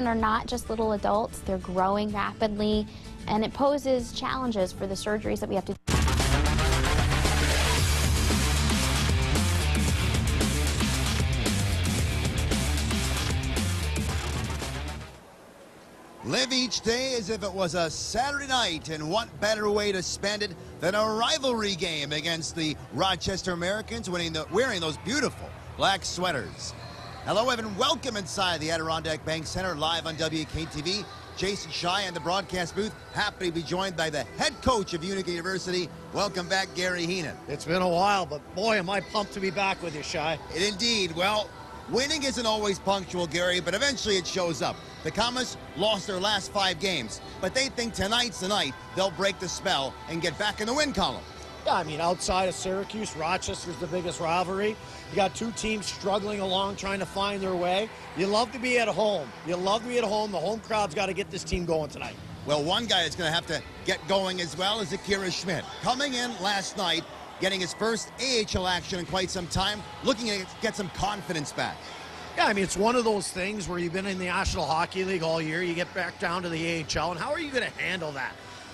children are not just little adults, they're growing rapidly, and it poses challenges for the surgeries that we have to do. Live each day as if it was a Saturday night, and what better way to spend it than a rivalry game against the Rochester Americans, wearing those beautiful black sweaters. Hello, everyone. Welcome inside the Adirondack Bank Center, live on WKTV. Jason Shai in the broadcast booth. Happy to be joined by the head coach of Utica University. Welcome back, Gary Heenan. It's been a while, but boy, am I pumped to be back with you, Shai. Indeed. Well, winning isn't always punctual, Gary, but eventually it shows up. The Comets lost their last 5 games, but they think tonight's the night they'll break the spell and get back in the win column. Yeah, I mean, outside of Syracuse, Rochester's the biggest rivalry. You got 2 teams struggling along, trying to find their way. You love to be at home. You love to be at home. The home crowd's got to get this team going tonight. Well, one guy that's going to have to get going as well is Akira Schmidt. Coming in last night, getting his first AHL action in quite some time, looking to get some confidence back. Yeah, I mean, it's one of those things where you've been in the National Hockey League all year, you get back down to the AHL, and how are you going to handle that?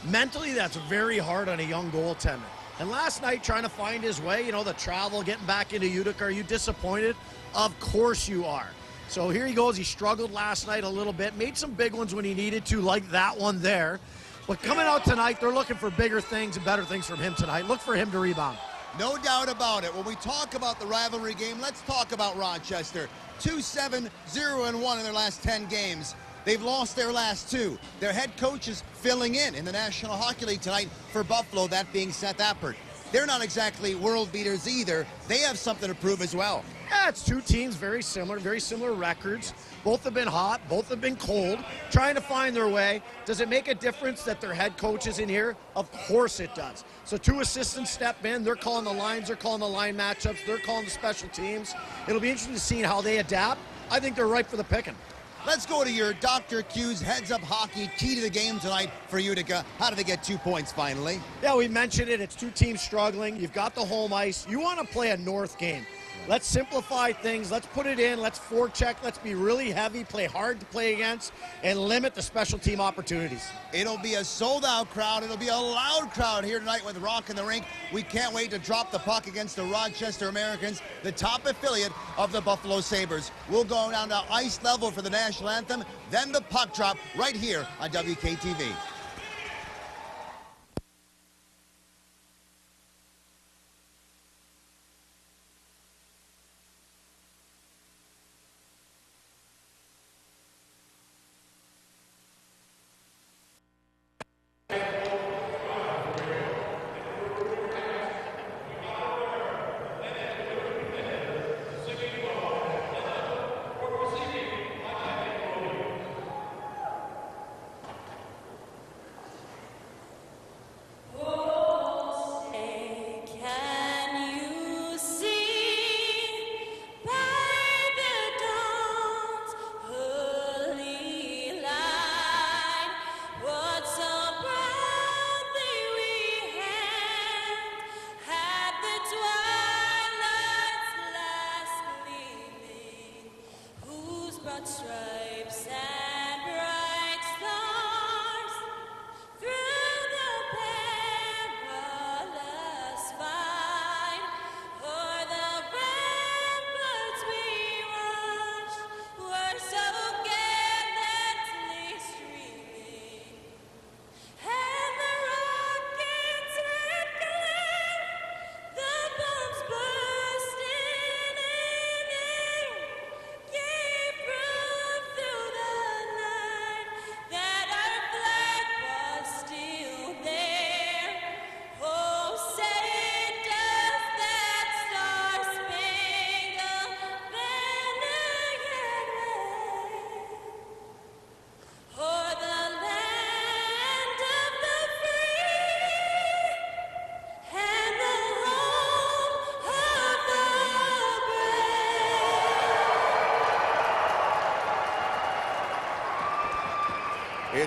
Mentally, that's very hard on a young goaltender. And last night, trying to find his way, you know, the travel, getting back into Utica, are you disappointed? Of course you are. So here he goes. He struggled last night a little bit, made some big ones when he needed to, like that one there. But coming out tonight, they're looking for bigger things and better things from him tonight. Look for him to rebound. No doubt about it. When we talk about the rivalry game, let's talk about Rochester. 2-7-0-1 in their last 10 games. They've lost their last 2. Their head coach is filling in the National Hockey League tonight for Buffalo, that being Seth Appert. They're not exactly world beaters either. They have something to prove as well. Yeah, it's 2 teams, very similar records. Both have been hot, both have been cold, trying to find their way. Does it make a difference that their head coach is in here? Of course it does. So 2 assistants step in, they're calling the lines, they're calling the line matchups, they're calling the special teams. It'll be interesting to see how they adapt. I think they're ripe for the picking. Let's go to your Dr. Q's heads-up hockey key to the game tonight for Utica. How do they get 2 points finally? Yeah, we mentioned it. It's 2 teams struggling. You've got the home ice. You want to play a north game. Let's simplify things. Let's put it in. Let's forecheck. Let's be really heavy, play hard to play against, and limit the special team opportunities. It'll be a sold-out crowd. It'll be a loud crowd here tonight with Rock in the Rink. We can't wait to drop the puck against the Rochester Americans, the top affiliate of the Buffalo Sabres. We'll go down to ice level for the national anthem, then the puck drop right here on WKTV.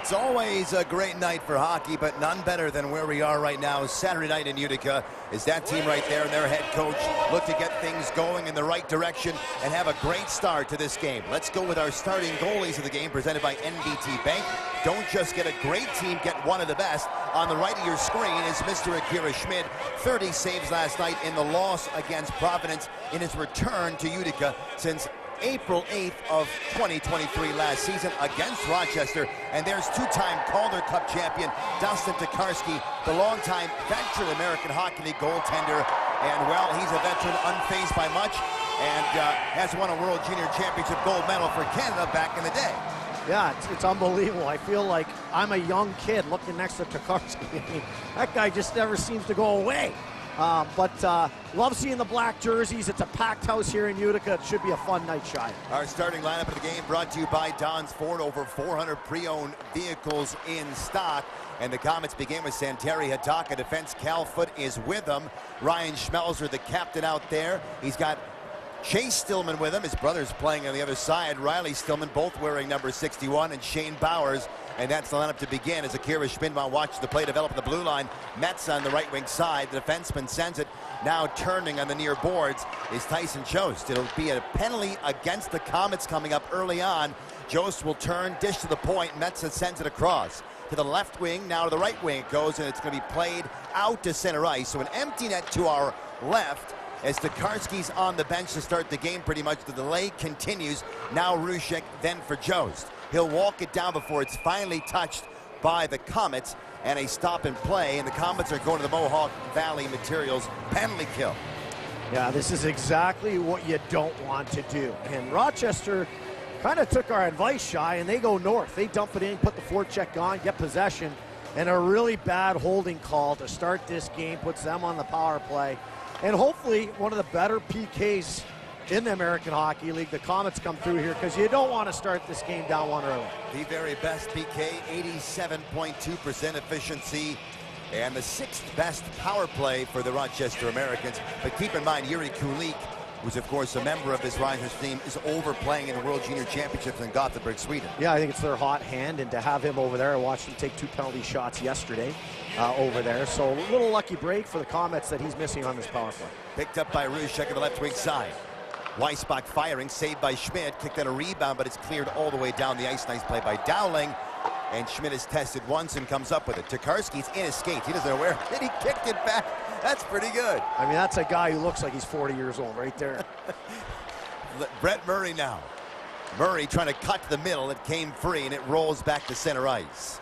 It's always a great night for hockey, but none better than where we are right now. Saturday night in Utica is that team right there, and their head coach look to get things going in the right direction and have a great start to this game. Let's go with our starting goalies of the game, presented by NBT Bank. Don't just get a great team, get one of the best. On the right of your screen is Mr. Akira Schmid. 30 saves last night in the loss against Providence in his return to Utica since April 8th of 2023 last season against Rochester. And there's two-time Calder Cup champion Dustin Tokarski, the longtime veteran American Hockey League goaltender. And, well, he's a veteran unfazed by much and has won a World Junior Championship gold medal for Canada back in the day. Yeah, it's unbelievable. I feel like I'm a young kid looking next to Tokarski. I mean, that guy just never seems to go away. But love seeing the black jerseys. It's a packed house here in Utica. It should be a fun night, Shai. Our starting lineup of the game brought to you by Don's Ford. Over 400 pre-owned vehicles in stock. And the Comets begin with Santeri Hatakka. Defense, Cal Foote is with them. Ryan Schmelzer, the captain out there. He's got Chase Stillman with him. His brother's playing on the other side. Riley Stillman, both wearing number 61, and Shane Bowers. And that's the lineup to begin as Akira Schmid watches the play develop in the blue line. Metsa on the right wing side. The defenseman sends it. Now turning on the near boards is Tyson Jost. It'll be a penalty against the Comets coming up early on. Jost will turn, dish to the point. Metsa sends it across to the left wing. Now to the right wing it goes, and it's going to be played out to center ice. So an empty net to our left as Tokarski's on the bench to start the game pretty much. The delay continues. Now Rushek, then for Jost. He'll walk it down before it's finally touched by the Comets, and a stop and play, and the Comets are going to the Mohawk Valley Materials penalty kill. Yeah, this is exactly what you don't want to do. And Rochester kind of took our advice, Shai, and they go north. They dump it in, put the forecheck on, get possession, and a really bad holding call to start this game puts them on the power play. And hopefully one of the better PKs in the American Hockey League. The Comets come through here because you don't want to start this game down one early. The very best PK, 87.2% efficiency, and the 6th best power play for the Rochester Americans. But keep in mind, Yuri Kulik, who's of course a member of this Risers team, is overplaying in the World Junior Championships in Gothenburg, Sweden. Yeah, I think it's their hot hand, and to have him over there, I watched him take 2 penalty shots yesterday over there. So a little lucky break for the Comets that he's missing on this power play. Picked up by Rushek on the left wing side. Weissbach firing, saved by Schmid, kicked out a rebound, but it's cleared all the way down the ice. Nice play by Dowling, and Schmid is tested once and comes up with it. Tokarski's in his skates. He doesn't know where, and he kicked it back. That's pretty good. I mean, that's a guy who looks like he's 40 years old right there. Brett Murray now. Murray trying to cut to the middle. It came free, and it rolls back to center ice.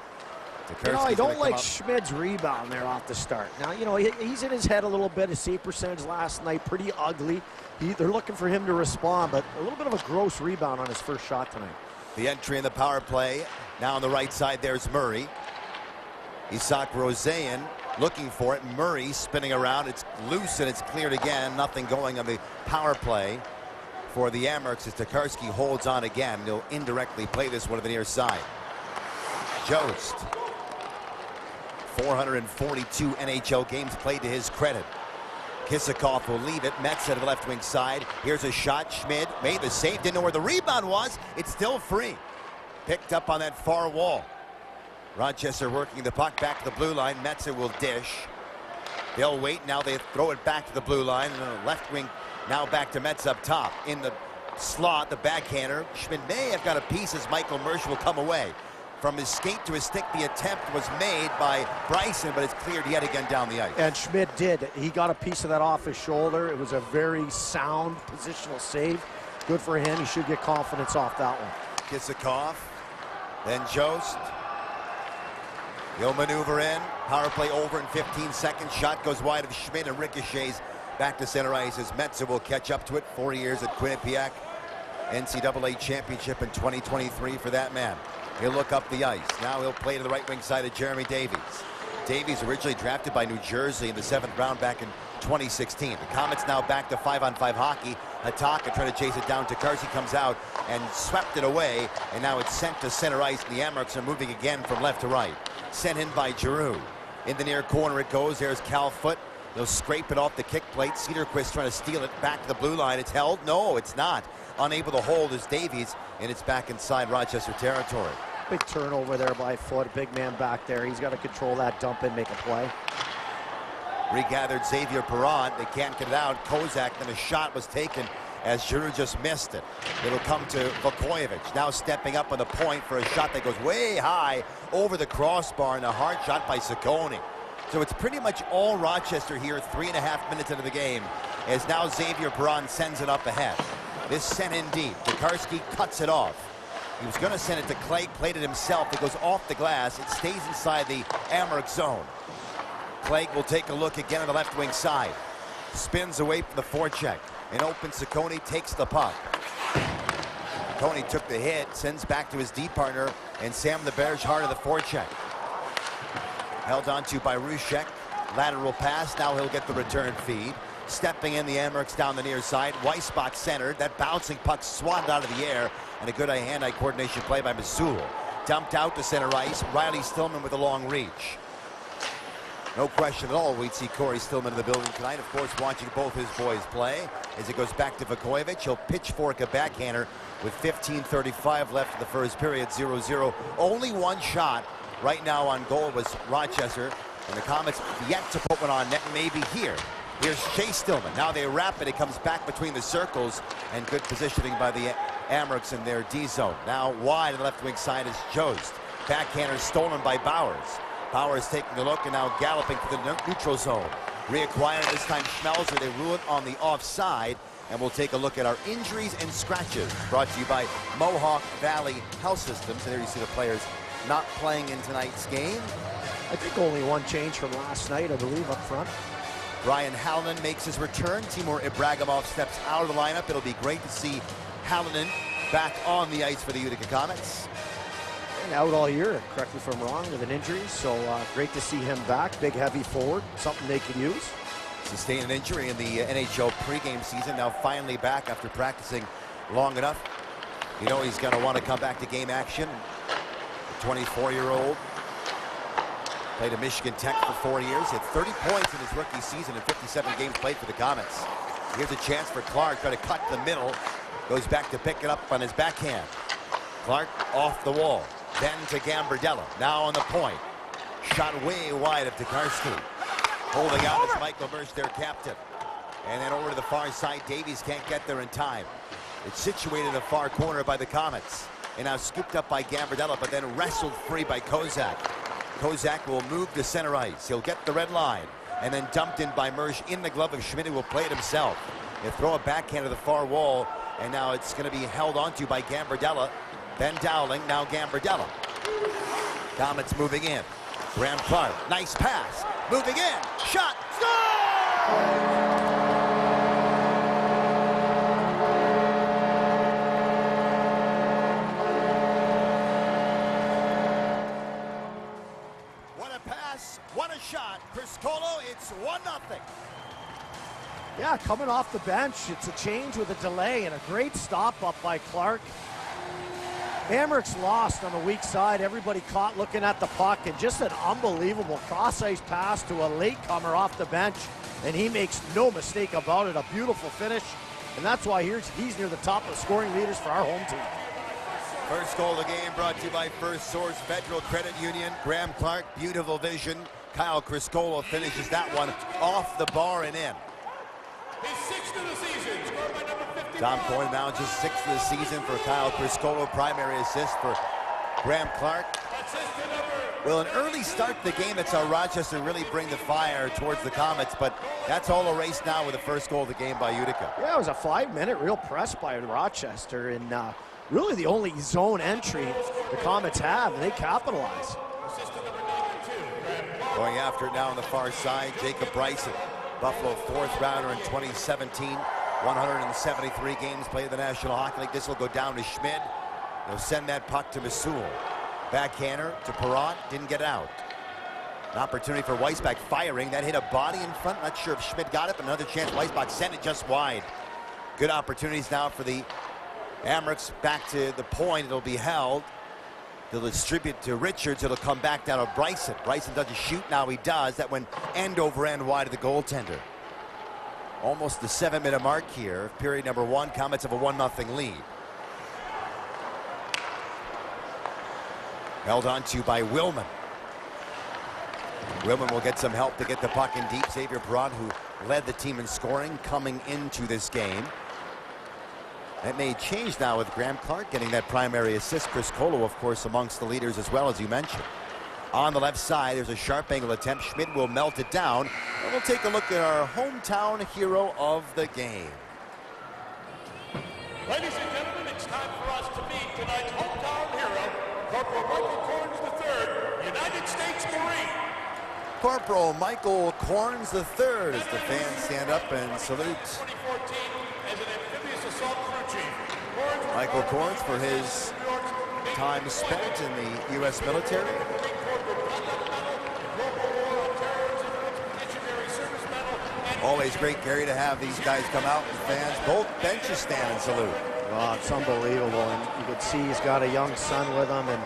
You know, I don't like Schmid's rebound there off the start. Now, you know, he's in his head a little bit. His save percentage last night, pretty ugly. They're looking for him to respond, but a little bit of a gross rebound on his first shot tonight. The entry in the power play. Now on the right side, there's Murray. Isak Roseyan looking for it. Murray spinning around. It's loose, and it's cleared again. Nothing going on the power play for the Amherst as Tokarski holds on again. He'll indirectly play this one to the near side. Jost. 442 NHL games played to his credit. Kisakov will leave it. Metsa to the left wing side. Here's a shot. Schmid made the save. Didn't know where the rebound was. It's still free. Picked up on that far wall. Rochester working the puck back to the blue line. Metsa will dish. They'll wait. Now they throw it back to the blue line. And the left wing now back to Metsa up top. In the slot, the backhander. Schmid may have got a piece as Michael Mersch will come away. From his skate to his stick, the attempt was made by Bryson, but it's cleared yet again down the ice. And Schmid did. He got a piece of that off his shoulder. It was a very sound positional save. Good for him. He should get confidence off that one. Kisakov, then Jost. He'll maneuver in. Power play over in 15 seconds. Shot goes wide of Schmid and ricochets back to center ice as Metsa will catch up to it. 4 years at Quinnipiac. NCAA championship in 2023 for that man. He'll look up the ice. Now he'll play to the right wing side of Jeremy Davies. Davies originally drafted by New Jersey in the 7th round back in 2016. The Comets now back to 5-on-5 hockey. Hatakka trying to chase it down. Tokarski comes out and swept it away. And now it's sent to center ice. The Amherst are moving again from left to right. Sent in by Giroux. In the near corner it goes. There's Cal Foote. They'll scrape it off the kick plate. Cederqvist trying to steal it back to the blue line. It's held. No, it's not. Unable to hold is Davies, and it's back inside Rochester territory. Big turnover there by Foot, big man back there. He's got to control that dump and make a play. Regathered Xavier Perron. They can't get it out. Kozak, then a shot was taken as Giroux just missed it. It'll come to Vukojevic, now stepping up on the point for a shot that goes way high over the crossbar, and a hard shot by Ciccone. So it's pretty much all Rochester here, 3.5 minutes into the game, as now Xavier Perron sends it up ahead. This sent in deep. Deckard cuts it off. He was going to send it to Clague, played it himself. It goes off the glass. It stays inside the Amerks zone. Clague will take a look again on the left wing side. Spins away from the forecheck. And open Ciccone takes the puck. Ciccone took the hit, sends back to his D partner, and Sam LeBerge hard of the forecheck. Held onto by Rushek. Lateral pass. Now he'll get the return feed. Stepping in the Amerks down the near side. Weissbach centered. That bouncing puck swatted out of the air. And a good hand-eye coordination play by Masul. Dumped out to center ice. Riley Stillman with a long reach. No question at all, we'd see Corey Stillman in the building tonight. Of course, watching both his boys play. As it goes back to Vukojevic, he'll pitchfork a backhander with 15:35 left in the first period, 0-0. Only one shot right now on goal was Rochester, and the Comets yet to put one on net, maybe here. Here's Chase Stillman. Now they wrap it. It comes back between the circles, and good positioning by the Amerks in their D zone. Now wide on the left wing side is Jost. Backhander stolen by Bowers. Bowers taking a look and now galloping to the neutral zone. Reacquired this time Schmelzer. They rule it on the offside, and we'll take a look at our injuries and scratches. Brought to you by Mohawk Valley Health Systems. And there you see the players not playing in tonight's game. I think only one change from last night, I believe, up front. Brian Hallinan makes his return. Timur Ibragimov steps out of the lineup. It'll be great to see Hallinan back on the ice for the Utica Comets. And out all year, correct me if I'm wrong, with an injury. So great to see him back. Big, heavy forward, something they could use. Sustained an injury in the NHL pregame season. Now finally back after practicing long enough. You know he's going to want to come back to game action. The 24-year-old. Played at Michigan Tech for 4 years. Hit 30 points in his rookie season in 57 games played for the Comets. Here's a chance for Clarke. Try to cut the middle. Goes back to pick it up on his backhand. Clarke off the wall. Then to Gambardella. Now on the point. Shot way wide of Deckard. Holding out is Michael Mersch, their captain. And then over to the far side. Davies can't get there in time. It's situated in the far corner by the Comets. And now scooped up by Gambardella, but then wrestled free by Kozak. Kozak will move to center ice. He'll get the red line. And then dumped in by Mersch in the glove of Schmidt, who will play it himself. He'll throw a backhand to the far wall. And now it's going to be held onto by Gambardella. Then Dowling, now Gambardella. Comets moving in. Graham Clarke, nice pass. Moving in, shot, score! What a pass, what a shot. Criscuolo, it's 1-0. Yeah, coming off the bench, it's a change with a delay and a great stop up by Clarke. Amerks lost on the weak side. Everybody caught looking at the puck, and just an unbelievable cross-ice pass to a latecomer off the bench, and he makes no mistake about it. A beautiful finish, and that's why he's near the top of the scoring leaders for our home team. First goal of the game brought to you by First Source Federal Credit Union. Graham Clarke, beautiful vision. Kyle Criscuolo finishes that one off the bar and in. His sixth of the season, scored by number 50. Tom Coyne now just sixth of the season for Kyle Criscuolo. Primary assist for Graham Clarke. Well, an early start to the game, that's how Rochester really bring the fire towards the Comets, but that's all erased now with the first goal of the game by Utica. Yeah, it was a 5-minute real press by Rochester, and really the only zone entry the Comets have, and they capitalize. Going after it now on the far side, Jacob Bryson. Buffalo fourth rounder in 2017, 173 games played in the National Hockey League. This will go down to Schmidt. They'll send that puck to Masul. Backhander to Perron, didn't get out. An opportunity for Weissbach firing. That hit a body in front. Not sure if Schmidt got it, but another chance. Weissbach sent it just wide. Good opportunities now for the Amerks. Back to the point. It'll be held. They'll distribute to Richards. It'll come back down to Bryson. Bryson doesn't shoot. Now he does. That went end over end wide of the goaltender. Almost the 7-minute mark here. Period number one. Comets have a 1-0 lead. Held on to by Willman. Willman will get some help to get the puck in deep. Xavier Perron, who led the team in scoring coming into this game. That may change now with Graham Clarke getting that primary assist. Criscuolo, of course, amongst the leaders as well, as you mentioned. On the left side, there's a sharp angle attempt. Schmidt will melt it down. And we'll take a look at our hometown hero of the game. Ladies and gentlemen, it's time for us to meet tonight's hometown hero, Corporal Michael Corns III, United States Marine. Corporal Michael Corns III, as the fans stand up and salute 2014 as an amphibious assault crew chief. Michael Corns for his time spent in the U.S. military. Always great, Gary, to have these guys come out and fans. Both benches stand and salute. Oh, it's unbelievable. And you can see he's got a young son with him, and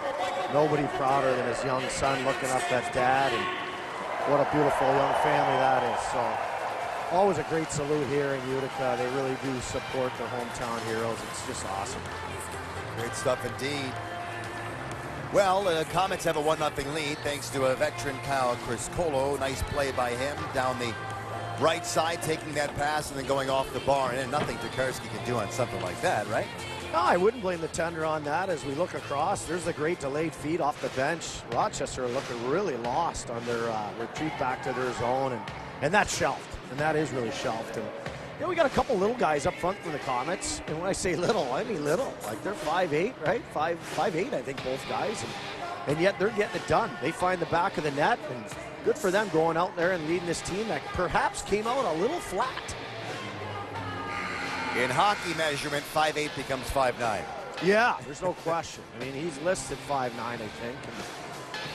nobody prouder than his young son looking up at dad. And what a beautiful young family that is. So always a great salute here in Utica. They really do support their hometown heroes. It's just awesome. Great stuff indeed. Well, the Comets have a 1-0 lead thanks to a veteran, Kyle Criscuolo. Nice play by him down the right side, taking that pass and then going off the bar. And nothing Deckard can do on something like that, right? No, I wouldn't blame the tender on that. As we look across, there's a great delayed feed off the bench. Rochester are looking really lost on their retreat back to their zone, and that's shelved, and that is really shelved. And you know, we got a couple little guys up front for the Comets, and when I say little, I mean little. Like they're 5'8", right? 5'8", I think, both guys, and yet they're getting it done. They find the back of the net, and good for them going out there and leading this team that perhaps came out a little flat. In hockey measurement, 5'8" becomes 5'9". Yeah, there's no question. I mean, he's listed 5'9", I think. And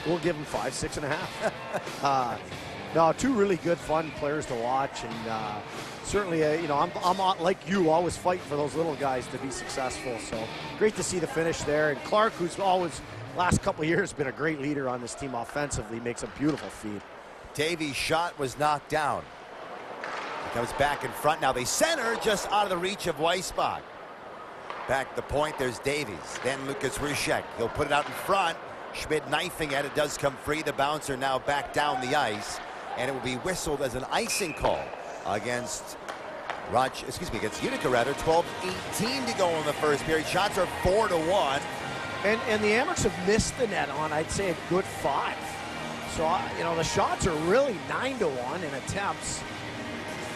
we'll give him 5'6 and a half. No, two really good, fun players to watch, and certainly, you know, I'm like you, always fighting for those little guys to be successful. So great to see the finish there. And Clarke, who's always last couple of years been a great leader on this team offensively, makes a beautiful feed. Davies' shot was knocked down. He comes back in front now. They center just out of the reach of Weissbach. Back the point, there's Davies. Then Lucas Rushek. He'll put it out in front. Schmidt knifing at it, does come free. The bouncer now back down the ice, and it will be whistled as an icing call against against Utica rather. 12:18 to go in the first period. Shots are 4-1. And the Amherst have missed the net on, I'd say, a good 5. So, you know, the shots are really 9-1 in attempts.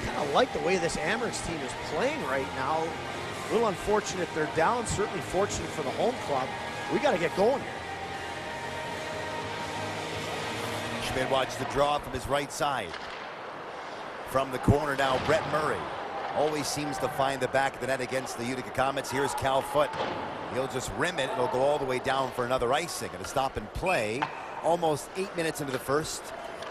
Kind of like the way this Amherst team is playing right now. A little unfortunate they're down, certainly fortunate for the home club. We got to get going here. Schmidt watched the draw from his right side. From the corner now, Brett Murray. Always seems to find the back of the net against the Utica Comets. Here's Cal Foote. He'll just rim it. It'll go all the way down for another icing. And a stop and play. Almost 8 minutes into the first.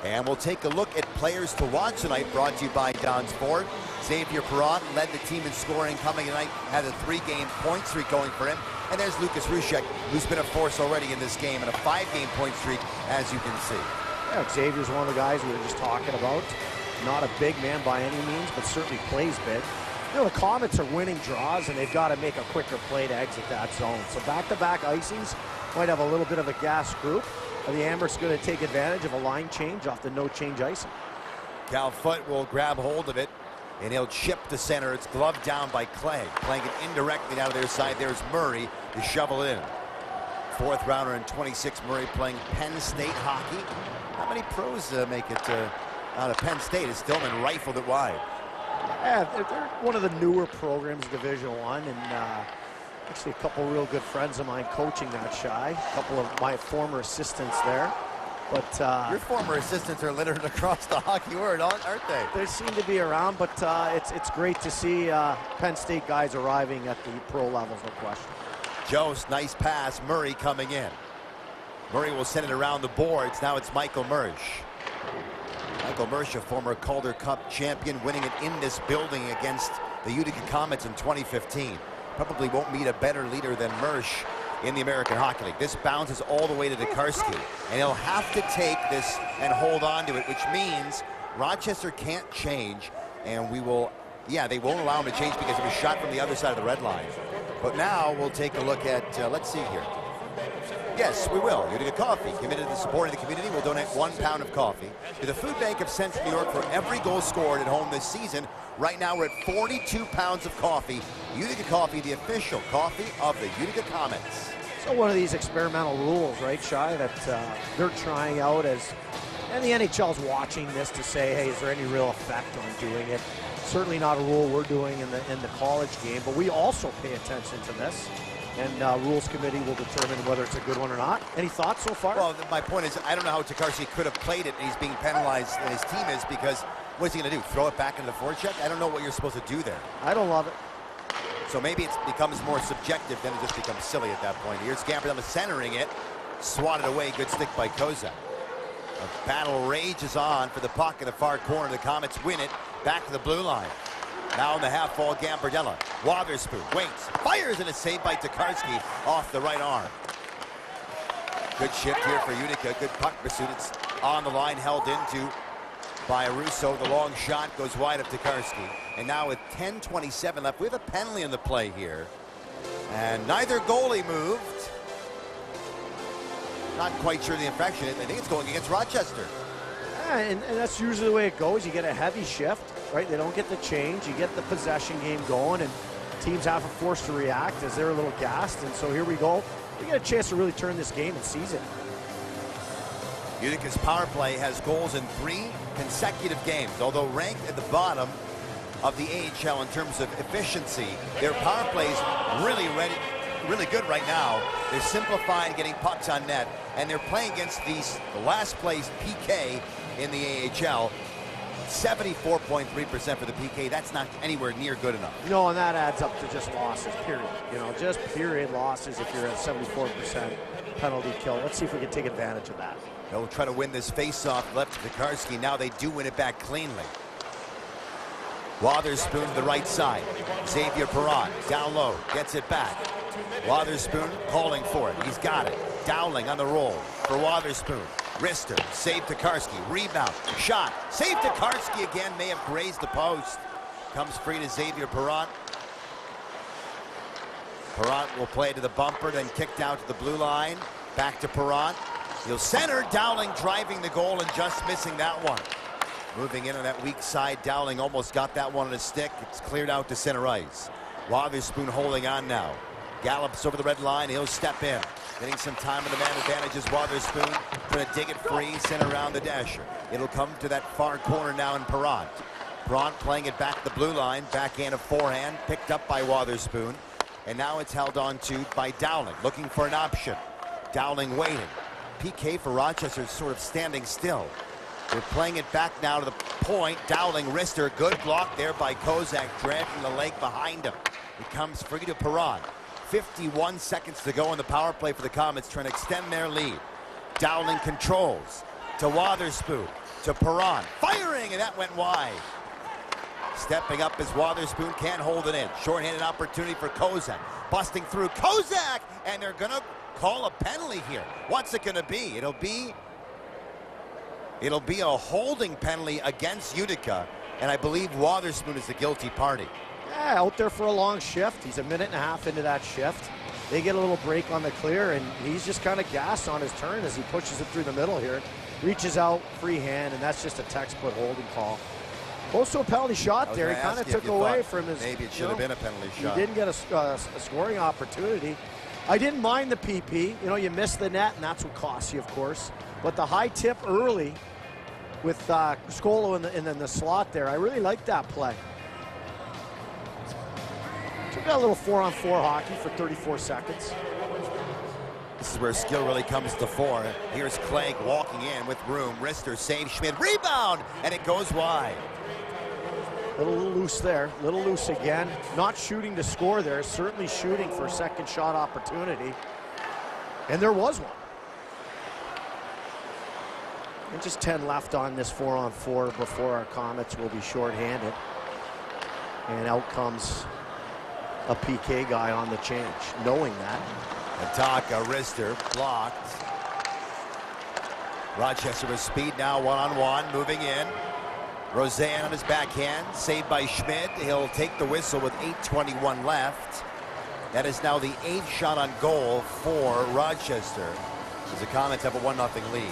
And we'll take a look at players to watch tonight, brought to you by Don's Ford. Xavier Perron led the team in scoring coming tonight, had a 3-game point streak going for him. And there's Lucas Rushek, who's been a force already in this game, and a 5-game point streak, as you can see. Yeah, Xavier's one of the guys we were just talking about. Not a big man by any means, but certainly plays big. You know, the Comets are winning draws, and they've got to make a quicker play to exit that zone. So back-to-back icings might have a little bit of a gas group. The Amherst going to take advantage of a line change off the no-change icing. Cal Foote will grab hold of it, and he'll chip to center. It's gloved down by Clague. Playing it indirectly down to their side. There's Murray to shovel it in. 4th rounder in 26, Murray playing Penn State hockey. How many pros make it out of Penn State? As Stillman rifled it wide. Yeah, they're one of the newer programs, Division I, and actually a couple real good friends of mine coaching that shy. A couple of my former assistants there. But your former assistants are littered across the hockey world, aren't they? They seem to be around, but it's great to see Penn State guys arriving at the pro levels, no question. Jost, nice pass. Murray coming in. Murray will send it around the boards. Now it's Michael Mersch. Michael Mersch, a former Calder Cup champion, winning it in this building against the Utica Comets in 2015. Probably won't meet a better leader than Mersch in the American Hockey League. This bounces all the way to Deckard, and he'll have to take this and hold on to it, which means Rochester can't change, and they won't allow him to change because it was shot from the other side of the red line. But now we'll take a look at, let's see here. Yes, we will. Utica Coffee, committed to supporting the community, will donate 1 pound of coffee to the Food Bank of Central New York for every goal scored at home this season. Right now, we're at 42 pounds of coffee. Utica Coffee, the official coffee of the Utica Comets. So one of these experimental rules, right, Shai, that they're trying out and the NHL's watching this to say, hey, is there any real effect on doing it? Certainly not a rule we're doing in the college game, but we also pay attention to this. And Rules Committee will determine whether it's a good one or not. Any thoughts so far? Well, my point is, I don't know how Cederqvist could have played it, and he's being penalized, and his team is, because what's he going to do? Throw it back into the forecheck? I don't know what you're supposed to do there. I don't love it. So maybe it becomes more subjective, then it just becomes silly at that point. Here's Gambardella centering it, swatted away, good stick by Kozak. The battle rages on for the puck in the far corner. The Comets win it, back to the blue line. Now in the half ball, Gambardella. Wotherspoon waits, fires, and a save by Cederqvist off the right arm. Good shift here for Utica. Good puck pursuit. It's on the line, held into by Russo. The long shot goes wide of Cederqvist. And now with 10:27 left, we have a penalty in the play here. And neither goalie moved. Not quite sure the infraction is. I think it's going against Rochester. Yeah, and that's usually the way it goes. You get a heavy shift, right? They don't get the change. You get the possession game going, and teams have a force to react as they're a little gassed. And so here we go. We get a chance to really turn this game and seize it. Utica's power play has goals in 3 consecutive games. Although ranked at the bottom of the AHL in terms of efficiency, their power play is really good right now. They're simplifying getting pucks on net, and they're playing against the last place PK in the AHL. 74.3% for the PK. That's not anywhere near good enough. You know, and that adds up to just losses, period. You know, just period losses if you're at 74% penalty kill. Let's see if we can take advantage of that. They'll try to win this face-off left to Cederqvist. Now they do win it back cleanly. Wotherspoon to the right side. Xavier Perron down low, gets it back. Wotherspoon calling for it. He's got it. Dowling on the roll for Wotherspoon. Wrister, save Cederqvist, rebound, shot, save Cederqvist again, may have grazed the post. Comes free to Xavier Perron. Perron will play to the bumper, then kicked out to the blue line. Back to Perron. He'll center, Dowling driving the goal and just missing that one. Moving in on that weak side, Dowling almost got that one on his stick. It's cleared out to center ice. Wotherspoon holding on now. Gallops over the red line, he'll step in. Getting some time with the man advantage is Wotherspoon. Gonna dig it free, send around the dasher. It'll come to that far corner now in Perron. Perron playing it back the blue line, backhand of forehand, picked up by Wotherspoon. And now it's held on to by Dowling, looking for an option. Dowling waiting. PK for Rochester is sort of standing still. They're playing it back now to the point. Dowling, wrister, good block there by Kozak, dragging the leg behind him. It comes free to Perron. 51 seconds to go in the power play for the Comets, trying to extend their lead. Dowling controls to Wotherspoon, to Perron, firing, and that went wide. Stepping up as Wotherspoon can't hold it in. Shorthanded opportunity for Kozak, busting through Kozak, and they're gonna call a penalty here. What's it gonna be? It'll be a holding penalty against Utica, and I believe Wotherspoon is the guilty party. Yeah, out there for a long shift. He's a minute and a half into that shift. They get a little break on the clear, and he's just kind of gassed on his turn as he pushes it through the middle here. Reaches out, free hand, and that's just a textbook holding call. Close to a penalty shot there. He kind of took away from his... Maybe it should have been a penalty shot. He didn't get a scoring opportunity. I didn't mind the PP. You know, you miss the net, and that's what costs you, of course. But the high tip early with Criscuolo in the slot there, I really liked that play. So we got a little 4-on-4 hockey for 34 seconds. This is where skill really comes to fore. Here's Clague walking in with room. Wrister saves Schmidt. Rebound! And it goes wide. A little loose there. A little loose again. Not shooting to score there. Certainly shooting for a second shot opportunity. And there was one. And just 10 left on this 4-on-4 before our Comets will be shorthanded. And out comes a PK guy on the change, knowing that. Hatakka, Wrister, blocked. Rochester with speed now, one-on-one, moving in. Roseanne on his backhand, saved by Schmidt. He'll take the whistle with 8:21 left. That is now the 8th shot on goal for Rochester. As the Comets have a 1-0 lead.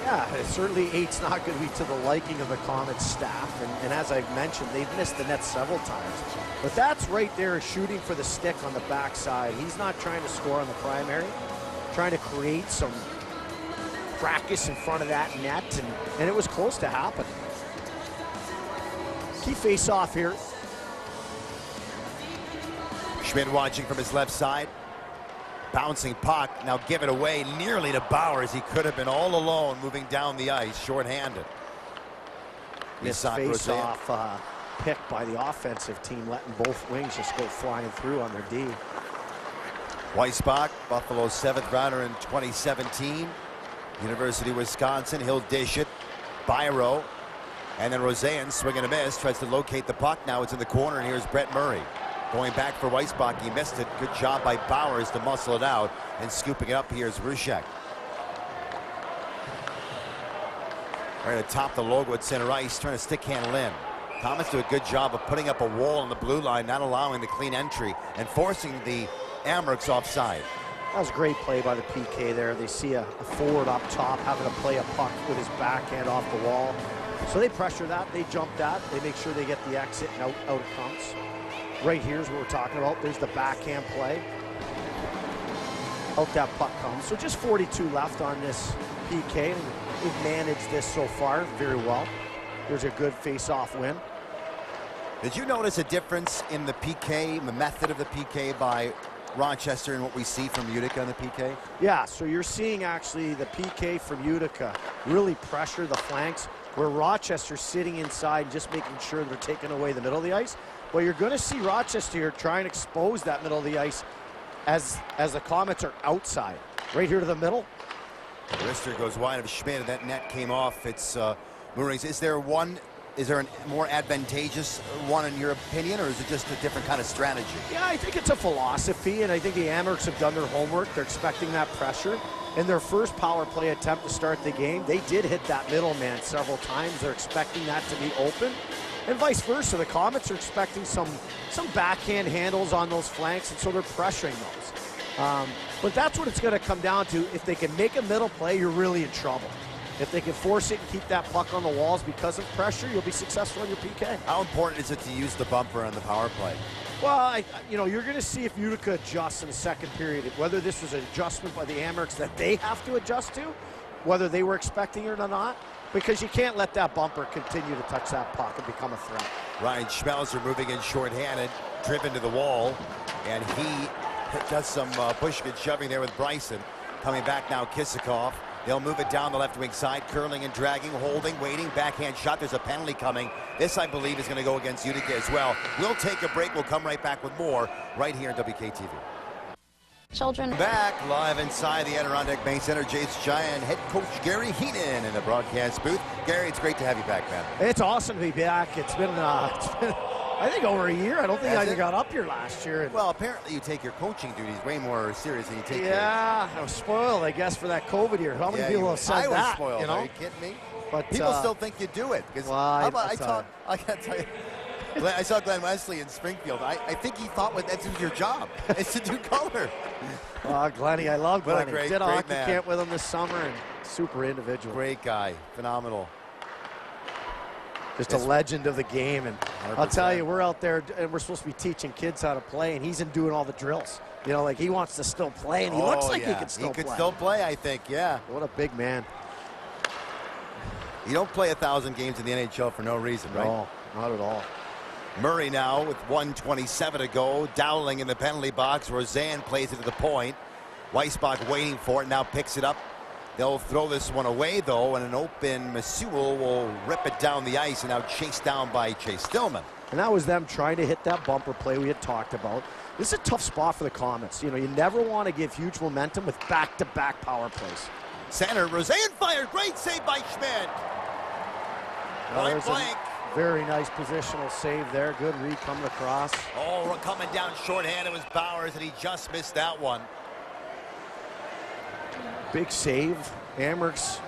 Yeah, certainly 8's not going to be to the liking of the Comets staff. And as I've mentioned, they've missed the net several times. But that's right there, shooting for the stick on the backside. He's not trying to score on the primary, trying to create some fracas in front of that net, and it was close to happening. Key face-off here. Schmidt watching from his left side. Bouncing puck, now give it away nearly to Bowers. He could have been all alone moving down the ice, shorthanded. This face-off pick by the offensive team, letting both wings just go flying through on their D. Weissbach, Buffalo's 7th rounder in 2017. University of Wisconsin, he'll dish it. Byro, and then Roseanne swing and a miss, tries to locate the puck. Now it's in the corner, and here's Brett Murray. Going back for Weissbach, he missed it. Good job by Bowers to muscle it out, and scooping it up, here's Rushek. Right atop the logo at center ice, trying to stick handle in. Thomas do a good job of putting up a wall on the blue line, not allowing the clean entry, and forcing the Amherst offside. That was a great play by the PK there. They see a forward up top having to play a puck with his backhand off the wall. So they pressure that, they jump that, they make sure they get the exit, and out it comes. Right here's what we're talking about. There's the backhand play. Out that puck comes. So just 42 left on this PK. And they've managed this so far very well. There's a good face-off win. Did you notice a difference in the PK, the method of the PK by Rochester and what we see from Utica on the PK? Yeah, so you're seeing actually the PK from Utica really pressure the flanks, where Rochester's sitting inside and just making sure they're taking away the middle of the ice. Well, you're going to see Rochester here try and expose that middle of the ice as the Comets are outside. Right here to the middle. Rister goes wide of Schmidt, and that net came off. It's Murray's. Is there a more advantageous one in your opinion, or is it just a different kind of strategy? Yeah, I think it's a philosophy, and I think the Amherst have done their homework. They're expecting that pressure. In their first power play attempt to start the game, they did hit that middleman several times. They're expecting that to be open. And vice versa, the Comets are expecting some backhand handles on those flanks, and so they're pressuring those. But that's what it's going to come down to. If they can make a middle play, you're really in trouble. If they can force it and keep that puck on the walls because of pressure, you'll be successful in your PK. How important is it to use the bumper on the power play? Well, you're going to see if Utica adjusts in the second period, whether this was an adjustment by the Amherst that they have to adjust to, whether they were expecting it or not. Because you can't let that bumper continue to touch that puck and become a threat. Ryan Schmelzer moving in shorthanded, driven to the wall, and he does some pushing and shoving there with Bryson. Coming back now, Kisakov. They'll move it down the left wing side, curling and dragging, holding, waiting, backhand shot. There's a penalty coming. This, I believe, is going to go against Utica as well. We'll take a break. We'll come right back with more right here on WKTV. Children Back live inside the Adirondack Bank Center, Jays Giant head coach Gary Heenan in the broadcast booth. Gary, it's great to have you back, man. It's awesome to be back. It's been I think over a year. I don't think I got up here last year. Well, apparently you take your coaching duties way more serious than you take I was spoiled, I guess, for that COVID year. How many people have said I was that? spoiled. You know? Are you kidding me? But people still think you do it. Well, I gotta tell you. I saw Glenn Wesley in Springfield. I think he thought that's your job. It's to do color. Glenny, I love Glenny. What a great Did a hockey man. camp with him this summer, and super individual. Great guy. Phenomenal. Just a legend of the game. And 100%. I'll tell you, we're out there, and we're supposed to be teaching kids how to play, and he's in doing all the drills. You know, like he wants to still play, and he looks like he can still play. He could still play, I think, yeah. What a big man. You don't play 1,000 games in the NHL for no reason, right? No, not at all. Murray now with 1:27 to go. Dowling in the penalty box. Roseanne plays it to the point. Weissbach waiting for it, now picks it up. They'll throw this one away, though, and an open Masuel will rip it down the ice, and now chased down by Chase Stillman. And that was them trying to hit that bumper play we had talked about. This is a tough spot for the Comets. You know, you never want to give huge momentum with back-to-back power plays. Center, Roseanne fired. Great save by Schmidt. Point blank. Very nice positional save there. Good read coming across. Oh, coming down shorthanded was Bowers, and he just missed that one. Big save. Amherst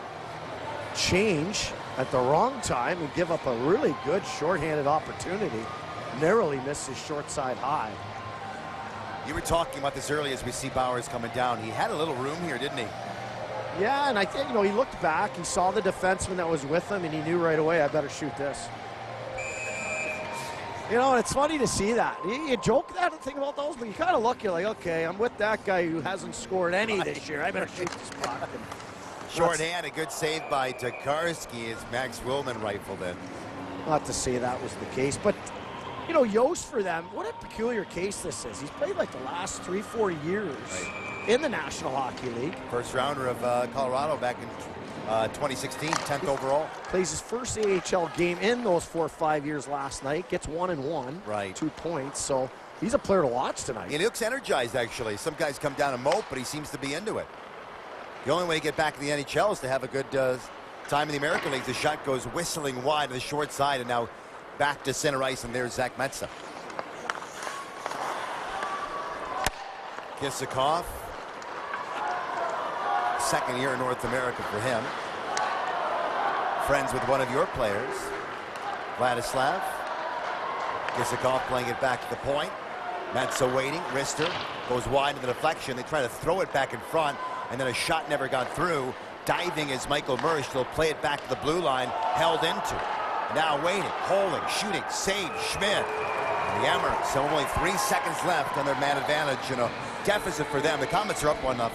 change at the wrong time and give up a really good shorthanded opportunity. Narrowly missed his short side high. You were talking about this earlier as we see Bowers coming down. He had a little room here, didn't he? Yeah, and I think, he looked back, he saw the defenseman that was with him, and he knew right away, I better shoot this. And it's funny to see that. You joke that and think about those, but you kind of look, you're like, okay, I'm with that guy who hasn't scored any this year. I better shoot this puck. Shorthand, a good save by Cederqvist as Max Willman rifled in. Not to say that was the case, but, Jost for them, what a peculiar case this is. He's played like the last 3-4 years in the National Hockey League. First rounder of Colorado back in 2016, 10th overall. Plays his first AHL game in those 4 or 5 years last night. Gets 1-1. Right. 2 points. So he's a player to watch tonight. He looks energized, actually. Some guys come down and mope, but he seems to be into it. The only way to get back in the NHL is to have a good time in the American League. The shot goes whistling wide to the short side, and now back to center ice, and there's Zach Metsa. Kisakov. Second year in North America for him. Friends with one of your players, Vladislav. Kisakov playing it back to the point. Metsa waiting. Rister goes wide to the deflection. They try to throw it back in front, and then a shot never got through. Diving is Michael Mersch. They'll play it back to the blue line. Held into. Now waiting, holding, shooting, save Schmidt. And the Emirates, so only 3 seconds left on their man advantage, and a deficit for them. The Comets are up 1-0.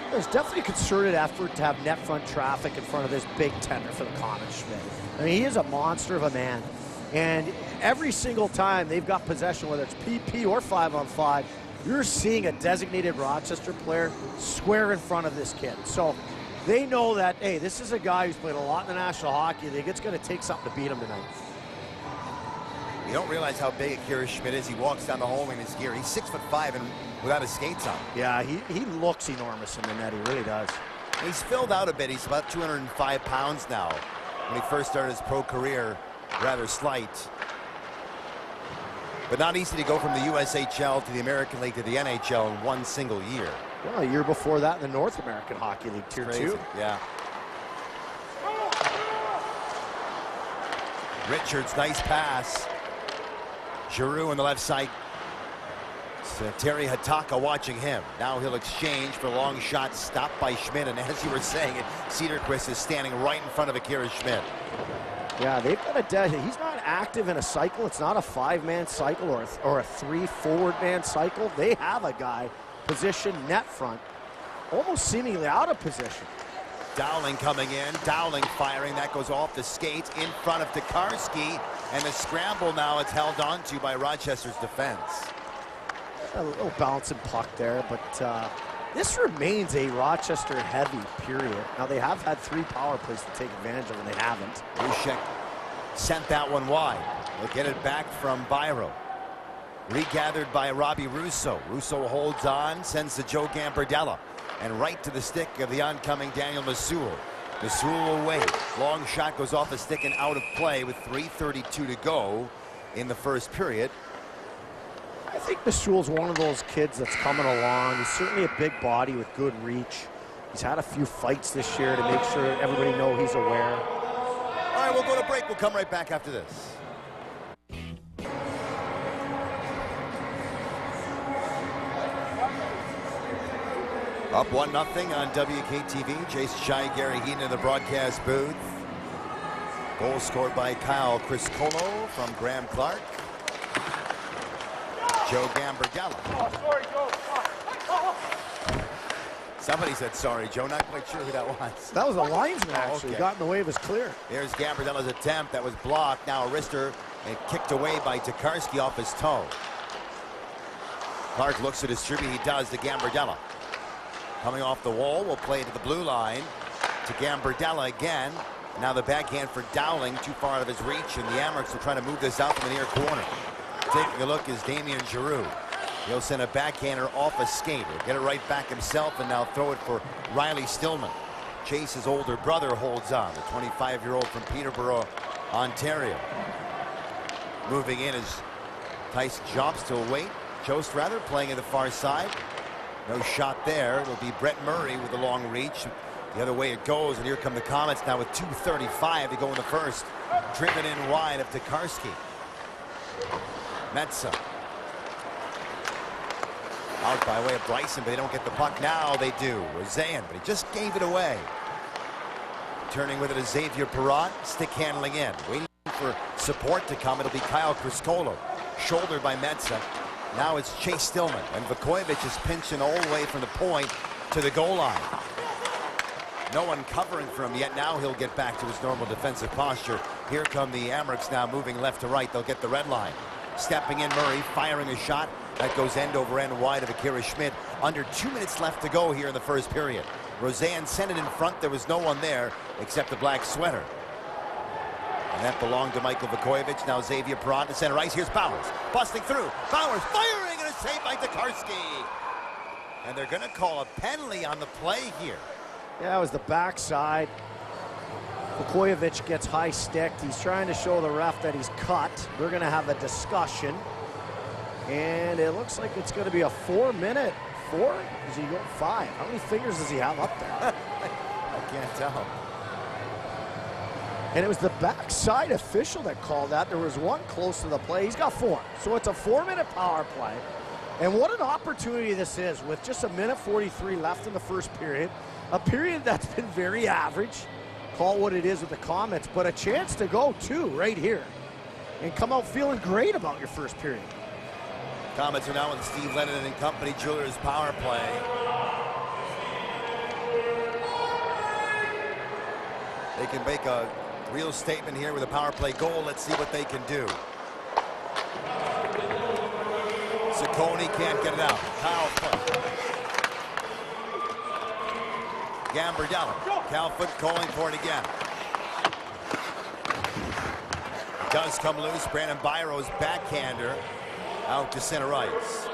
There's definitely a concerted effort to have net front traffic in front of this big tender for the Comets, Schmidt. I mean, he is a monster of a man. And every single time they've got possession, whether it's PP or 5-on-5, you're seeing a designated Rochester player square in front of this kid. So they know that, hey, this is a guy who's played a lot in the National Hockey League. It's going to take something to beat him tonight. You don't realize how big Akira Schmidt is. He walks down the hole in his gear. He's 6'5" and without his skates on. Yeah, he looks enormous in the net. He really does. He's filled out a bit. He's about 205 pounds now. When he first started his pro career, rather slight. But not easy to go from the USHL to the American League to the NHL in one single year. Well, a year before that in the North American Hockey League, Tier 2. Yeah. Richards, nice pass. Giroux on the left side. So Terry Hatakka watching him. Now he'll exchange for a long shot stopped by Schmidt. And as you were saying it, Cederqvist is standing right in front of Akira Schmidt. Yeah, they've got a dead. He's not active in a cycle. It's not a 5-man cycle or a 3-forward-man cycle. They have a guy positioned net front, almost seemingly out of position. Dowling coming in. Dowling firing. That goes off the skates in front of Deckard. And the scramble now it's held on to by Rochester's defense. A little bouncing puck there, but this remains a Rochester heavy period. Now they have had 3 power plays to take advantage of, and they haven't. Ushek sent that one wide. They'll get it back from Byro. Regathered by Robbie Russo. Russo holds on, sends to Joe Gambardella. And right to the stick of the oncoming Daniel Masul. Masul away. Long shot goes off the stick and out of play with 3:32 to go in the first period. I think Masul's one of those kids that's coming along. He's certainly a big body with good reach. He's had a few fights this year to make sure everybody know he's aware. All right, we'll go to break. We'll come right back after this. Up 1-0 on WKTV. Jason Shai, Gary Heaton in the broadcast booth. Goal scored by Kyle Criscuolo from Graham Clarke. Joe Gambardella. Oh, sorry, Joe. Somebody said sorry, Joe. Not quite sure who that was. That was a linesman, actually. Okay. Got in the way of his clear. Here's Gambardella's attempt. That was blocked. Now a wrister and kicked away by Deckard off his toe. Clarke looks to distribute. He does to Gambardella. Coming off the wall, we'll play to the blue line. To Gambardella again. Now the backhand for Dowling, too far out of his reach, and the Amerks will try to move this out from the near corner. Taking a look is Damian Giroux. He'll send a backhander off a skate. He'll get it right back himself and now throw it for Riley Stillman. Chase's older brother holds on, the 25-year-old from Peterborough, Ontario. Moving in is Tyson Jost to wait. Jost rather playing at the far side. No shot there. It'll be Brett Murray with a long reach. The other way it goes, and here come the Comets now with 2:35 to go in the first. Driven in wide of Deckard. Metsa. Out by way of Bryson, but they don't get the puck. Now they do. Roseanne, but he just gave it away. Turning with it is Xavier Perrot. Stick handling in. Waiting for support to come. It'll be Kyle Criscuolo. Shouldered by Metsa. Now it's Chase Stillman. And Vukovic is pinching all the way from the point to the goal line. No one covering for him yet. Now he'll get back to his normal defensive posture. Here come the Amerks now moving left to right. They'll get the red line. Stepping in Murray, firing a shot. That goes end over end wide of Akira Schmidt. Under 2 minutes left to go here in the first period. Roseanne sent it in front. There was no one there except the black sweater. And that belonged to Michael Vukovic. Now Xavier Perrot to center ice. Here's Bowers. Busting through. Bowers firing and a save by Deckard. And they're going to call a penalty on the play here. Yeah, it was the backside. Vukovic gets high sticked. He's trying to show the ref that he's cut. They're going to have a discussion. And it looks like it's going to be a 4-minute. 4? Is he going 5? How many fingers does he have up there? I can't tell. And it was the backside official that called that. There was one close to the play. He's got 4. So it's a 4-minute power play. And what an opportunity this is with just a minute 43 left in the first period. A period that's been very average. Call what it is with the comments, but a chance to go too right here and come out feeling great about your first period. Comments are now on Steve Lennon and company. Jewelers power play. They can make a real statement here with a power play goal. Let's see what they can do. Ciccone can't get it out. Calfoot. Gambardella. Calfoot calling for it again. Does come loose. Brandon Byro's backhander out to center ice.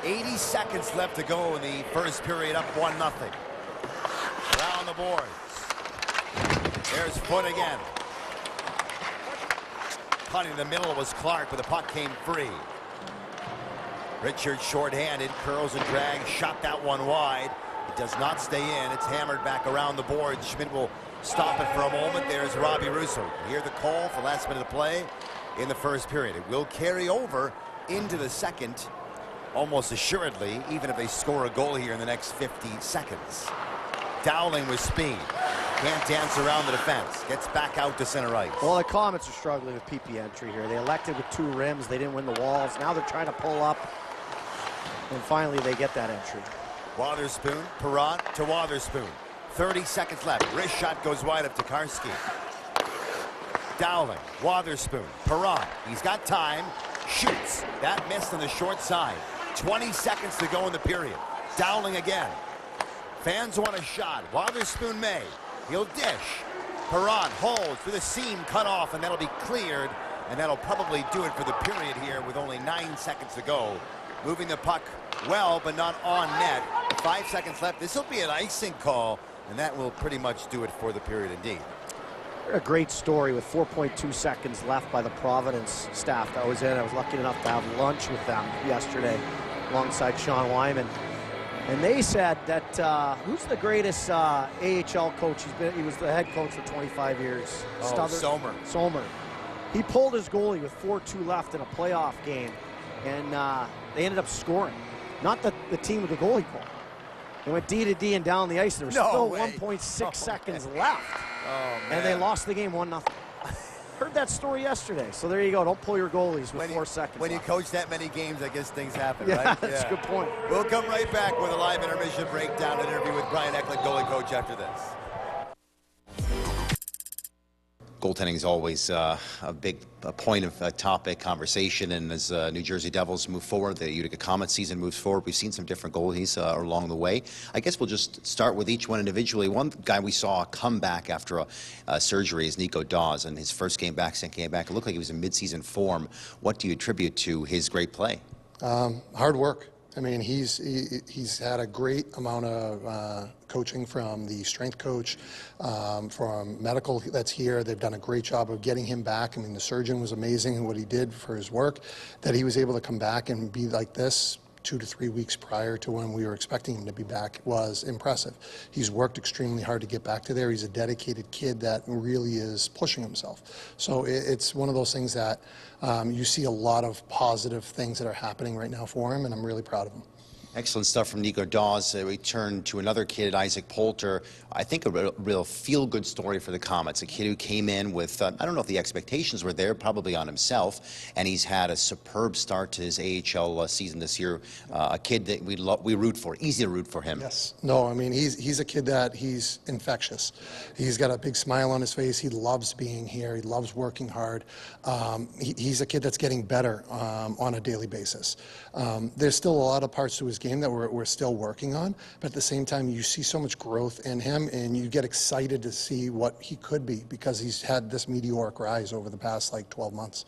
80 seconds left to go in the first period, up 1-0. Around the boards. There's Foot again. Cutting in the middle was Clarke, but the puck came free. Richard shorthanded, curls and drags, shot that one wide. It does not stay in. It's hammered back around the board. Schmidt will stop it for a moment. There's Robbie Russo. You hear the call for last minute of play in the first period. It will carry over into the second, almost assuredly, even if they score a goal here in the next 50 seconds. Dowling with speed. Can't dance around the defense. Gets back out to center ice. Well, the Comets are struggling with PP entry here. They elected with 2 rims. They didn't win the walls. Now they're trying to pull up. And finally, they get that entry. Wotherspoon, Perrot to Wotherspoon. 30 seconds left. Wrist shot goes wide of Tokarski. Dowling, Wotherspoon, Perrot. He's got time. Shoots. That missed on the short side. 20 seconds to go in the period. Dowling again. Fans want a shot. Wotherspoon may. He'll dish. Perrot holds for the seam cut off, and that'll be cleared. And that'll probably do it for the period here with only 9 seconds to go. Moving the puck well, but not on net. 5 seconds left. This will be an icing call, and that will pretty much do it for the period indeed. A great story with 4.2 seconds left by the Providence staff that was in. I was lucky enough to have lunch with them yesterday alongside Sean Wyman. And they said that, who's the greatest AHL coach? He was the head coach for 25 years. Sommer. He pulled his goalie with 4-2 left in a playoff game, and they ended up scoring. Not the team with the goalie pulled. They went D to D and down the ice. There was still 1.6 seconds left. Oh, and they lost the game 1-0. Heard that story yesterday. So there you go. Don't pull your goalies with 4 seconds When left. you coach that many games, I guess things happen, yeah, right? That's a good point. We'll come right back with a live intermission breakdown and interview with Brian Eklund, goalie coach, after this. Goaltending is always a big point of topic conversation, and as New Jersey Devils move forward, the Utica Comets season moves forward, we've seen some different goalies along the way. I guess we'll just start with each one individually. One guy we saw come back after a surgery is Nico Dawes, and his first game back, second game back, it looked like he was in mid-season form. What do you attribute to his great play? Hard work. I mean, he's had a great amount of coaching from the strength coach, from medical that's here. They've done a great job of getting him back. I mean, the surgeon was amazing in what he did for his work, that he was able to come back and be like this 2 to 3 weeks prior to when we were expecting him to be back was impressive. He's worked extremely hard to get back to there. He's a dedicated kid that really is pushing himself. So it's one of those things that you see a lot of positive things that are happening right now for him, and I'm really proud of him. Excellent stuff from Nico Dawes. We turn to another kid, Isaac Poulter. I think a real feel-good story for the Comets. A kid who came in with, I don't know if the expectations were there, probably on himself, and he's had a superb start to his AHL season this year. A kid that we root for. Easy to root for him. Yes. No, I mean, he's a kid that he's infectious. He's got a big smile on his face. He loves being here. He loves working hard. He's a kid that's getting better on a daily basis. There's still a lot of parts to his game that we're still working on, but at the same time you see so much growth in him and you get excited to see what he could be because he's had this meteoric rise over the past like 12 months.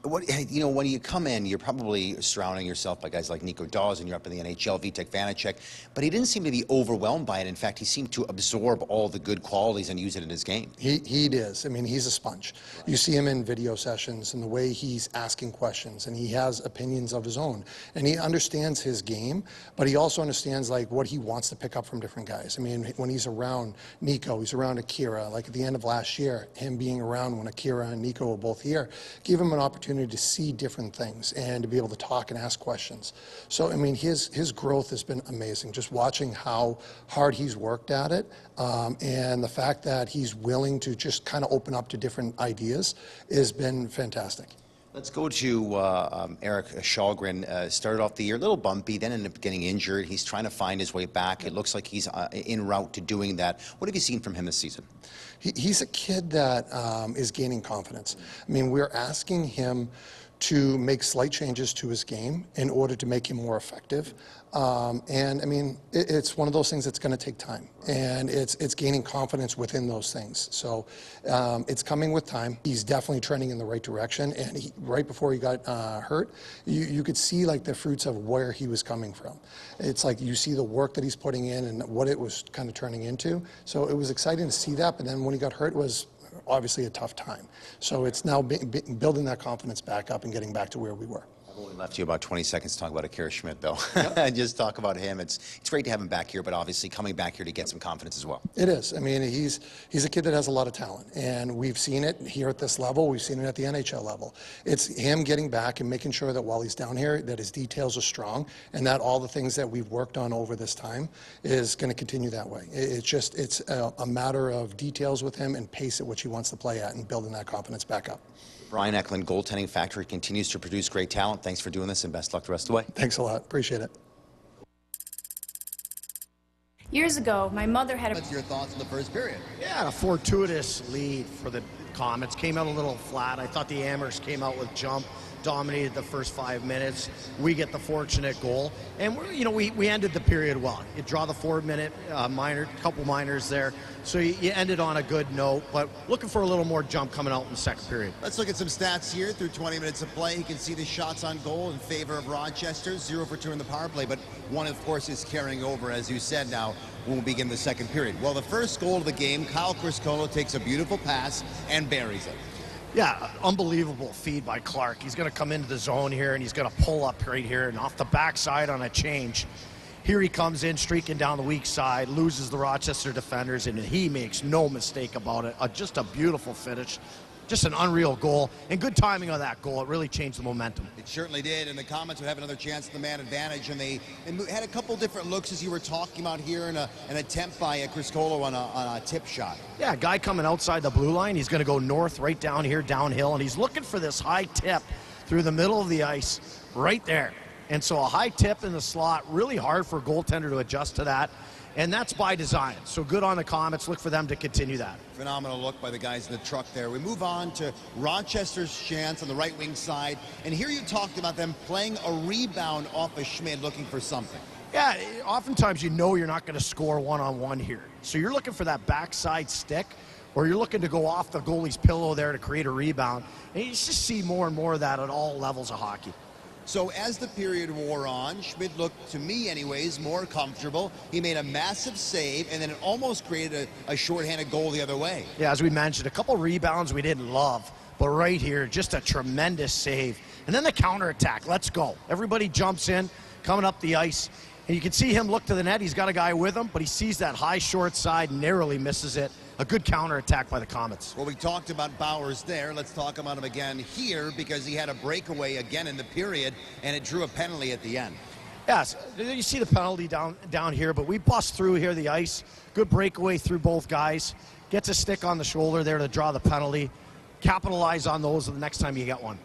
When you come in, you're probably surrounding yourself by guys like Nico Dawes, and you're up in the NHL, Vitek Vanacek, but he didn't seem to be overwhelmed by it. In fact, he seemed to absorb all the good qualities and use it in his game. He is. I mean, he's a sponge. You see him in video sessions and the way he's asking questions, and he has opinions of his own, and he understands his game, but he also understands like what he wants to pick up from different guys. I mean, when he's around Nico, he's around Akira. Like at the end of last year, him being around when Akira and Nico were both here, gave him an opportunity to see different things and to be able to talk and ask questions. So, I mean, his growth has been amazing. Just watching how hard he's worked at it and the fact that he's willing to just kind of open up to different ideas has been fantastic. Let's go to Eric Källgren. Started off the year a little bumpy, then ended up getting injured. He's trying to find his way back. It looks like he's en route to doing that. What have you seen from him this season? He's a kid that is gaining confidence. I mean, we're asking him to make slight changes to his game in order to make him more effective. And I mean, it's one of those things that's going to take time, and it's gaining confidence within those things. So it's coming with time. He's definitely trending in the right direction. And right before he got hurt, you could see like the fruits of where he was coming from. It's like you see the work that he's putting in and what it was kind of turning into. So it was exciting to see that. But then when he got hurt, it was obviously a tough time. So it's now building that confidence back up and getting back to where we were. I've only left you about 20 seconds to talk about Akira Schmidt, though. Yep. Just talk about him. It's great to have him back here, but obviously coming back here to get some confidence as well. It is. I mean, he's a kid that has a lot of talent, and we've seen it here at this level. We've seen it at the NHL level. It's him getting back and making sure that while he's down here, that his details are strong, and that all the things that we've worked on over this time is going to continue that way. It's a matter of details with him and pace at which he wants to play at and building that confidence back up. Brian Eklund, Goaltending Factory, continues to produce great talent. Thanks for doing this, and best luck the rest of the way. Thanks a lot. Appreciate it. Years ago, my mother had a... What's your thoughts on the first period? Yeah, a fortuitous lead for the Comets. Came out a little flat. I thought the Amherst came out with jump, dominated the first 5 minutes. We get the fortunate goal, and we ended the period well. You draw the 4-minute couple minors there, so you ended on a good note, but looking for a little more jump coming out in the second period. Let's look at some stats here through 20 minutes of play. You can see the shots on goal in favor of Rochester, 0 for 2 in the power play, but one, of course, is carrying over, as you said, now when we begin the second period. Well, the first goal of the game, Kyle Criscuolo takes a beautiful pass and buries it. Yeah, unbelievable feed by Clarke. He's going to come into the zone here, and he's going to pull up right here, and off the backside on a change. Here he comes in, streaking down the weak side, loses the Rochester defenders, and he makes no mistake about it. Just a beautiful finish. Just an unreal goal, and good timing on that goal. It really changed the momentum. It certainly did, and the Comets would have another chance at the man advantage, and they had a couple different looks, as you were talking about here, in an attempt by Criscuolo on a tip shot. Yeah, a guy coming outside the blue line. He's going to go north, right down here, downhill, and he's looking for this high tip through the middle of the ice, right there. And so a high tip in the slot, really hard for a goaltender to adjust to that. And that's by design. So good on the Comets. Look for them to continue that. Phenomenal look by the guys in the truck there. We move on to Rochester's chance on the right wing side. And here you talked about them playing a rebound off of Schmidt, looking for something. Yeah, oftentimes you know you're not going to score one-on-one here. So you're looking for that backside stick, or you're looking to go off the goalie's pillow there to create a rebound. And you just see more and more of that at all levels of hockey. So as the period wore on, Schmidt looked, to me anyways, more comfortable. He made a massive save, and then it almost created a shorthanded goal the other way. Yeah, as we mentioned, a couple rebounds we didn't love, but right here, just a tremendous save. And then the counterattack. Let's go. Everybody jumps in. coming up the ice. And you can see him look to the net. He's got a guy with him, but he sees that high short side, narrowly misses it. A good counterattack by the Comets. Well, we talked about Bowers there. Let's talk about him again here because he had a breakaway again in the period, and it drew a penalty at the end. Yes, you see the penalty down here, but we bust through here the ice. Good breakaway through both guys. Gets a stick on the shoulder there to draw the penalty. Capitalize on those the next time you get one.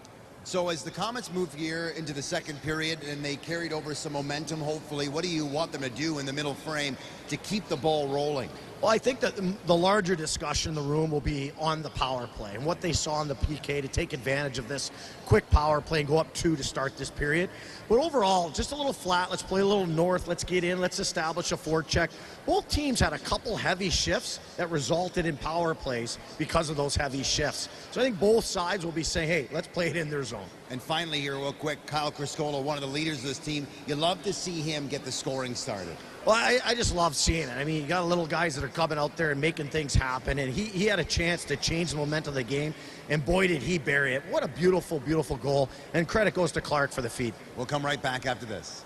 So as the Comets move here into the second period and they carried over some momentum, hopefully, what do you want them to do in the middle frame to keep the ball rolling? Well, I think that the larger discussion in the room will be on the power play and what they saw in the PK to take advantage of this quick power play and go up 2 to start this period. But overall, just a little flat. Let's play a little north. Let's get in. Let's establish a forecheck. Both teams had a couple heavy shifts that resulted in power plays because of those heavy shifts. So I think both sides will be saying, hey, let's play it in their zone. And finally here, real quick, Kyle Criscuolo, one of the leaders of this team. You love to see him get the scoring started. Well, I just love seeing it. I mean, you got little guys that are coming out there and making things happen, and he had a chance to change the momentum of the game, and boy, did he bury it. What a beautiful, beautiful goal, and credit goes to Clarke for the feed. We'll come right back after this.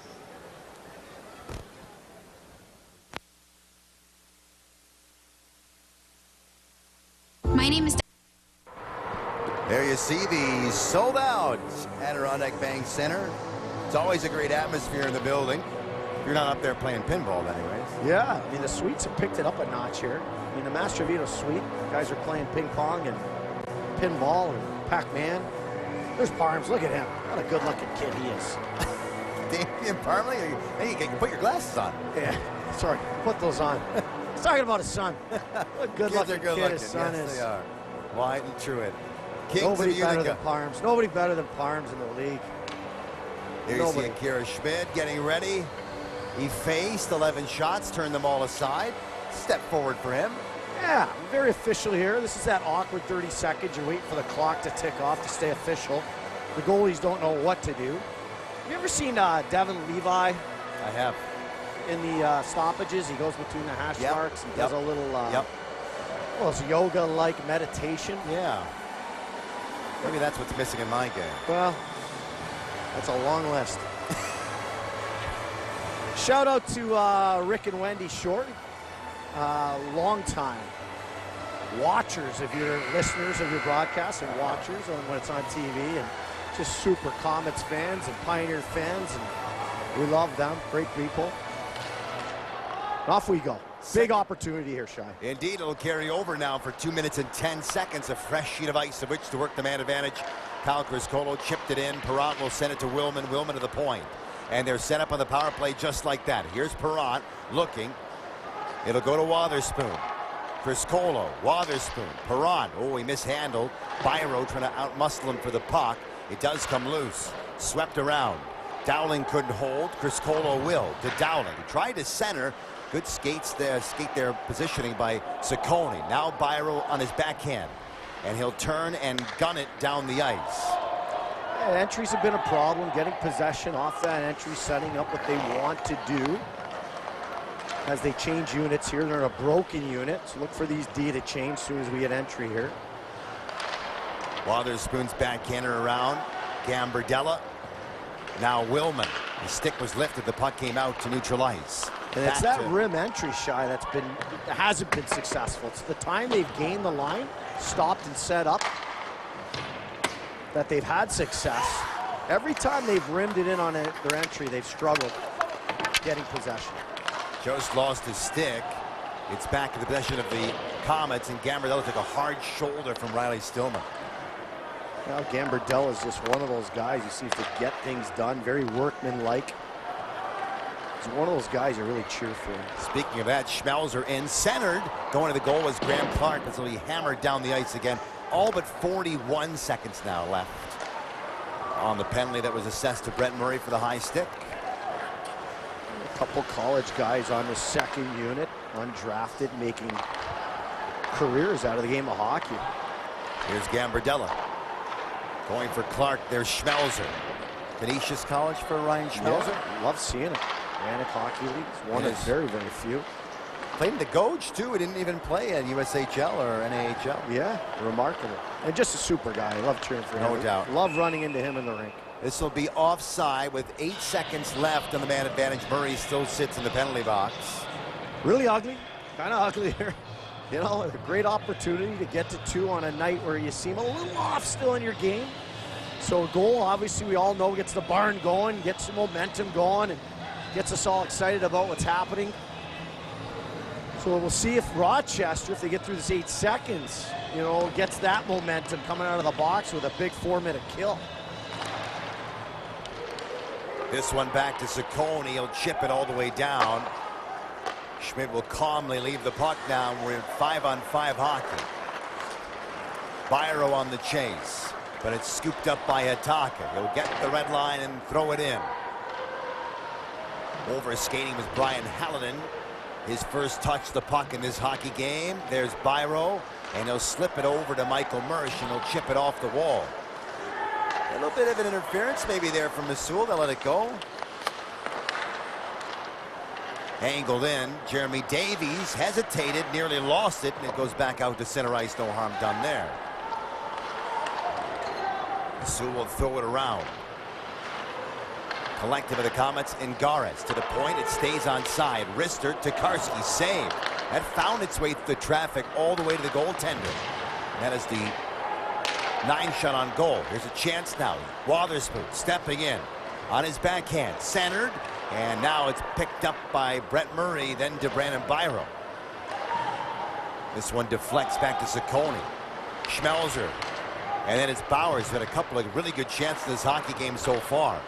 My name is... There you see the sold-out Adirondack Bank Center. It's always a great atmosphere in the building. You're not up there playing pinball anyways. Yeah, I mean, the suites have picked it up a notch here. I mean, the Master Vito suite, guys are playing ping pong and pinball and Pac-Man. There's Parms, look at him. What a good-looking kid he is. Damien Parmley, hey, you can put your glasses on. Yeah, sorry, put those on. He's talking about his son. What a good-looking kid his son is. They are. Wyatt and Truitt. Kings Nobody of better Utica. than Parms. Nobody better than Parms in the league. Here you see Akira Schmid getting ready. He faced 11 shots, turned them all aside. Step forward for him. Yeah, very official here. This is that awkward 30 seconds. You're waiting for the clock to tick off to stay official. The goalies don't know what to do. Have you ever seen Devin Levi? I have. In the stoppages, he goes between the hash marks and does a little, well, it's yoga-like meditation. Yeah. Maybe that's what's missing in my game. Well, that's a long list. Shout out to Rick and Wendy Shorten, long time watchers of your listeners of your broadcasts and watchers when it's on TV, and just super Comets fans and Pioneer fans, and we love them. Great people. Off we go. Big opportunity here, Shai. Indeed, it'll carry over now for 2 minutes and 10 seconds. A fresh sheet of ice of which to work the man advantage. Kyle Criscuolo chipped it in. Perrott will send it to Willman. Willman to the point. And they're set up on the power play just like that. Here's Perrott looking. It'll go to Wotherspoon. Criscuolo, Wotherspoon, Perrott. Oh, he mishandled. Byro trying to outmuscle him for the puck. It does come loose. Swept around. Dowling couldn't hold. Criscuolo will to Dowling. He tried to center. Good skate there positioning by Ciccone. Now Byro on his backhand. And he'll turn and gun it down the ice. Yeah, entries have been a problem, getting possession off that entry, setting up what they want to do. As they change units here, they're in a broken unit, so look for these D to change as soon as we get entry here. Wotherspoon's backhander around. Gambardella. Now Willman. The stick was lifted, the puck came out to neutral ice. And it's that rim entry, Shai, that hasn't been successful. It's the time they've gained the line, stopped and set up, that they've had success. Every time they've rimmed it in on their entry, they've struggled getting possession. Jost lost his stick. It's back to the possession of the Comets, and Gambardella took a hard shoulder from Riley Stillman. Well, Gambardella is just one of those guys who seems to get things done, very workmanlike. He's one of those guys you really cheer for. Speaking of that, Schmelzer in, centered. Going to the goal was Graham Clarke, but so he hammered down the ice again. All but 41 seconds now left on the penalty that was assessed to Brent Murray for the high stick. A couple college guys on the second unit, undrafted, making careers out of the game of hockey. Here's Gambardella. Going for Clarke, there's Schmelzer. Canisius College for Ryan Schmelzer. Yeah, love seeing it. Atlantic Hockey League. One of very, very few. Played in the Gouge, too. He didn't even play at USHL or NAHL. Yeah, remarkable. And just a super guy. I love cheering for him. No doubt. Love running into him in the rink. This will be offside with 8 seconds left on the man advantage. Murray still sits in the penalty box. Really ugly, kind of ugly here. You know, a great opportunity to get to 2 on a night where you seem a little off still in your game. So a goal, obviously, we all know gets the barn going, gets some momentum going, and gets us all excited about what's happening. So we'll see if Rochester, if they get through this 8 seconds, you know, gets that momentum coming out of the box with a big 4-minute kill. This one back to Ciccone. He'll chip it all the way down. Schmidt will calmly leave the puck down. We're in 5-on-5 hockey. Byro on the chase, but it's scooped up by Hatakka. He'll get the red line and throw it in. Over skating was Brian Hallinan. His first touch the puck in this hockey game. There's Byro, and he'll slip it over to Michael Mersch, and he'll chip it off the wall. A little bit of an interference maybe there from Missoula. They'll let it go. Angled in. Jeremy Davies hesitated, nearly lost it, and it goes back out to center ice. No harm done there. Missoula will throw it around. Collective of the Comets, Ingalls to the point. It stays on side. Wrister, Tokarski, save. That found its way through the traffic all the way to the goaltender. That is the 9-shot on goal. Here's a chance now. Wotherspoon stepping in on his backhand. Centered. And now it's picked up by Brett Murray, then to Brandon Byro. This one deflects back to Ciccone. Schmelzer. And then it's Bowers, who had a couple of really good chances in this hockey game so far.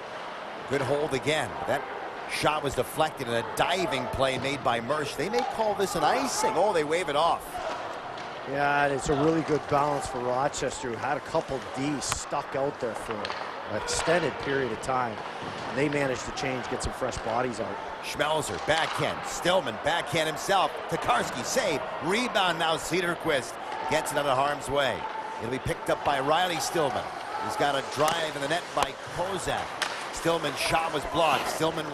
Good hold again. That shot was deflected in a diving play made by Mersch. They may call this an icing. Oh, they wave it off. Yeah, it's a really good balance for Rochester, who had a couple Ds stuck out there for an extended period of time. And they managed to change, get some fresh bodies out. Schmelzer, backhand. Stillman, backhand himself. Tokarski, save. Rebound now. Cederqvist gets it out of harm's way. It'll be picked up by Riley Stillman. He's got a drive in the net by Kozak. Stillman's shot was blocked. Stillman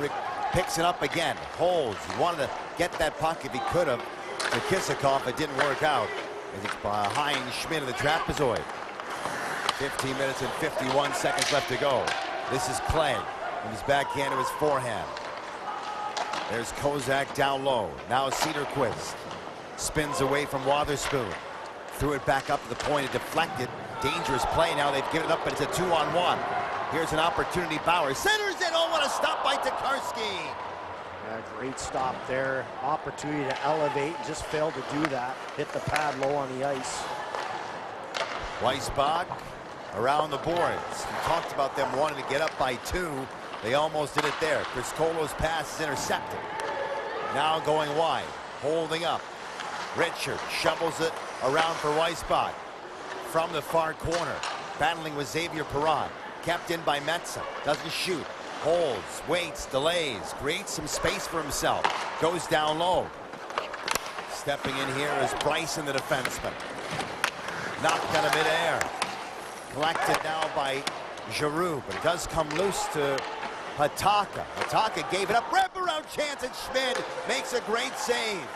picks it up again. Holds. He wanted to get that puck if he could have to Kisakov. It didn't work out. As it's behind Schmidt of the trapezoid. 15 minutes and 51 seconds left to go. This is Clague with his backhand to his forehand. There's Kozak down low. Now Cederqvist spins away from Wotherspoon. Threw it back up to the point. It deflected. Dangerous play. Now they've given it up, but it's a 2-on-1. Here's an opportunity. Bowers centers it. Oh, what a stop by Tokarski. Yeah, great stop there. Opportunity to elevate, just failed to do that. Hit the pad low on the ice. Weissbach around the boards. We talked about them wanting to get up by 2. They almost did it there. Criscuolo's pass is intercepted. Now going wide, holding up. Richard shovels it around for Weissbach. From the far corner, battling with Xavier Perron. Kept in by Metsa. Doesn't shoot. Holds, waits, delays, creates some space for himself. Goes down low. Stepping in here is Bryson, the defenseman. Knocked out of midair. Collected now by Giroux, but it does come loose to Hatakka. Hatakka gave it up. Wraparound chance, and Schmidt makes a great save.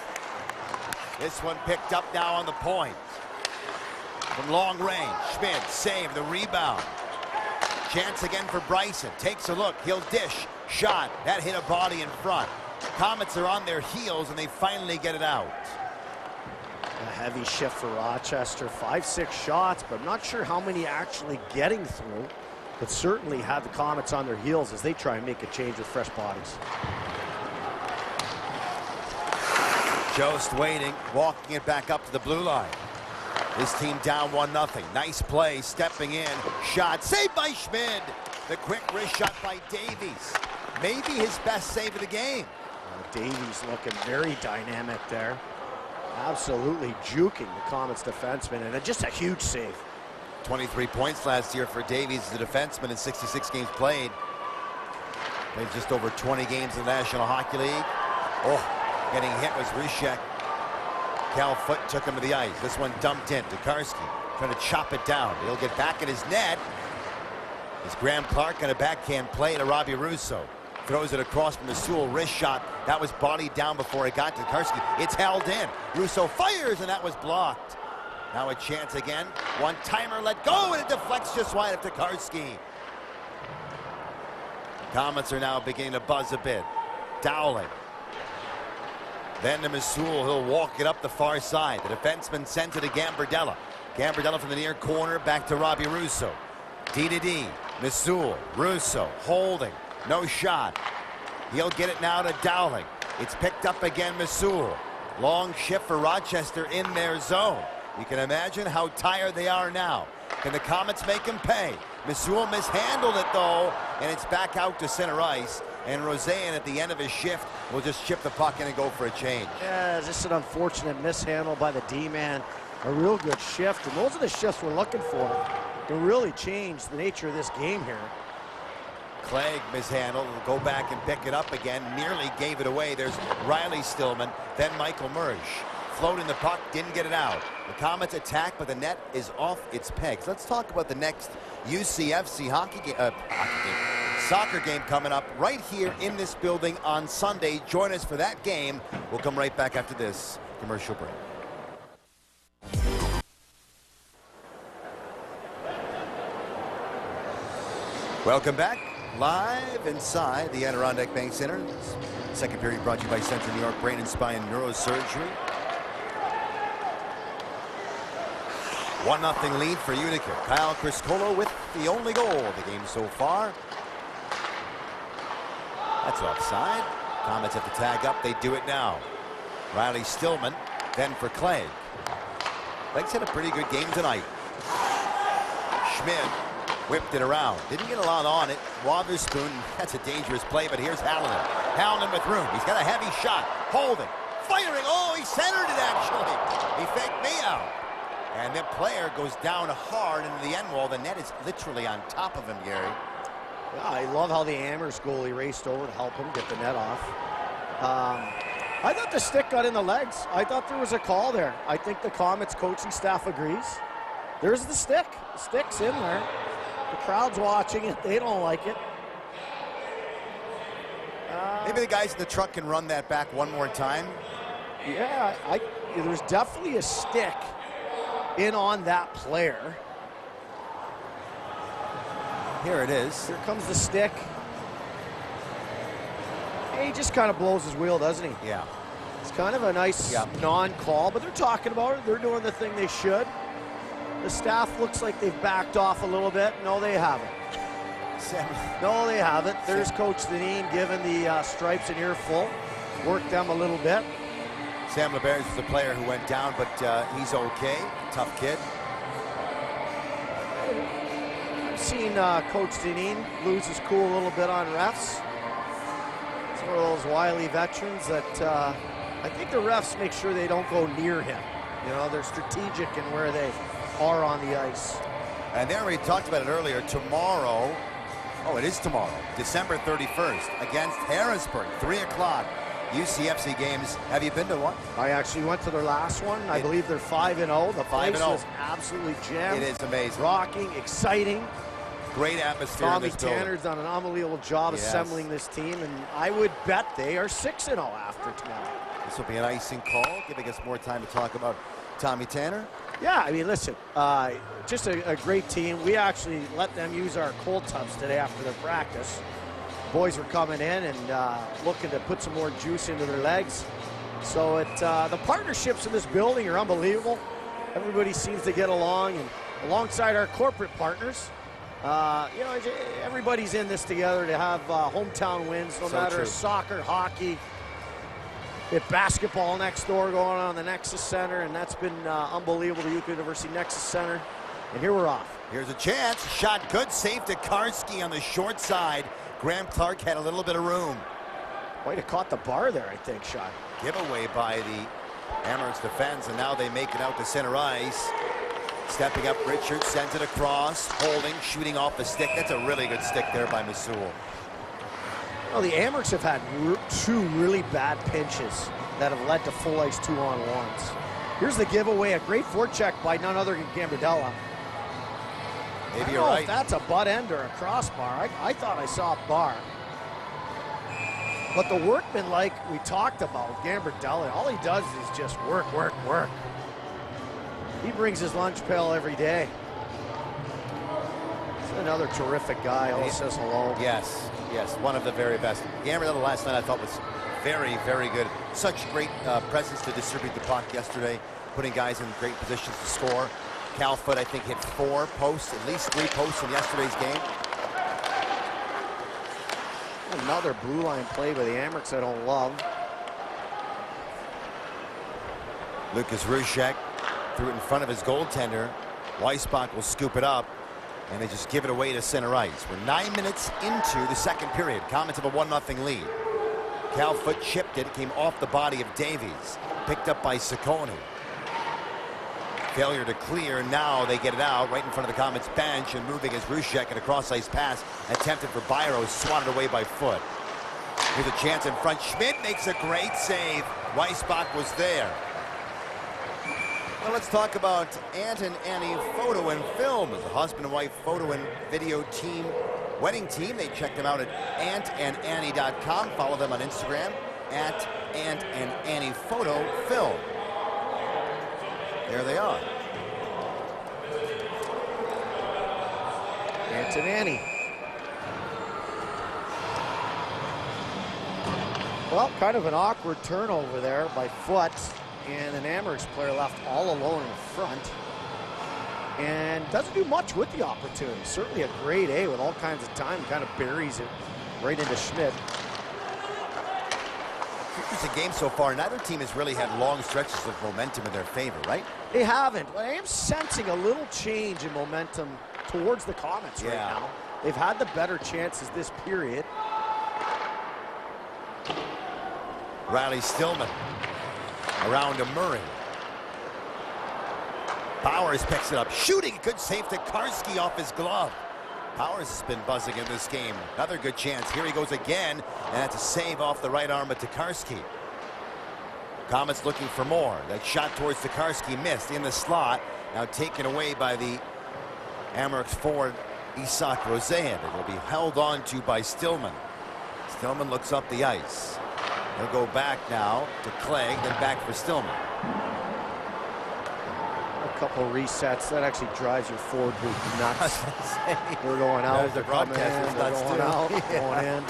This one picked up now on the point. From long range, Schmidt saved the rebound. Chance again for Bryson. Takes a look. He'll dish. Shot. That hit a body in front. Comets are on their heels, and they finally get it out. A heavy shift for Rochester. 5-6 shots, but I'm not sure how many actually getting through. But certainly have the Comets on their heels as they try and make a change with fresh bodies. Jost waiting, walking it back up to the blue line. This team down 1-0. Nice play, stepping in. Shot, saved by Schmidt. The quick wrist shot by Davies. Maybe his best save of the game. Davies looking very dynamic there. Absolutely juking the Comets defenseman, and just a huge save. 23 points last year for Davies as a defenseman in 66 games played. Played just over 20 games in the National Hockey League. Oh, getting hit was Rishek. Cal Foot took him to the ice. This one dumped in. Tokarski trying to chop it down. He'll get back in his net. It's Graham Clarke on a backhand play to Robbie Russo. Throws it across from the Sewell wrist shot. That was bodied down before it got to Tokarski. It's held in. Russo fires, and that was blocked. Now a chance again. One-timer let go, and it deflects just wide of Tokarski. Comets are now beginning to buzz a bit. Dowling. Then to Missoul. He'll walk it up the far side. The defenseman sends it to Gambardella. Gambardella from the near corner back to Robbie Russo. D. Missoul. Russo holding. No shot. He'll get it now to Dowling. It's picked up again, Missoul. Long shift for Rochester in their zone. You can imagine how tired they are now. Can the Comets make him pay? Missoul mishandled it though, and it's back out to center ice. And Roseanne at the end of his shift will just chip the puck in and go for a change. Yeah, just an unfortunate mishandle by the D-man. A real good shift, and those are the shifts we're looking for to really change the nature of this game here. Clague mishandled, will go back and pick it up again, nearly gave it away. There's Riley Stillman, then Michael Mersch. Floating the puck, didn't get it out. The Comets attack, but the net is off its pegs. Let's talk about the next UCFC soccer game coming up right here in this building on Sunday. Join us for that game. We'll come right back after this commercial break. Welcome back. Live inside the Adirondack Bank Center. Second period brought to you by Central New York Brain and Spine Neurosurgery. 1-0 lead for Utica. Kyle Criscuolo with the only goal of the game so far. That's offside. Comets have to tag up. They do it now. Riley Stillman, then for Clague. Clague's had a pretty good game tonight. Schmidt whipped it around. Didn't get a lot on it. Wotherspoon, that's a dangerous play, but here's Hallinan. Hallinan with room. He's got a heavy shot. Holding. Firing. Oh, he centered it actually. He faked me out. And the player goes down hard into the end wall. The net is literally on top of him, Gary. Yeah, I love how the Amherst goalie raced over to help him get the net off. I thought the stick got in the legs. I thought there was a call there. I think the Comets coaching staff agrees. There's the stick. The stick's in there. The crowd's watching it. They don't like it. Maybe the guys in the truck can run that back one more time. Yeah, there's definitely a stick in on that player. Here it is. Here comes the stick. He just kind of blows his wheel, doesn't he? Yeah. It's kind of a nice non-call, but they're talking about it. They're doing the thing they should. The staff looks like they've backed off a little bit. No, they haven't. No, they haven't. There's Coach Deneen giving the stripes an earful. Worked them a little bit. Sam LeBears is the player who went down, but he's okay. Tough kid. I've seen Coach Deneen lose his cool a little bit on refs. It's one of those wily veterans that I think the refs make sure they don't go near him. You know, they're strategic in where they are on the ice. And there we talked about it earlier. Tomorrow, it is tomorrow, December 31st against Harrisburg, 3 o'clock. UCFC games. Have you been to one? I actually went to their last one. I believe they're 5-0. The place was absolutely jammed. It is amazing. Rocking, exciting. Great atmosphere Tommy in this building. Tanner's done an unbelievable job assembling this team, and I would bet they are 6-0 after tomorrow. This will be an icing call, giving us more time to talk about Tommy Tanner. Yeah, I mean, listen, just a great team. We actually let them use our cold tubs today after their practice. Boys were coming in and looking to put some more juice into their legs. So the partnerships in this building are unbelievable. Everybody seems to get along, and alongside our corporate partners, you know, everybody's in this together to have hometown wins, no matter soccer, hockey. We have basketball next door going on in the Nexus Center, and that's been unbelievable, the Utica University Nexus Center. And here we're off. Here's a chance. Shot good. Save to Karski on the short side. Graham Clarke had a little bit of room. Might have caught the bar there, I think, shot. Giveaway by the Amherst defense, and now they make it out to center ice. Stepping up, Richards sends it across, holding, shooting off the stick. That's a really good stick there by Missoul. Well, the Amherst have had two really bad pinches that have led to full ice 2-on-1s. Here's the giveaway, a great forecheck by none other than Gambardella. Maybe you're right. If that's a butt end or a crossbar. I thought I saw a bar. But the workman, like we talked about, Gambardella, all he does is just work, work, work. He brings his lunch pail every day. Another terrific guy. Oh, says hello. Yes, yes, one of the very best. Gambardella last night I thought was very, very good. Such great presence to distribute the puck yesterday, putting guys in great positions to score. Calfoot, I think, hit 4 posts, at least 3 posts in yesterday's game. Another blue line play by the Amerks I don't love. Lucas Rushek threw it in front of his goaltender. Weissbach will scoop it up, and they just give it away to center ice. We're 9 minutes into the second period. Comets have a 1-0 lead. Calfoot chipped it. It came off the body of Davies. Picked up by Ciccone. Failure to clear. Now they get it out right in front of the Comets bench, and moving is Rushek, and a cross-ice pass attempted for Byro, swatted away by Foot. Here's a chance in front. Schmidt makes a great save. Weissbach was there. Well, let's talk about Ant and Annie Photo and Film. As a husband and wife photo and video team, wedding team. They check them out at antandannie.com. Follow them on Instagram at Ant and Annie Photo Film. There they are. Ant and Annie. Well, kind of an awkward turnover there by Foot, and an Amerks player left all alone in front. And doesn't do much with the opportunity. Certainly a grade A with all kinds of time. Kind of buries it right into Schmidt. It's a game so far. Neither team has really had long stretches of momentum in their favor, right? They haven't. But I am sensing a little change in momentum towards the Comets right now. They've had the better chances this period. Riley Stillman around to Murray. Bowers picks it up, shooting. Good save to Criscuolo off his glove. Bowers has been buzzing in this game. Another good chance. Here he goes again, and that's a save off the right arm of Criscuolo. Comets looking for more. That shot towards Criscuolo missed in the slot. Now taken away by the Amerks forward Isak Rosehan. It will be held on to by Stillman. Stillman looks up the ice. He'll go back now to Clague, then back for Stillman. A couple resets. That actually drives your forward group nuts. They're going out. There's the broadcaster's nuts going too. out, going in.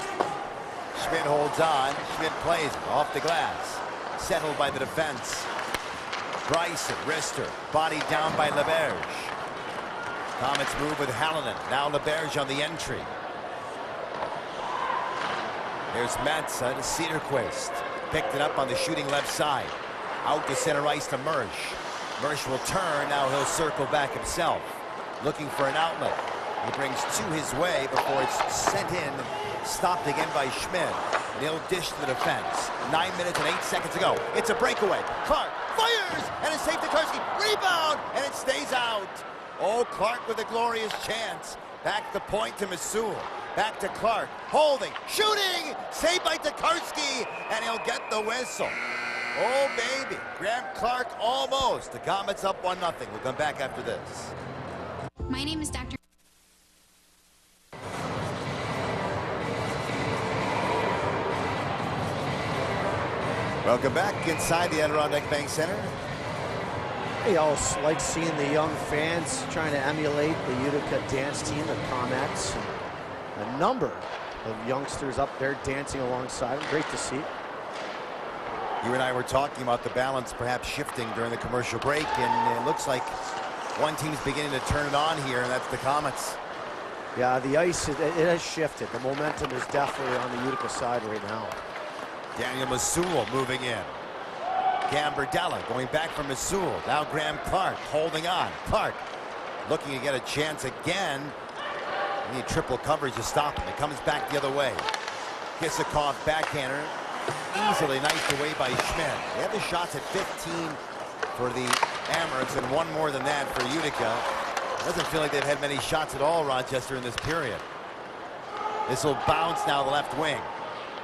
Schmidt holds on. Schmidt plays it off the glass. Settled by the defense. Bryson, Rister, bodied down by LeBerge. Comets move with Hallinan. Now LeBerge on the entry. There's Metsa to Cederqvist. Picked it up on the shooting left side. Out to center ice to Mersch. Mersch will turn. Now he'll circle back himself. Looking for an outlet. He brings 2 his way before it's sent in. Stopped again by Schmidt. And he'll dish to the defense. 9 minutes and 8 seconds to go. It's a breakaway. Clarke fires! And it's safe to Criscuolo. Rebound! And it stays out. Oh, Clarke with a glorious chance. Back the point to Masul. Back to Clarke, holding, shooting, saved by Criscuolo, and he'll get the whistle. Oh, baby, Graham Clarke almost. The Comets up 1-0. We'll come back after this. My name is Dr. Welcome back inside the Adirondack Bank Center. They always like seeing the young fans trying to emulate the Utica dance team, the Comets. A number of youngsters up there dancing alongside them. Great to see. You and I were talking about the balance perhaps shifting during the commercial break, and it looks like one team's beginning to turn it on here, and that's the Comets. Yeah, the ice, it has shifted. The momentum is definitely on the Utica side right now. Daniel Masul moving in. Gambardella going back from Masul. Now Graham Clarke holding on. Clarke looking to get a chance again. Need triple coverage to stop him. It comes back the other way. Kisakov backhander. Easily knifed away by Schmidt. They have the shots at 15 for the Amerks and 1 more than that for Utica. Doesn't feel like they've had many shots at all, Rochester, in this period. This will bounce now the left wing.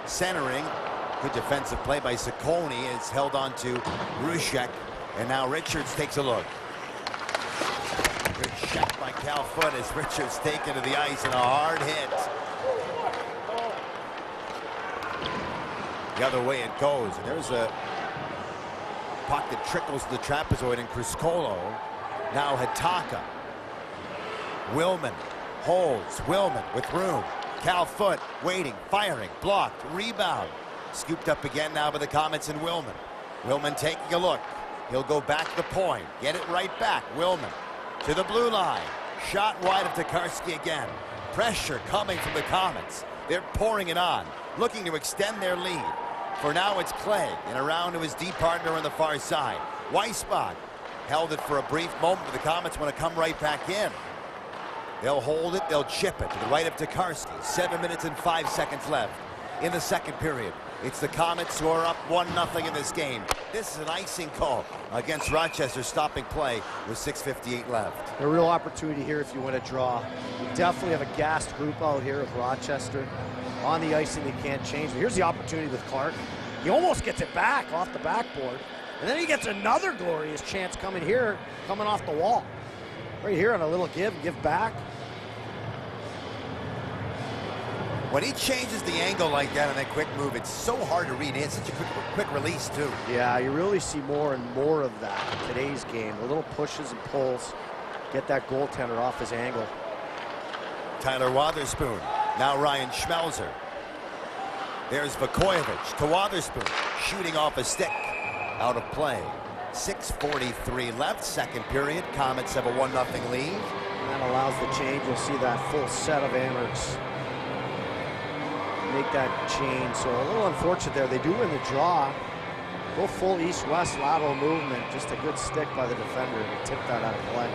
Centering. Good defensive play by Ciccone. It's held on to Rushek. And now Richards takes a look. Good shot by Calfoot as Richards taken to the ice and a hard hit. The other way it goes. And there's a puck that trickles the trapezoid in Criscuolo. Now Hatakka. Willman Holds. Willman with room. Cal Foot waiting, firing, blocked, rebound. Scooped up again now by the Comets and Willman. Willman taking a look. He'll go back to the point. Get it right back. Willman to the blue line. Shot wide of Tokarski again. Pressure coming from the Comets. They're pouring it on, looking to extend their lead. For now, it's Clague, and around to his D partner on the far side. Weissbach held it for a brief moment, but the Comets want to come right back in. They'll hold it, they'll chip it to the right of Tokarski. 7 minutes and 5 seconds left in the second period. It's the Comets who are up 1-0 in this game. This is an icing call against Rochester, stopping play with 6:58 left. A real opportunity here if you want to draw. You definitely have a gassed group out here of Rochester. On the icing, they can't change. But here's the opportunity with Clarke. He almost gets it back off the backboard. And then he gets another glorious chance coming here, coming off the wall. Right here on a little give back. When he changes the angle like that on that quick move, it's so hard to read. It's such a quick release, too. Yeah, you really see more and more of that in today's game. The little pushes and pulls. Get that goaltender off his angle. Tyler Wotherspoon. Now Ryan Schmelzer. There's Vukovic to Wotherspoon. Shooting off a stick. Out of play. 6:43 left, second period. Comets have a 1-0 lead. And that allows the change. You'll see that full set of Amherst make that change. So a little unfortunate there. They do win the draw. Go full east-west lateral movement. Just a good stick by the defender to tip that out of play.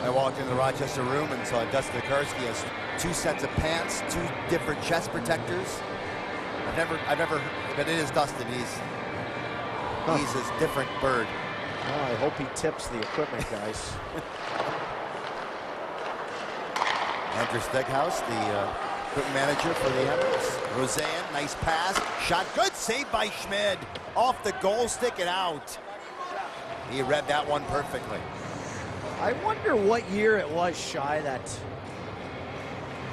I walked into the Rochester room and saw Dustin Tokarski has 2 sets of pants, 2 different chest protectors. I've never, but it is Dustin. He's a different bird. Well, I hope he tips the equipment, guys. Andrew Steghaus, the equipment manager for the Emirates. Roseanne, nice pass, shot, good save by Schmid. Off the goal stick and out. He read that one perfectly. I wonder what year it was, Shy, that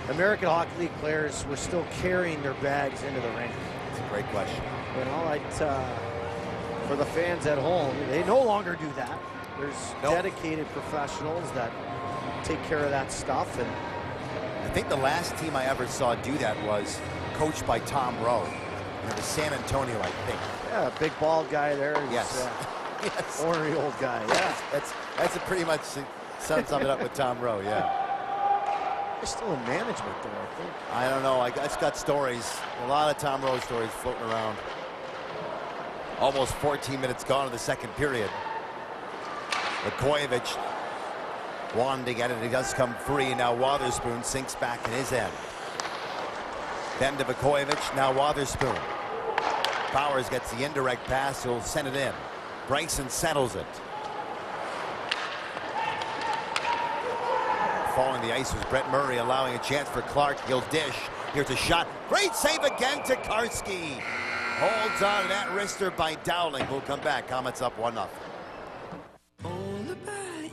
American Hockey League players were still carrying their bags into the rink. That's a great question. You know, for the fans at home, they no longer do that. There's dedicated professionals that take care of that stuff. And I think the last team I ever saw do that was coached by Tom Rowe. It was San Antonio, I think. Yeah, big bald guy there. Yes. Yes. Ornery old guy. Yeah. That's a pretty much sums it up with Tom Rowe. Yeah. They're still in management there, I think. I don't know. I just got stories. A lot of Tom Rowe stories floating around. Almost 14 minutes gone in the second period. Vukovic wanting to get it. He does come free. Now Wotherspoon sinks back in his end. Then to Vukovic. Now Wotherspoon. Powers gets the indirect pass. He'll send it in. Bryson settles it. Falling the ice was Brett Murray, allowing a chance for Clarke. He'll dish. Here's a shot. Great save again. Tokarski holds on to that wrister by Dowling. We'll come back. Comets up 1-0.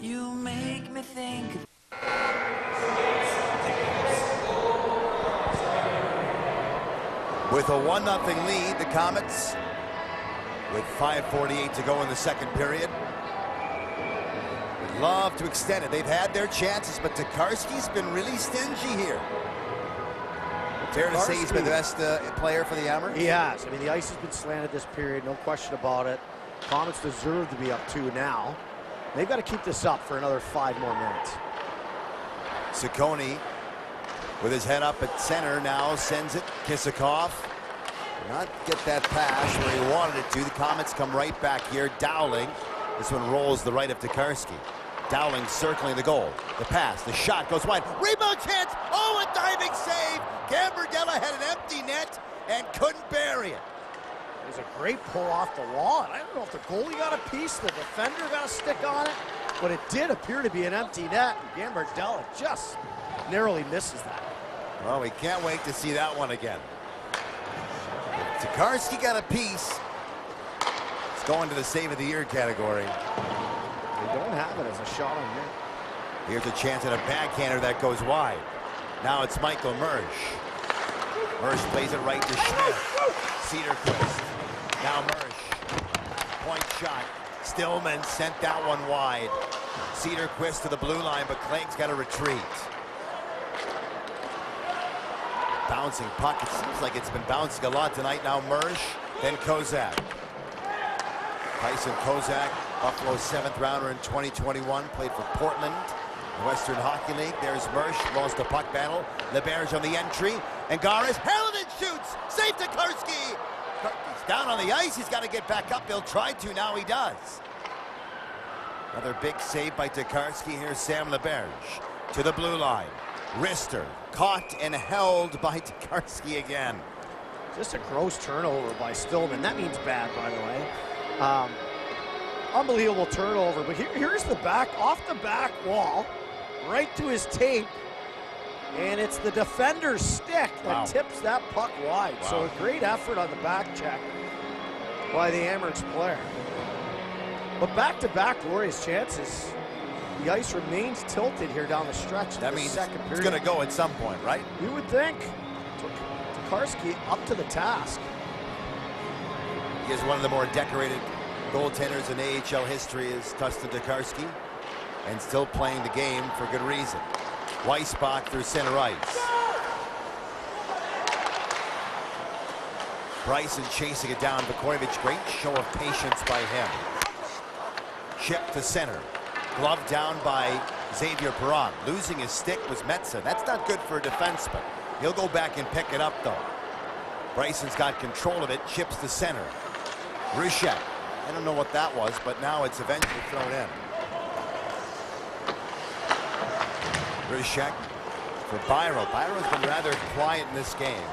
You make me think. With a 1-0 lead, the Comets, with 5:48 to go in the second period, would love to extend it. They've had their chances, but Tokarski's been really stingy here. Fair to say he's been the best player for the Amherst? He has. I mean, the ice has been slanted this period, no question about it. Comets deserve to be up 2 now. They've got to keep this up for another 5 more minutes. Ciccone with his head up at center now sends it. Kisakov not get that pass where he wanted it to. The Comets come right back here. Dowling. This one rolls the right of Tokarski. Dowling circling the goal. The pass, the shot goes wide. Rebound chance. Oh, a diving save. Gambardella had an empty net and couldn't bury it. It was a great pull off the wall. And I don't know if the goalie got a piece, the defender got a stick on it, but it did appear to be an empty net. And Gambardella just narrowly misses that. Well, we can't wait to see that one again. Tokarski got a piece. It's going to the save of the year category. They don't have it as a shot on net. Here's a chance at a backhander that goes wide. Now it's Michael Mersch. Mersch plays it right to Schmidt. Cederqvist. Now Mersch three-point shot. Stillman sent that one wide. Cederqvist to the blue line, but Clague's got to retreat. Bouncing puck. It seems like it's been bouncing a lot tonight. Now Mersch, then Kozak. Tyson Kozak, Buffalo's 7th rounder in 2021, played for Portland, the Western Hockey League. There's Mersch, lost a puck battle. LeBerge on the entry, and Garis, Hellenin shoots, save to Karski. He's down on the ice, he's got to get back up. He'll try to, now he does. Another big save by Tokarski. Here's Sam LeBerge to the blue line. Rister caught and held by Tokarski again. Just a gross turnover by Stillman. That means bad, by the way. Unbelievable turnover, but here's the back, off the back wall, right to his tape, and it's the defender's stick that tips that puck wide. So a great effort on the back check by the Amherst player. But back-to-back glorious chances. The ice remains tilted here down the stretch. That means it's going to go at some point, right? You would think. Tokarski up to the task. He is one of the more decorated goaltenders in AHL history, is Tustin Tokarski, and still playing the game for good reason. Weissbach through center ice. Bryson chasing it down. Vukovic, great show of patience by him. Chip to center. Glove down by Xavier Perron. Losing his stick was Metsa. That's not good for a defenseman. He'll go back and pick it up, though. Bryson's got control of it. Chips to center. Ruchek. I don't know what that was, but now it's eventually thrown in. Ruchek for Byro. Byro's been rather quiet in this game.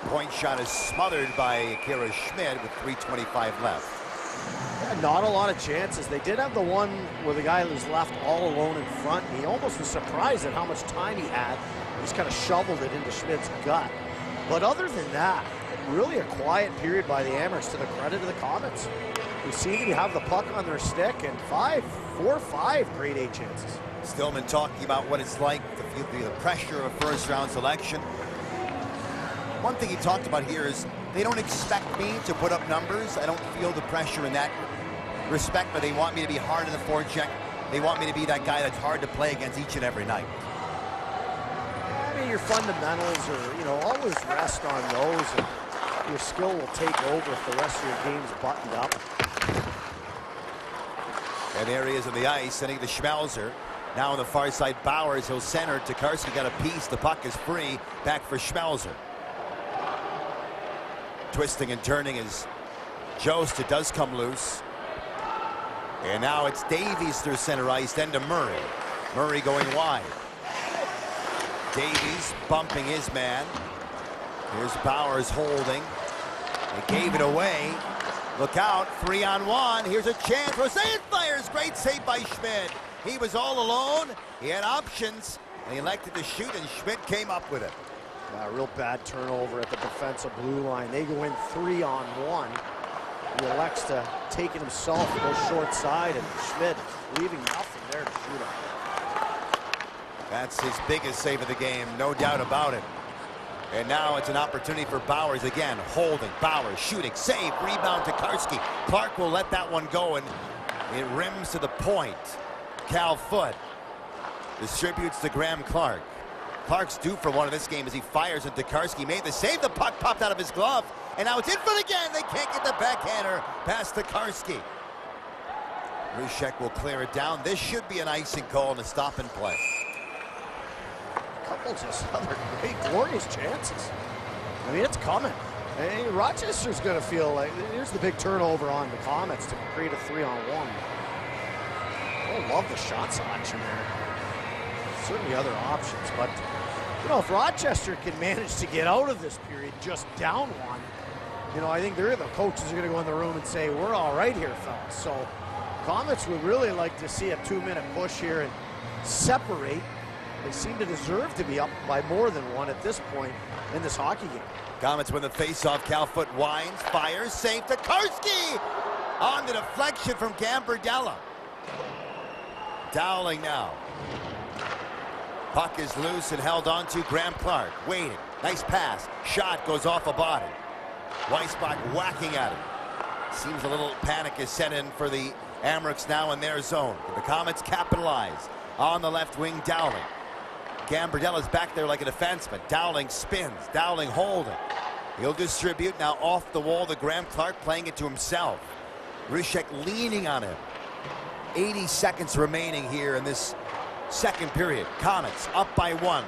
Point shot is smothered by Akira Schmid with 3:25 left. Yeah, not a lot of chances. They did have the one where the guy was left all alone in front. He almost was surprised at how much time he had. He just kind of shoveled it into Schmid's gut. But other than that, really a quiet period by the Amherst, to the credit of the Comets, who seem to have the puck on their stick, and 4 or 5 grade A chances. Stillman talking about what it's like to feel the pressure of a first-round selection. One thing he talked about here is they don't expect me to put up numbers. I don't feel the pressure in that respect, but they want me to be hard in the forecheck. They want me to be that guy that's hard to play against each and every night. I mean, your fundamentals are, you know, always rest on those, and your skill will take over if the rest of your game is buttoned up. And there he is on the ice, sending the Schmelzer. Now on the far side, Bowers, he'll center. Tokarski got a piece. The puck is free. Back for Schmelzer. Twisting and turning is Jost. It does come loose. And now it's Davies through center ice, then to Murray. Murray going wide. Davies bumping his man. Here's Bowers holding. They gave it away. Look out, 3-on-1. Here's a chance. Roseanne fires. Great save by Schmid. He was all alone. He had options, and he elected to shoot, and Schmid came up with it. Real bad turnover at the defensive blue line. They go in 3-on-1. He elects to take it himself, go short side, and Schmid leaving nothing there to shoot on. That's his biggest save of the game, no doubt about it. And now it's an opportunity for Bowers again. Holding, Bowers shooting, save, rebound to Karski. Clarke will let that one go, and it rims to the point. Cal Foote distributes to Graham Clarke. Clarke's due for one in this game as he fires, and Tokarski made the save. The puck popped out of his glove, and now it's in front again. They can't get the backhander past Tokarski. Ruchek will clear it down. This should be an icing call and a stop and play. Couple just other great, glorious chances. I mean, it's coming. Hey, Rochester's going to feel like, here's the big turnover on the Comets to create a 3-on-1. I love the shot selection there. Certainly other options, but you know, if Rochester can manage to get out of this period just down one, you know, I think the coaches are going to go in the room and say, we're all right here, fellas. So Comets would really like to see a 2-minute push here and separate. They seem to deserve to be up by more than one at this point in this hockey game. Comets win the faceoff. Cal Foote winds, fires, save to Karski. On the deflection from Gambardella. Dowling now. Puck is loose and held on to Graham Clarke. Waiting. Nice pass. Shot goes off a body. Weissbach whacking at him. Seems a little panic is set in for the Amerks now in their zone. The Comets capitalize on the left wing. Dowling. Gambardella's back there like a defenseman. Dowling spins. Dowling holding. He'll distribute now off the wall to Graham. Clarke playing it to himself. Rishek leaning on him. 80 seconds remaining here in this second period. Comets up by 1.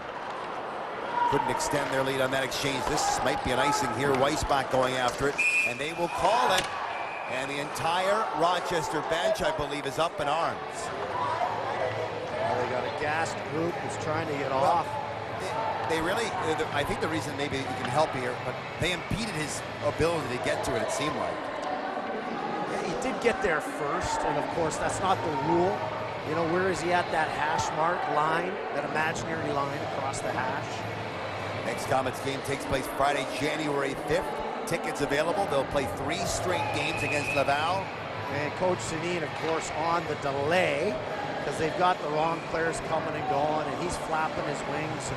Couldn't extend their lead on that exchange. This might be an icing here. Weissbach going after it, and they will call it. And the entire Rochester bench, I believe, is up in arms. Well, they got a gassed group who's trying to get off. They really, I think the reason maybe you can help here, but they impeded his ability to get to it, it seemed like. He did get there first, and of course, that's not the rule. You know, where is he at that hash mark line, that imaginary line across the hash? Next Comets game takes place Friday, January 5th. Tickets available. They'll play 3 straight games against Laval. And Coach Sedin, of course, on the delay, because they've got the wrong players coming and going, and he's flapping his wings,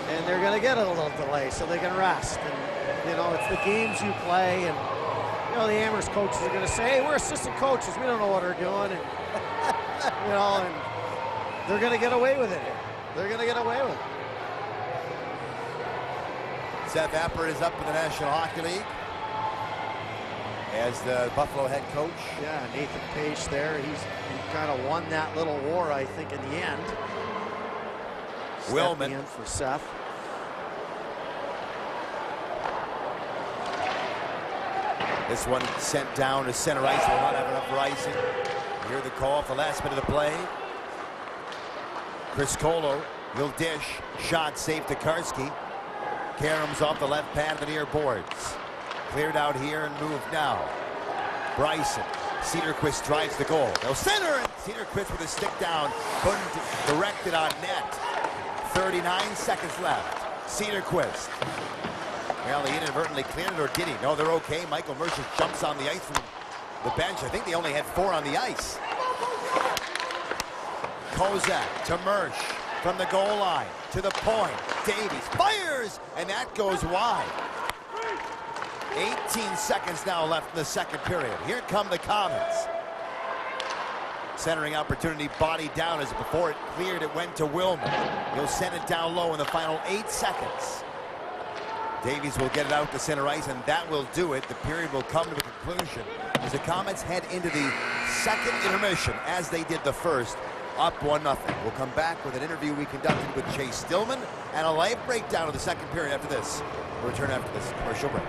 and they're going to get a little delay so they can rest. And, you know, it's the games you play, and, you know, the Amherst coaches are going to say, hey, we're assistant coaches. We don't know what we're doing. And, you know, and they're going to get away with it here. They're going to get away with it. Seth Appert is up in the National Hockey League as the Buffalo head coach. Yeah, Nathan Page there. He kind of won that little war, I think, in the end. Willman in for Seth. This one sent down to center ice. Will not have enough icing. You hear the call for the last minute of the play. Criscuolo will dish. Shot saved to Karski. Karams off the left pad of the near boards. Cleared out here and moved now. Bryson. Cederqvist drives the goal. They'll center it. Cederqvist with a stick down. Couldn't direct it on net. 39 seconds left. Cederqvist. Well, he inadvertently cleared it, or did he? No, they're okay. Michael Mersch jumps on the ice from the bench. I think they only had 4 on the ice. Kozak to Mersch from the goal line to the point. Davies fires, and that goes wide. 18 seconds now left in the second period. Here come the Comets. Centering opportunity, body down as before it cleared, it went to Willman. He'll send it down low in the final 8 seconds. Davies will get it out to center ice, and that will do it. The period will come to a conclusion as the Comets head into the second intermission, as they did the first, up 1-0. We'll come back with an interview we conducted with Chase Stillman and a live breakdown of the second period after this. We'll return after this commercial break.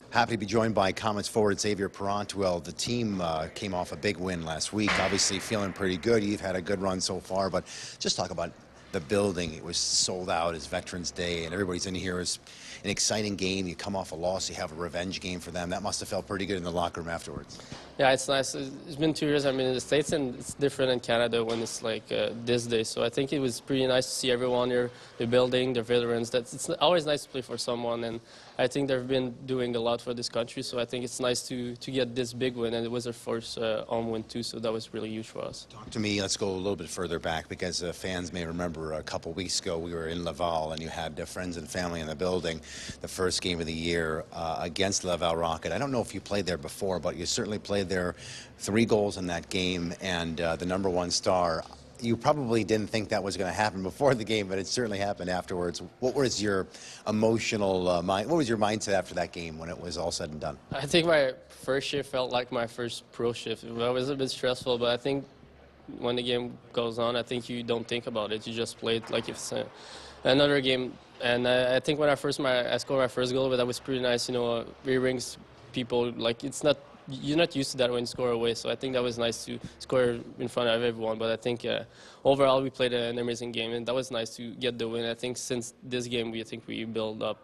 Happy to be joined by Comets forward Xavier Perrant. Well, the team came off a big win last week. Obviously feeling pretty good. You've had a good run so far, but just talk about the building. It was sold out. It's Veterans Day, and everybody's in here. It's an exciting game. You come off a loss. You have a revenge game for them. That must have felt pretty good in the locker room afterwards. Yeah, it's nice. It's been 2 years I've been in the States, and it's different in Canada when it's like this day. So I think it was pretty nice to see everyone here, the building, the veterans. It's always nice to play for someone, and I think they've been doing a lot for this country. So I think it's nice to get this big win, and it was our first home win too, so that was really huge for us. Talk to me, let's go a little bit further back, because fans may remember a couple weeks ago we were in Laval, and you had friends and family in the building. The first game of the year against Laval Rocket. I don't know if you played there before, but you certainly played there. 3 goals in that game, and the #1 star. You probably didn't think that was going to happen before the game, but it certainly happened afterwards. What was your emotional mind? What was your mindset after that game when it was all said and done? I think my first shift felt like my first pro shift. It was a bit stressful, but I think when the game goes on, I think you don't think about it. You just play it like it's another game. And I think when I scored my first goal, but that was pretty nice. You know, re-rings people, like you're not used to that when you score away, so I think that was nice to score in front of everyone. But I think overall we played an amazing game, and that was nice to get the win. I think since this game, I think we built up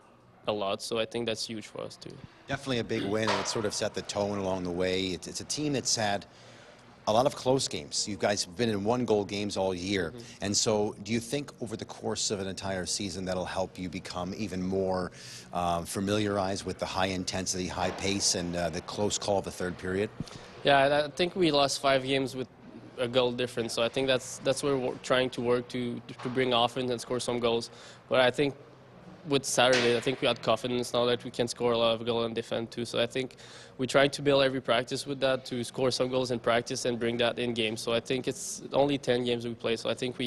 a lot, so I think that's huge for us too. Definitely a big win, and it sort of set the tone along the way. It's a team that's had a lot of close games. You guys have been in 1-goal games all year. Mm-hmm. And so do you think over the course of an entire season that'll help you become even more familiarized with the high intensity, high pace, and the close call of the third period? Yeah, I think we lost 5 games with a goal difference. So I think that's where we're trying to work to bring offense and score some goals. But I think with Saturday, I think we had confidence now that we can score a lot of goals and defend too. So I think we try to build every practice with that, to score some goals in practice and bring that in game. So I think it's only 10 games we play. So I think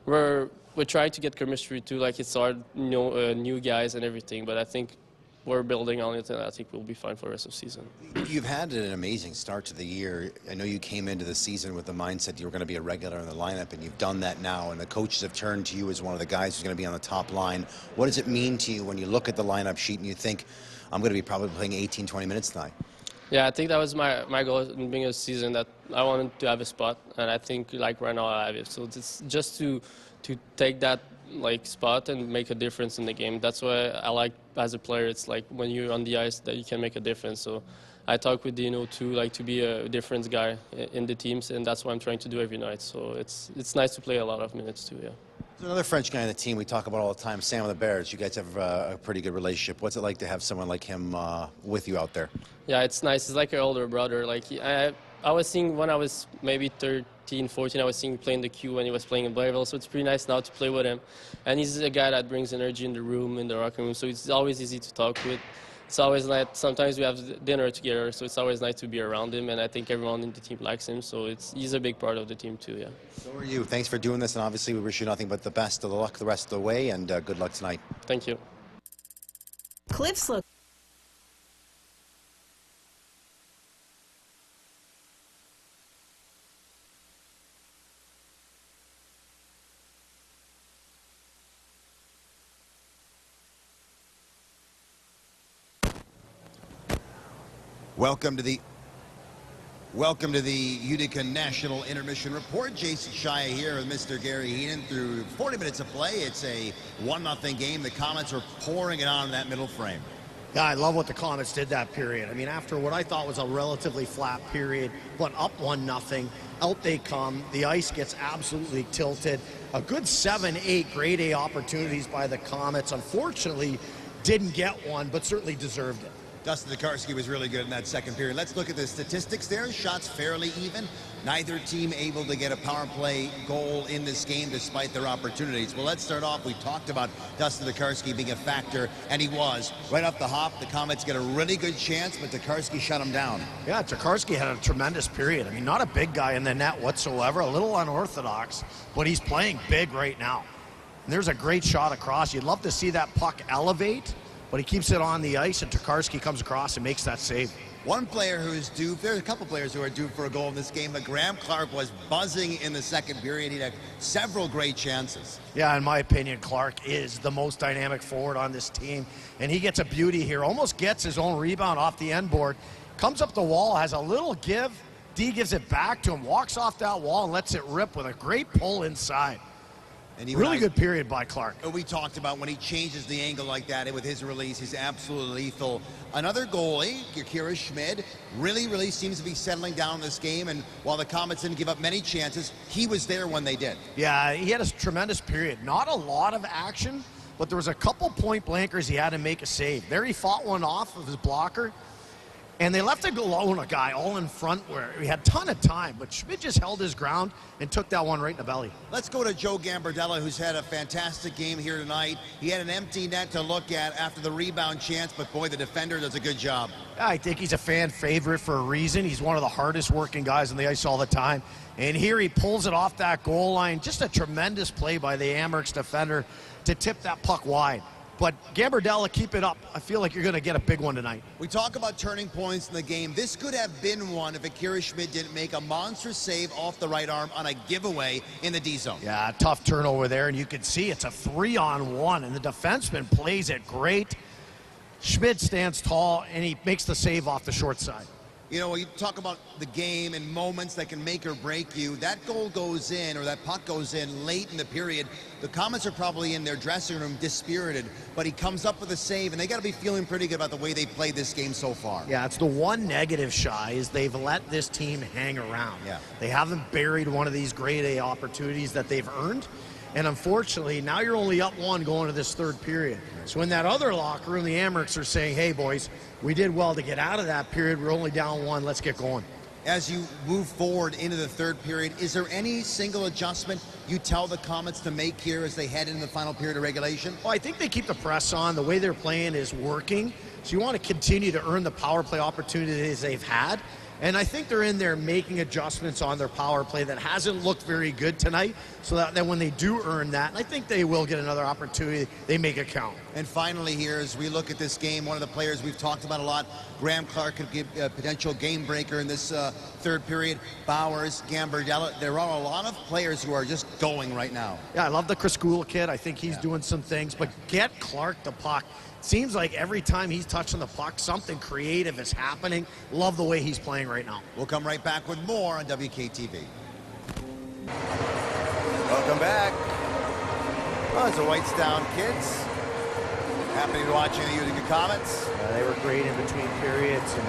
we're trying to get chemistry too. Like, it's hard, new guys and everything. But I think we're building on it, and I think we'll be fine for the rest of the season. You've had an amazing start to the year. I know you came into the season with the mindset you were going to be a regular in the lineup, and you've done that now, and the coaches have turned to you as one of the guys who's going to be on the top line. What does it mean to you when you look at the lineup sheet and you think, I'm going to be probably playing 18, 20 minutes tonight? Yeah, I think that was my goal in the beginning of the season, that I wanted to have a spot, and I think, like, right now I have it. So it's just to take that, like, spot and make a difference in the game. That's why I like, as a player, it's like when you're on the ice that you can make a difference. So I talk with Dino too, like, to be a difference guy in the teams, and that's what I'm trying to do every night. So it's nice to play a lot of minutes too, yeah. There's another French guy on the team we talk about all the time, Sam of the Bears. You guys have a pretty good relationship. What's it like to have someone like him with you out there? Yeah, it's nice. He's like an older brother. Like, I was seeing when I was maybe 13, 14, I was seeing him playing the Q when he was playing in Blairville, so it's pretty nice now to play with him. And he's a guy that brings energy in the room, in the locker room, so it's always easy to talk with. It's always nice. Sometimes we have dinner together, so it's always nice to be around him, and I think everyone in the team likes him, so he's a big part of the team too, yeah. So are you. Thanks for doing this, and obviously we wish you nothing but the best of the luck the rest of the way, and good luck tonight. Thank you. Cliffs look. Welcome to the Utica National Intermission Report. Jason Shia here with Mr. Gary Heenan. Through 40 minutes of play, it's a 1-0 game. The Comets are pouring it on in that middle frame. Yeah, I love what the Comets did that period. I mean, after what I thought was a relatively flat period, but up 1-0, out they come. The ice gets absolutely tilted. A good 7-8 grade A opportunities by the Comets. Unfortunately, didn't get one, but certainly deserved it. Dustin Tokarski was really good in that second period. Let's look at the statistics there. Shots fairly even. Neither team able to get a power play goal in this game despite their opportunities. Well, let's start off. We talked about Dustin Tokarski being a factor, and he was. Right off the hop, the Comets get a really good chance, but Tokarski shut him down. Yeah, Tokarski had a tremendous period. I mean, not a big guy in the net whatsoever, a little unorthodox, but he's playing big right now. And there's a great shot across. You'd love to see that puck elevate, but he keeps it on the ice, and Tokarski comes across and makes that save. One player who's due, there's a couple players who are due for a goal in this game, but Graham Clarke was buzzing in the second period. He had several great chances. Yeah, in my opinion, Clarke is the most dynamic forward on this team, and he gets a beauty here. Almost gets his own rebound off the end board, comes up the wall, has a little give. D gives it back to him, walks off that wall and lets it rip with a great pull inside. And really good period by Clarke. We talked about when he changes the angle like that with his release, he's absolutely lethal. Another goalie, Kira Schmid, really seems to be settling down in this game. And while the Comets didn't give up many chances, he was there when they did. Yeah, he had a tremendous period. Not a lot of action, but there was a couple point blankers he had to make a save. There he fought one off of his blocker. And they left a guy all in front where he had a ton of time, but Schmid just held his ground and took that one right in the belly. Let's go to Joe Gambardella, who's had a fantastic game here tonight. He had an empty net to look at after the rebound chance, but boy, the defender does a good job. I think he's a fan favorite for a reason. He's one of the hardest working guys on the ice all the time. And here he pulls it off that goal line. Just a tremendous play by the Amerks defender to tip that puck wide. But Gambardella, keep it up. I feel like you're going to get a big one tonight. We talk about turning points in the game. This could have been one if Akira Schmid didn't make a monster save off the right arm on a giveaway in the D zone. Yeah, tough turnover there, and you can see it's a 3-on-1, and the defenseman plays it great. Schmid stands tall, and he makes the save off the short side. You know, you talk about the game and moments that can make or break you. That goal goes in, or that puck goes in late in the period. The Comets are probably in their dressing room dispirited, but he comes up with a save, and they got to be feeling pretty good about the way they played this game so far. Yeah, it's the one negative, Shy, is they've let this team hang around. Yeah. They haven't buried one of these grade A opportunities that they've earned. And unfortunately, now you're only up one going to this third period. So in that other locker room, the Amerks are saying, hey, boys, we did well to get out of that period. We're only down one. Let's get going. As you move forward into the third period, is there any single adjustment you tell the Comets to make here as they head into the final period of regulation? Well, I think they keep the press on. The way they're playing is working. So you want to continue to earn the power play opportunities they've had. And I think they're in there making adjustments on their power play that hasn't looked very good tonight, so that when they do earn that, and I think they will get another opportunity, they make it count. And finally here, as we look at this game, one of the players we've talked about a lot, Clarke could give a potential game breaker in this third period. Bowers, Gambardella, there are a lot of players who are just going right now. Yeah, I love the Criscuolo kid. I think he's doing some things, but get Clarke the puck. Seems like every time he's touching the puck, something creative is happening. Love the way he's playing right now. We'll come right back with more on WKTV. Welcome back. Well, it's the Whitestown kids. Happy to be watching the Utica Comets. They were great in between periods. And,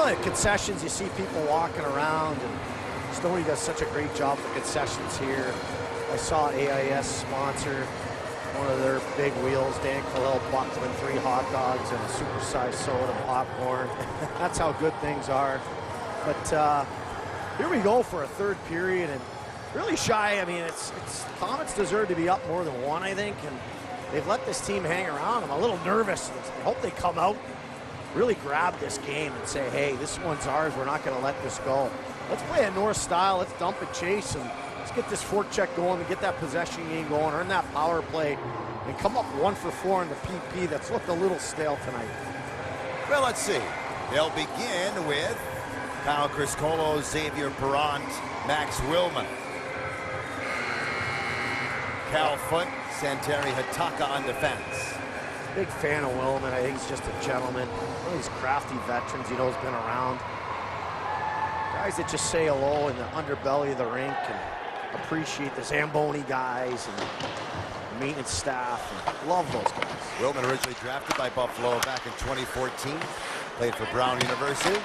at concessions, you see people walking around, and Stoney does such a great job for concessions here. I saw AIS sponsor one of their big wheels. Dan Khalil bought them 3 hot dogs and a supersized soda and popcorn. That's how good things are. But here we go for a third period, and really shy. I mean, it's Comets deserve to be up more than 1, I think, and they've let this team hang around. I'm a little nervous. I hope they come out and really grab this game and say, hey, this one's ours. We're not going to let this go. Let's play a North style. Let's dump and chase, and let's get this forecheck going and get that possession game going, earn that power play, and come up 1 for 4 in the PP. That's looked a little stale tonight. Well, let's see. They'll begin with Kyle Criscuolo, Xavier Perrant, Max Willman. Cal Foote, Santeri Hatakka on defense. Big fan of Willman. I think he's just a gentleman. One of these crafty veterans, has been around. Guys that just say hello in the underbelly of the rink and appreciate the Zamboni guys and the maintenance staff. And love those guys. Willman originally drafted by Buffalo back in 2014. Played for Brown University.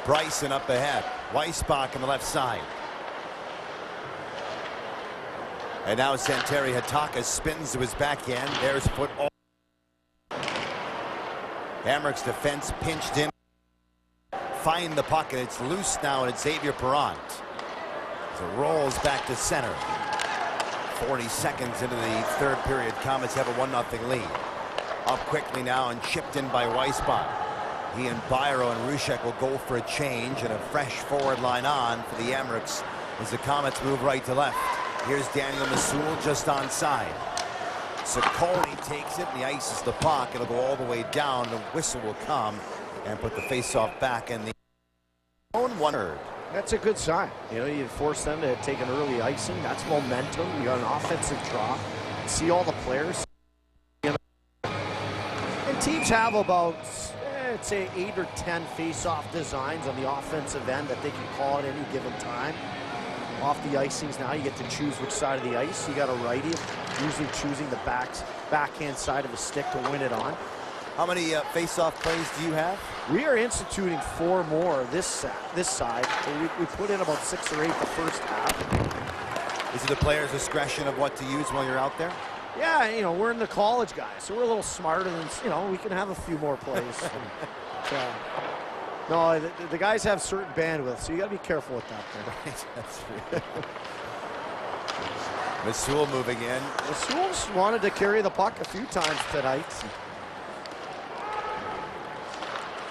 Bryson up ahead. Weissbach on the left side. And now Santeri Hatakka spins to his backhand. There's Foote. Hamrick's defense pinched in. Find the puck, and it's loose now, and it's Xavier Perrant. As it rolls back to center. 40 seconds into the third period, Comets have a 1-0 lead. Up quickly now and chipped in by Weissbach. He and Byro and Rushek will go for a change and a fresh forward line on for the Hamricks as the Comets move right to left. Here's Daniel Masul just onside. Ciccone takes it and he ices the puck. It'll go all the way down. The whistle will come and put the face-off back in the own 1/3. That's a good sign. You force them to take an early icing. That's momentum. You got an offensive draw. See all the players. And teams have about, I'd say, 8 or 10 face-off designs on the offensive end that they can call at any given time. Off the icings now, you get to choose which side of the ice. You got a righty, usually choosing the backhand side of the stick to win it on. How many face-off plays do you have? We are instituting 4 more this side. We put in about 6 or 8 the first half. Is it the player's discretion of what to use while you're out there? Yeah, we're in the college guys, so we're a little smarter than, we can have a few more plays. No, the guys have certain bandwidth, so you got to be careful with that. Right, that's true. Masul moving in. Masul's wanted to carry the puck a few times tonight.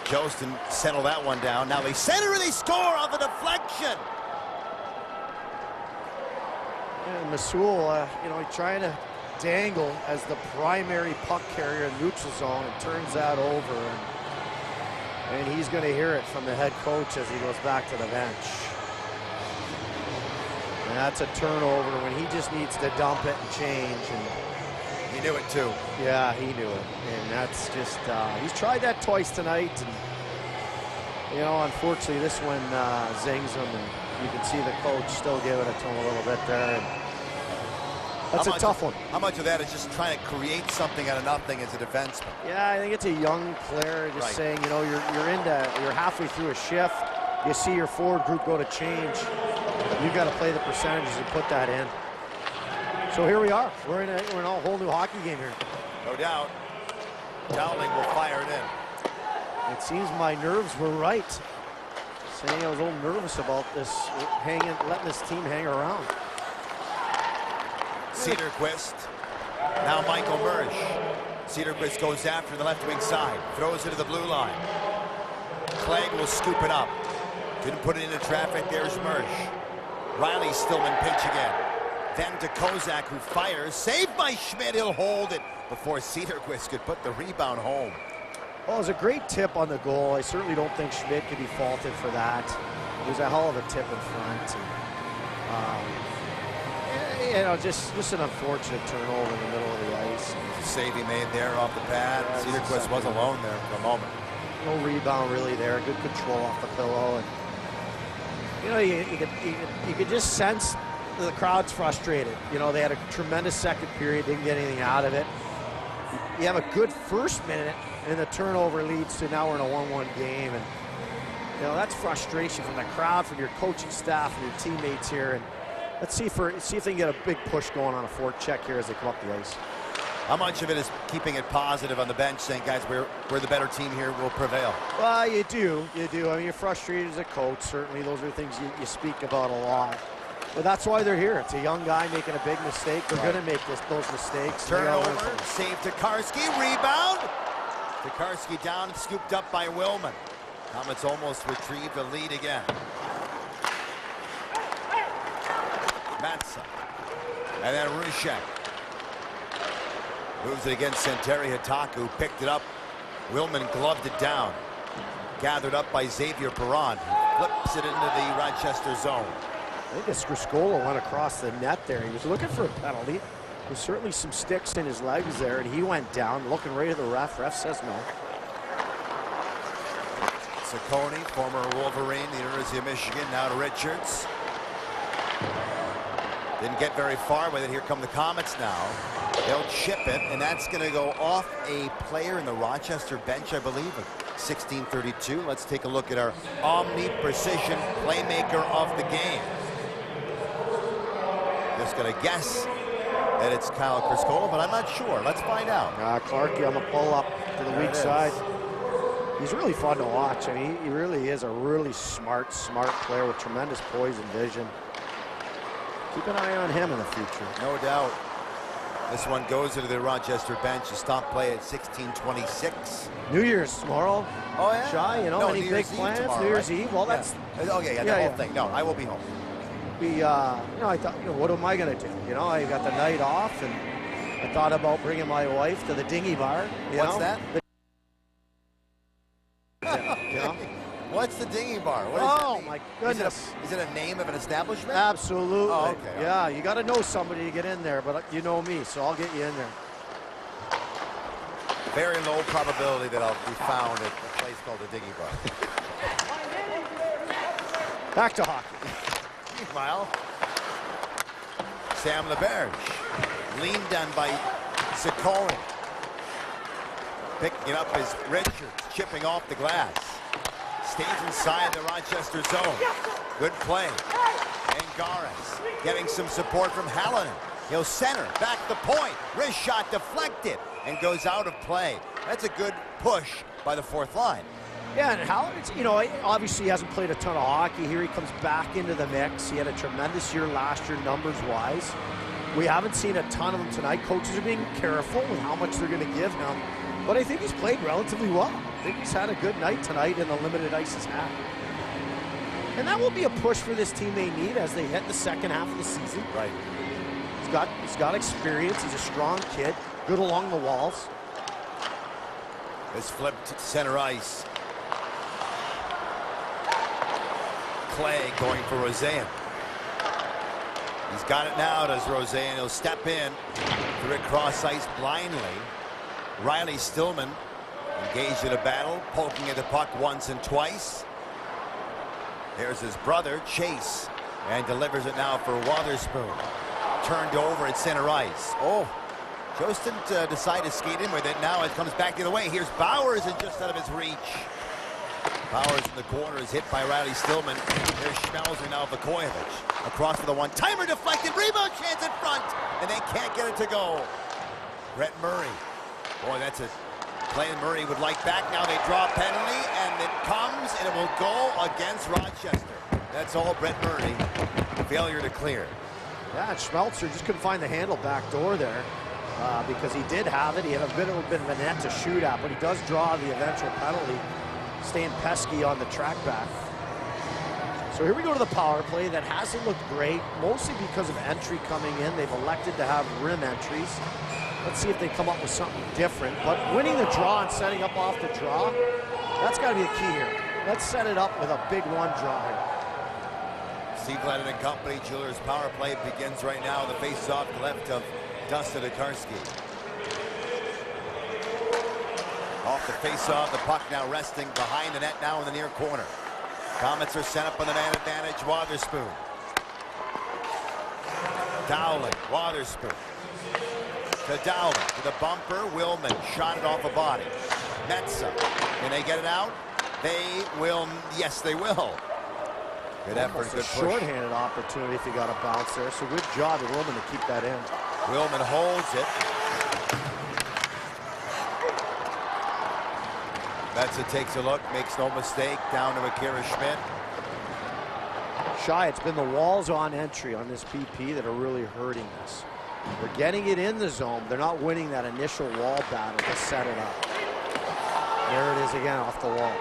Jost and settle that one down. Now they center and they score off a deflection. And Masul, trying to dangle as the primary puck carrier in neutral zone and turns that over. And he's going to hear it from the head coach as he goes back to the bench. And that's a turnover when he just needs to dump it and change. And he knew it too. Yeah, he knew it. And that's just, he's tried that twice tonight. And, unfortunately this one zings him. And you can see the coach still giving it to him a little bit there. And that's a tough one. How much of that is just trying to create something out of nothing as a defenseman? Yeah, I think it's a young player just saying, you're halfway through a shift. You see your forward group go to change. You've got to play the percentages and put that in. So here we are. We're in a whole new hockey game here. No doubt. Dowling will fire it in. It seems my nerves were right. Saying I was a little nervous about this, letting this team hang around. Cederqvist. Now Michael Mersch. Cederqvist goes after the left wing side. Throws it to the blue line. Clague will scoop it up. Didn't put it into traffic. There's Mersch. Riley Stillman pinch again. Then to Kozak, who fires. Saved by Schmidt. He'll hold it before Cederqvist could put the rebound home. Well, it was a great tip on the goal. I certainly don't think Schmidt could be faulted for that. It was a hell of a tip in front. And, you know, just an unfortunate turnover in the middle of the ice. The save he made there off the pad. Yeah, Cederqvist was alone there for a moment. No rebound really there. Good control off the pillow. And, you know, you could just sense the crowd's frustrated. You know, they had a tremendous second period, didn't get anything out of it. You have a good first minute, and the turnover leads to now we're in a 1-1 game. And, you know, that's frustration from the crowd, from your coaching staff, and your teammates here. And let's see if they can get a big push going on a forecheck here as they come up the ice. How much of it is keeping it positive on the bench, saying, guys, we're the better team here, we'll prevail? Well, you do. I mean, you're frustrated as a coach. Certainly, those are things you speak about a lot. But that's why they're here. It's a young guy making a big mistake. They're going to make those mistakes. Turnover, save Tokarski, rebound. Tokarski down and scooped up by Willman. Comets almost retrieved the lead again. Metsa. And then Rushek. Moves it against Santeri Hatakka, who picked it up. Willman gloved it down. Gathered up by Xavier Perron, who flips it into the Rochester zone. I think Criscuolo went across the net there. He was looking for a penalty. There's certainly some sticks in his legs there, and he went down, looking right at the ref. Ref says no. Ciccone, former Wolverine, the University of Michigan, now to Richards. Didn't get very far with it. Here come the Comets now. They'll chip it, and that's going to go off a player in the Rochester bench, I believe, at 16:32. Let's take a look at our omni-precision playmaker of the game. Just going to guess that it's Kyle Criscuolo, but I'm not sure. Let's find out. Clarke on the pull-up to the weak side. He's really fun to watch. I mean, he really is a really smart player with tremendous poise and vision. Keep an eye on him in the future. No doubt. This one goes into the Rochester bench. A stop play at 16:26. New Year's tomorrow. Oh, yeah? Shy, you know, any big plans? New Year's Eve? Well, that's... Okay, yeah, the whole thing. No, I will be home. You know, I thought, you know, what am I going to do? You know, I got the night off, and I thought about bringing my wife to the dinghy bar. What's that? You know? What's the dinghy bar? What is my goodness. Is it a name of an establishment? Absolutely. Oh, okay. Yeah, you got to know somebody to get in there, but you know me, so I'll get you in there. Very low probability that I'll be found at a place called the dinghy bar. Back to hockey. Meanwhile, Sam LeBerge, leaned down by Ciccone. Picking it up as Richards, chipping off the glass. Stays inside the Rochester zone. Good play. Angares getting some support from Hallinan. He'll center, back the point. Wrist shot deflected and goes out of play. That's a good push by the fourth line. Yeah, and Hallinan, you know, obviously he hasn't played a ton of hockey. Here he comes back into the mix. He had a tremendous year last year numbers-wise. We haven't seen a ton of him tonight. Coaches are being careful with how much they're going to give him. But I think he's played relatively well. I think he's had a good night tonight in the limited ice he's had. And that will be a push for this team they need as they hit the second half of the season. Right. He's got experience. He's a strong kid. Good along the walls. This flipped to center ice. Clague going for Roseanne. He's got it now, does Roseanne. He'll step in through it cross ice blindly. Riley Stillman engaged in a battle, poking at the puck once and twice. There's his brother, Chase, and delivers it now for Wotherspoon. Turned over at center ice. Oh, Jost didn't decide to skate in with it. Now it comes back the other way. Here's Bowers, and just out of his reach. Bowers in the corner is hit by Riley Stillman. There's Schmelzer, now Vukovic. Across for the one-timer, deflected, rebound chance in front, and they can't get it to go. Brett Murray. Boy, that's a play Murray would like back. Now they draw a penalty, and it comes, and it will go against Rochester. That's all Brett Murray. Failure to clear. Yeah, and Schmelzer just couldn't find the handle back door there because he did have it. He had a bit of a net to shoot at, but he does draw the eventual penalty, staying pesky on the track back. So here we go to the power play. That hasn't looked great, mostly because of entry coming in. They've elected to have rim entries. Let's see if they come up with something different. But winning the draw and setting up off the draw, that's got to be the key here. Let's set it up with a big one draw here. Steve Glennon and company, Jewelers power play begins right now. The face-off left of Dustin Deckard. Off the face-off, the puck now resting behind the net now in the near corner. Comets are set up on the man advantage. Wotherspoon. Dowling, Wotherspoon. To Dowling, to the bumper. Willman shot it off a body. Metsa, can they get it out? They will, yes they will. Good effort, good push. Short-handed opportunity if he got a bounce there. So good job of Willman to keep that in. Willman holds it. Metsa takes a look, makes no mistake, down to Akira Schmidt. Shy, it's been the walls on entry on this PP that are really hurting us. We're getting it in the zone. They're not winning that initial wall battle to set it up. There it is again off the wall.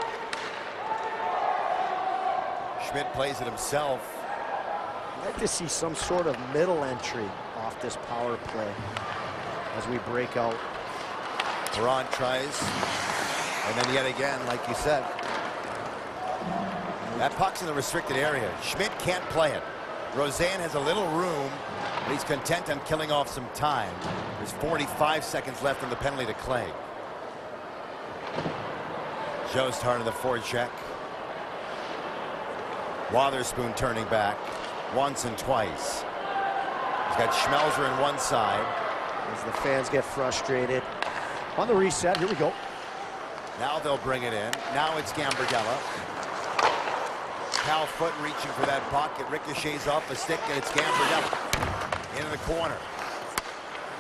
Schmidt plays it himself. I'd like to see some sort of middle entry off this power play as we break out. Perron tries, and then yet again, like you said, that puck's in the restricted area. Schmidt can't play it. Roseanne has a little room, but he's content on killing off some time. There's 45 seconds left on the penalty to Clague. Jost hard of the forecheck. Wotherspoon turning back once and twice. He's got Schmelzer on one side. As the fans get frustrated. On the reset, here we go. Now they'll bring it in. Now it's Gambardella. Cal Foot reaching for that puck. It ricochets off the stick, and it's Gambardella into the corner.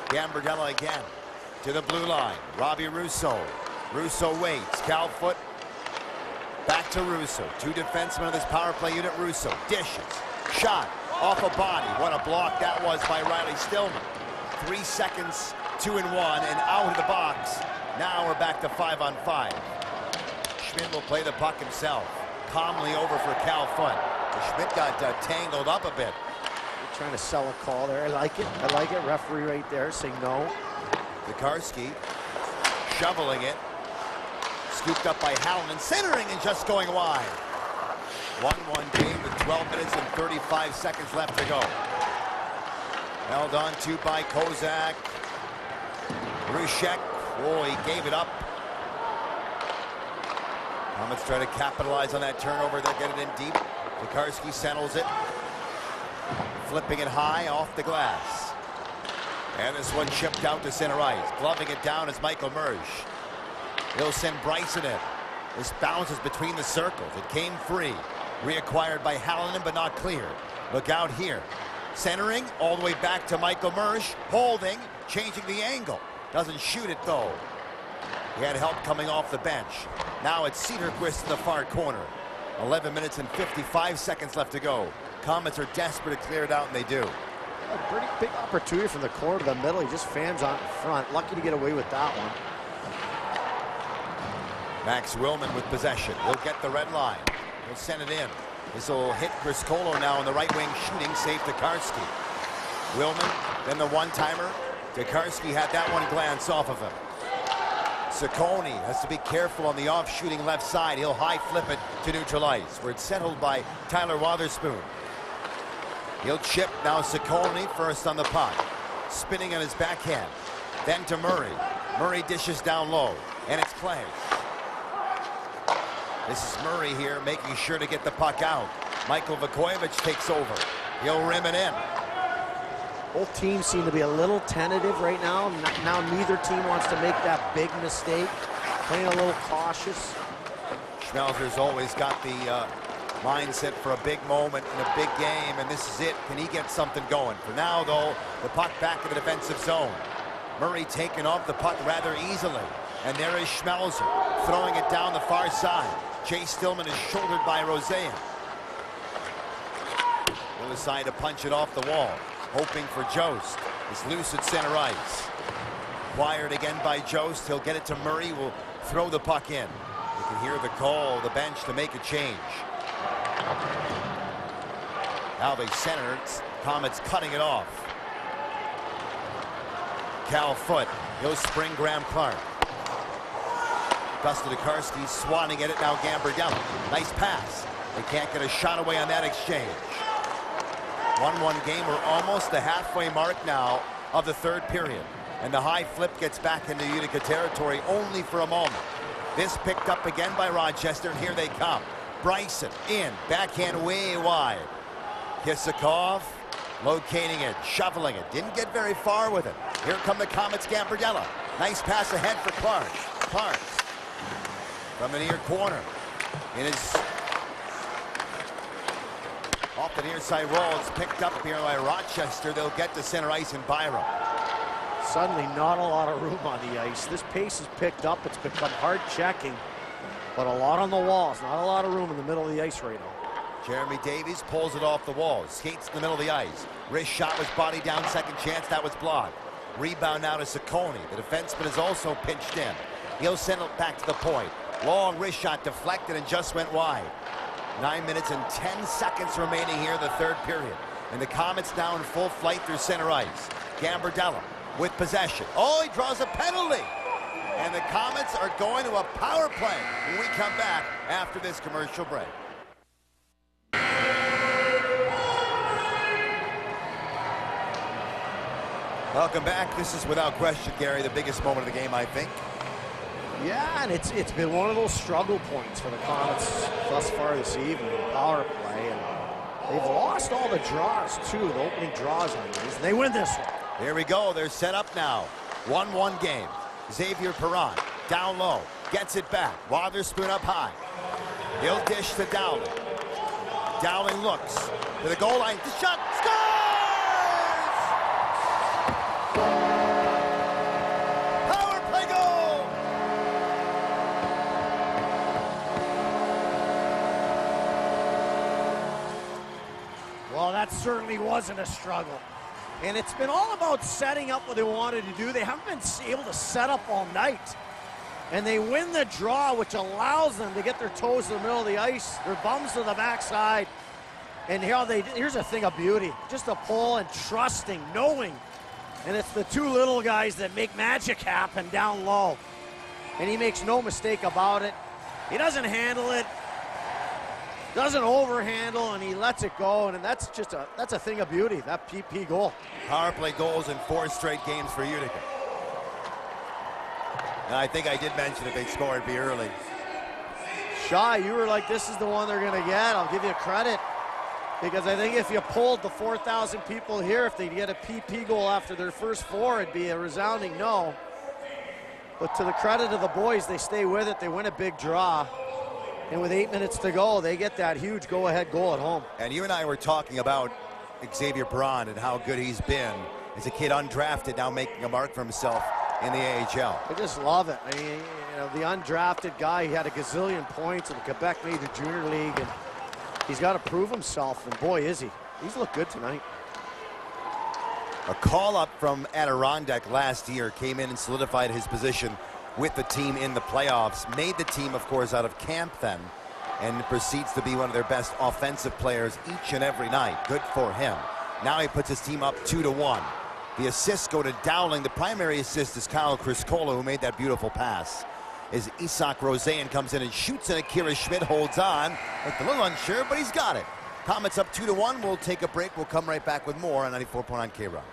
Gambardella again to the blue line. Robbie Russo. Russo waits. Cal Foot back to Russo. Two defensemen of this power play unit. Russo dishes. Shot off a body. What a block that was by Riley Stillman. 3 seconds, 2 and 1, and out of the box. Now we're back to 5-on-5. Schmidt will play the puck himself. Calmly over for Cal Foot. Schmidt got tangled up a bit. They're trying to sell a call there. I like it. I like it. Referee right there saying no. Deckard shoveling it. Scooped up by Howland, centering and just going wide. 1-1 game with 12 minutes and 35 seconds left to go. Held on to by Kozak. Rushek, oh, he gave it up. Comets try to capitalize on that turnover. They'll get it in deep. Deckard settles it. Flipping it high off the glass. And this one chipped out to center ice. Gloving it down is Michael Mersch. He'll send Bryson in. This bounces between the circles. It came free. Reacquired by Hallinan, but not cleared. Look out here. Centering all the way back to Michael Mersch. Holding, changing the angle. Doesn't shoot it though. He had help coming off the bench. Now it's Cederqvist in the far corner. 11 minutes and 55 seconds left to go. Comets are desperate to clear it out, and they do. A pretty big opportunity from the corner to the middle. He just fans on front. Lucky to get away with that one. Max Willman with possession. He'll get the red line. He'll send it in. This will hit Criscuolo now on the right wing shooting. Save Deckard. Willman, then the one-timer. Deckard had that one glance off of him. Ciccone has to be careful on the off-shooting left side. He'll high flip it to neutral ice, where it's settled by Tyler Wotherspoon. He'll chip now. Ciccone first on the puck, spinning on his backhand. Then to Murray. Murray dishes down low, and it's Clague. This is Murray here, making sure to get the puck out. Michael Vukovic takes over. He'll rim it in. Both teams seem to be a little tentative right now. Now neither team wants to make that big mistake. Playing a little cautious. Schmelzer's always got the mindset for a big moment in a big game, and this is it. Can he get something going? For now, though, the puck back in the defensive zone. Murray taking off the puck rather easily. And there is Schmelzer throwing it down the far side. Jay Stillman is shouldered by Roseanne. Other side to punch it off the wall. Hoping for Jost. It's loose at center ice. Acquired again by Jost. He'll get it to Murray. Will throw the puck in. You can hear the call of the bench to make a change. Now they center it. Comets cutting it off. Cal Foote. He'll spring Graham Clarke. Cederqvist swatting at it now. Gambardella. Nice pass. They can't get a shot away on that exchange. 1-1 game. We're almost the halfway mark now of the third period. And the high flip gets back into Utica territory only for a moment. This picked up again by Rochester, and here they come. Bryson in. Backhand way wide. Kisakov locating it, shoveling it. Didn't get very far with it. Here come the Comets. Gambardella. Nice pass ahead for Clarke. Clarke from the near corner. In his off the near side roll. It's picked up here by Rochester. They'll get to center ice in Byram. Suddenly not a lot of room on the ice. This pace is picked up. It's become hard checking, but a lot on the walls. Not a lot of room in the middle of the ice right now. Jeremy Davies pulls it off the wall. Skates in the middle of the ice. Wrist shot was body down. Second chance. That was blocked. Rebound now to Ciccone. The defenseman is also pinched in. He'll send it back to the point. Long wrist shot deflected and just went wide. 9 minutes and 10 seconds remaining here in the third period. And the Comets now in full flight through center ice. Gambardella with possession. Oh, he draws a penalty. And the Comets are going to a power play when we come back after this commercial break. Welcome back. This is without question, Gary, the biggest moment of the game, I think. Yeah, and it's been one of those struggle points for the Comets thus far this evening. Power play, and they've lost all the draws too. The opening draws on these, and they win this one. Here we go. They're set up now. 1-1 game. Xavier Perron down low, gets it back. Wotherspoon up high. He'll dish to Dowling. Dowling looks to the goal line. The shot, scores! Power play goal! Well, that certainly wasn't a struggle. And it's been all about setting up what they wanted to do. They haven't been able to set up all night. And they win the draw, which allows them to get their toes to the middle of the ice, their bums to the backside. And here's a thing of beauty. Just a pull and trusting, knowing. And it's the two little guys that make magic happen down low. And he makes no mistake about it. He doesn't handle it. Doesn't overhandle, and he lets it go, and that's a thing of beauty, that PP goal. Power play goals in 4 straight games for Utica. And I think I did mention if they score, it'd be early. Shy, you were like, this is the one they're going to get. I'll give you credit, because I think if you pulled the 4,000 people here, if they'd get a PP goal after their first 4, it'd be a resounding no. But to the credit of the boys, they stay with it. They win a big draw. And with 8 minutes to go, they get that huge go-ahead goal at home. And you and I were talking about Xavier Perron and how good he's been as a kid undrafted, now making a mark for himself in the AHL. I just love it. I mean, you know, the undrafted guy, he had a gazillion points in the Quebec Major Junior League, and he's got to prove himself, and boy, is he. He's looked good tonight. A call-up from Adirondack last year came in and solidified his position with the team in the playoffs. Made the team, of course, out of camp then, and proceeds to be one of their best offensive players each and every night. Good for him. Now he puts his team up 2-1. The assists go to Dowling. The primary assist is Kyle Criscuolo, who made that beautiful pass. As Isak Roseanne comes in and shoots, and Akira Schmidt holds on. Looked a little unsure, but he's got it. Comets up 2-1. We'll take a break. We'll come right back with more on 94.9 K-Rock.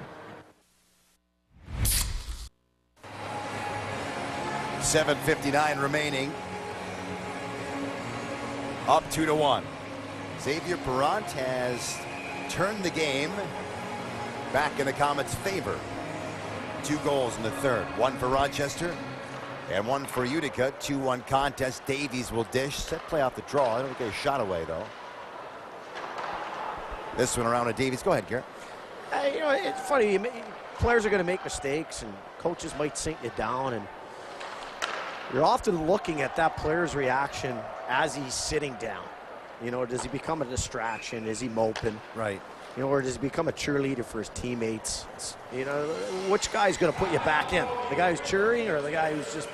7:59 remaining. Up 2-1. Xavier Perron has turned the game back in the Comets' favor. 2 goals in the third. 1 for Rochester and 1 for Utica. 2-1 contest. Davies will dish. Set play off the draw. I don't get a shot away, though. This one around to Davies. Go ahead, Garrett. You know, it's funny. Players are going to make mistakes, and coaches might sink you down. And You're often looking at that player's reaction as he's sitting down. You know, does he become a distraction? Is he moping? Right. You know, or does he become a cheerleader for his teammates? You know, which guy's going to put you back in? The guy who's cheering or the guy who's just,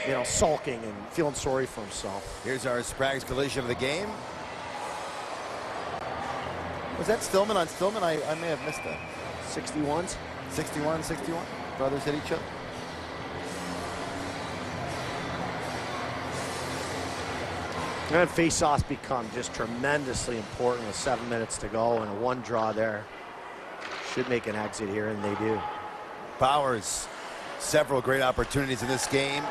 you know, sulking and feeling sorry for himself? Here's our Sprague's collision of the game. Was that Stillman on Stillman? I may have missed that. 61s? 61. Brothers hit each other. And face-offs become just tremendously important with 7 minutes to go, and a one draw there should make an exit here, and they do. Bowers, several great opportunities in this game.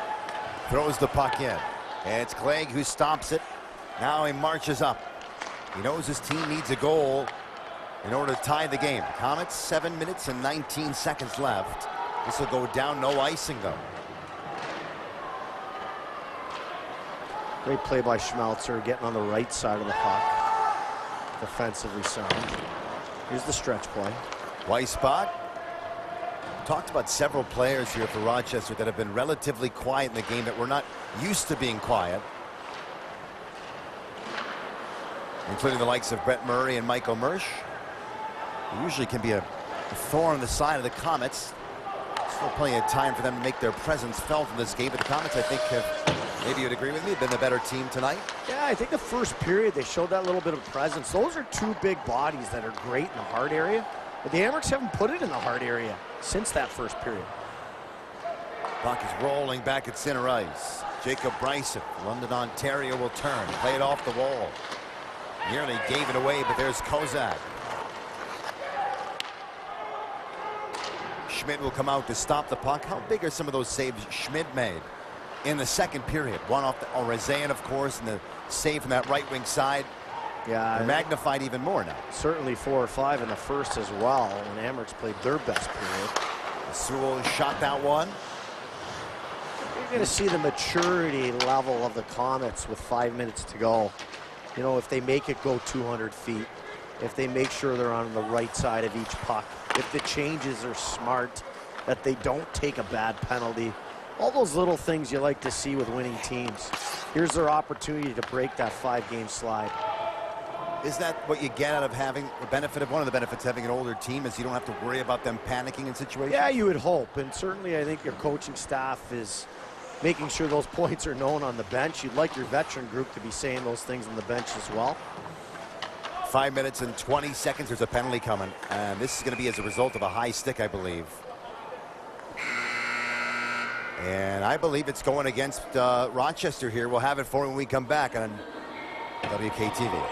Throws the puck in. And it's Clague who stops it. Now he marches up. He knows his team needs a goal in order to tie the game. Comets, 7 minutes and 19 seconds left. This will go down, no icing though. Great play by Schmelzer, getting on the right side of the puck. Defensively sound. Here's the stretch play. Weissbach. Talked about several players here for Rochester that have been relatively quiet in the game, that were not used to being quiet, including the likes of Brett Murray and Michael Mersch. It usually can be a thorn in the side of the Comets. Still plenty of time for them to make their presence felt in this game, but the Comets, I think, have, maybe you'd agree with me, been the better team tonight. Yeah, I think the first period they showed that little bit of presence. Those are two big bodies that are great in the hard area, but the Amerks haven't put it in the hard area since that first period. Puck is rolling back at center ice. Jacob Bryson, London, Ontario, will turn, play it off the wall. Nearly gave it away, but there's Kozak. Schmidt will come out to stop the puck. How big are some of those saves Schmidt made in the second period? One off the Rezan, of course, and the save from that right wing side. Yeah, they're magnified even more now. Certainly 4 or 5 in the first as well, when Amerks played their best period. Sewell shot that one. You're going to see the maturity level of the Comets with 5 minutes to go. You know, if they make it go 200 feet, if they make sure they're on the right side of each puck, if the changes are smart, that they don't take a bad penalty, all those little things you like to see with winning teams. Here's their opportunity to break that 5-game slide. Is that what you get out of having the benefit of, one of the benefits of having an older team, is you don't have to worry about them panicking in situations? Yeah, you would hope, and certainly I think your coaching staff is making sure those points are known on the bench. You'd like your veteran group to be saying those things on the bench as well. 5 minutes and 20 seconds. There's a penalty coming, and this is going to be as a result of a high stick, I believe. And I believe it's going against Rochester here. We'll have it for when we come back on WKTV.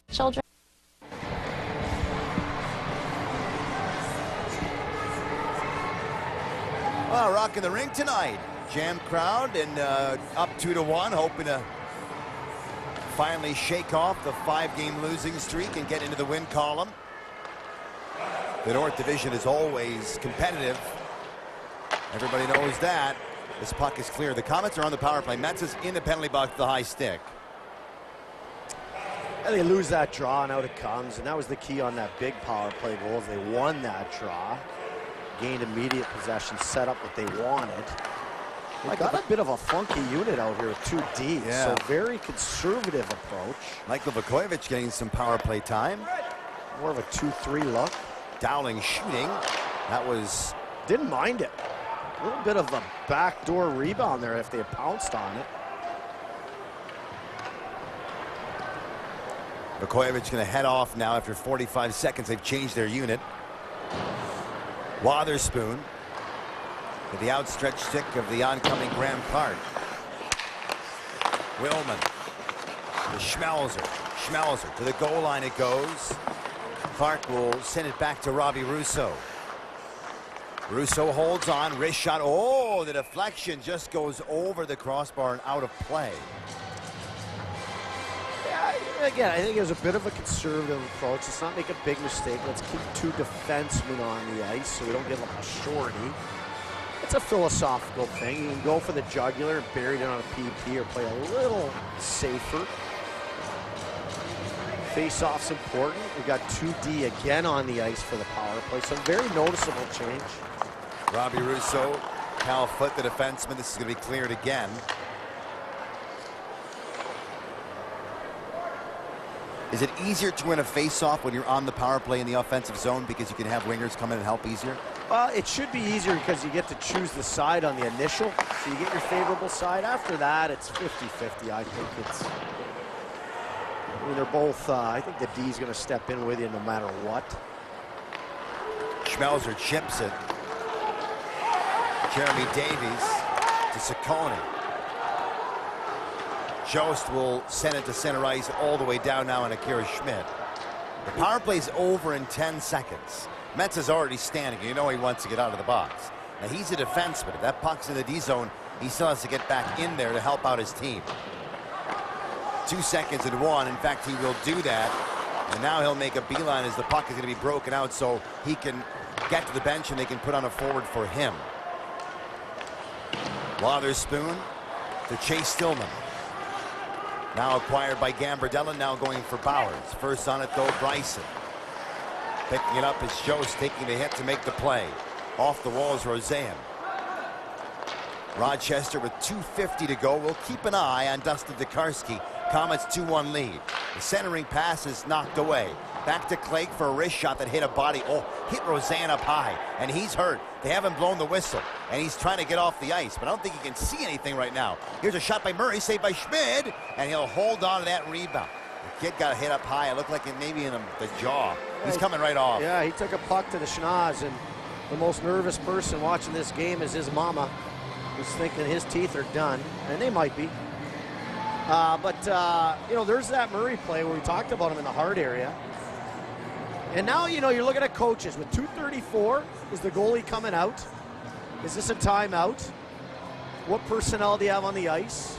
Children. Well, rocking the rink tonight. Jam crowd and up 2-1, hoping to finally shake off the 5-game losing streak and get into the win column. The North Division is always competitive. Everybody knows that. This puck is clear. The Comets are on the power play. Metsa's in the penalty box with the high stick. And they lose that draw, and out it comes, and that was the key on that big power play goal. They won that draw, gained immediate possession, set up what they wanted. They got a bit of a funky unit out here with 2 Ds, so very conservative approach. Michael Vukovic getting some power play time. More of a 2-3 look. Dowling shooting. That was... Didn't mind it. A little bit of a backdoor rebound there if they had pounced on it. Vukovic going to head off now after 45 seconds. They've changed their unit. Wotherspoon. To the outstretched stick of the oncoming Graham Clarke. Willman to Schmelzer. Schmelzer to the goal line it goes. Clarke will send it back to Robbie Russo. Russo holds on, wrist shot. Oh, the deflection just goes over the crossbar and out of play. Yeah, again, I think it was a bit of a conservative approach. Let's not make a big mistake. Let's keep 2 defensemen on the ice so we don't get like a shorty. It's a philosophical thing. You can go for the jugular and bury it on a PP or play a little safer. Face-off's important. We got 2D again on the ice for the power play. So very noticeable change. Robbie Russo Cal Foot, the defenseman. This is going to be cleared again. Is it easier to win a face-off when you're on the power play in the offensive zone because you can have wingers come in and help easier? Well, it should be easier because you get to choose the side on the initial. So you get your favorable side. After that, it's 50-50. I think it's... I mean, they're both... I think the D's going to step in with you no matter what. Schmelzer chips it. Jeremy Davies to Ciccone. Jost will send it to center ice all the way down now on Akira Schmidt. The power play's over in 10 seconds. Metsa's already standing. You know he wants to get out of the box. Now he's a defenseman. If that puck's in the D zone, he still has to get back in there to help out his team. 2 seconds and 1. In fact, he will do that. And now he'll make a beeline as the puck is going to be broken out so he can get to the bench and they can put on a forward for him. Wotherspoon to Chase Stillman. Now acquired by Gambardella, now going for Bowers. First on it though, Bryson. Picking it up is Jost, taking the hit to make the play. Off the wall is Roseanne. Rochester with 2:50 to go. We'll keep an eye on Dustin Tokarski. Comets 2-1 lead. The centering pass is knocked away. Back to Clague for a wrist shot that hit a body. Oh, hit Roseanne up high, and he's hurt. They haven't blown the whistle, and he's trying to get off the ice, but I don't think he can see anything right now. Here's a shot by Murray, saved by Schmid, and he'll hold on to that rebound. The kid got hit up high. It looked like it maybe in the jaw. He's coming right off. Yeah, he took a puck to the schnoz, and the most nervous person watching this game is his mama, who's thinking his teeth are done, and they might be. You know, there's that Murray play where we talked about him in the hard area. And now, you know, you're looking at coaches. With 2:34, is the goalie coming out? Is this a timeout? What personnel do you have on the ice?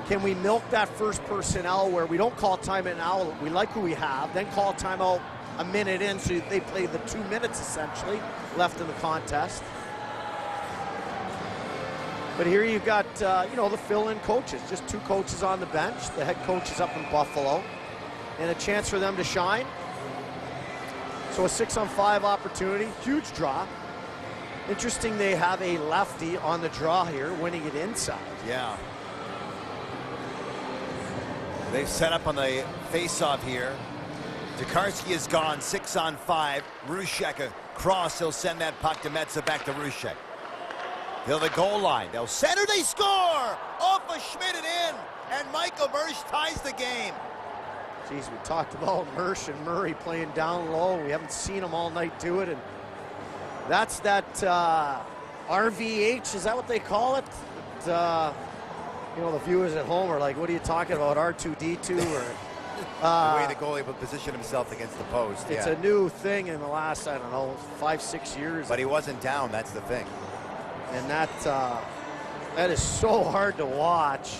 Can we milk that first personnel where we don't call timeout now, we like who we have, then call timeout a minute in so they play the 2 minutes essentially left in the contest? But here you've got, you know, the fill-in coaches. Just 2 coaches on the bench. The head coach is up in Buffalo. And a chance for them to shine. So a 6-on-5 opportunity. Huge draw. Interesting they have a lefty on the draw here, winning it inside. Yeah. They've set up on the face-off here. Tokarski is gone, 6-on-5. Rushek across. He'll send that puck to Metsa, back to Rushek. He'll the goal line. They'll center, they score! Off of Schmidt and in. And Michael Mersch ties the game. Geez, we talked about Mersch and Murray playing down low. We haven't seen them all night do it. And that's that RVH, is that what they call it? You know, the viewers at home are like, what are you talking about, R2-D2? Or the way the goalie would position himself against the post. It's a new thing in the last, I don't know, 5-6 years. But he wasn't down, that's the thing. And that is so hard to watch,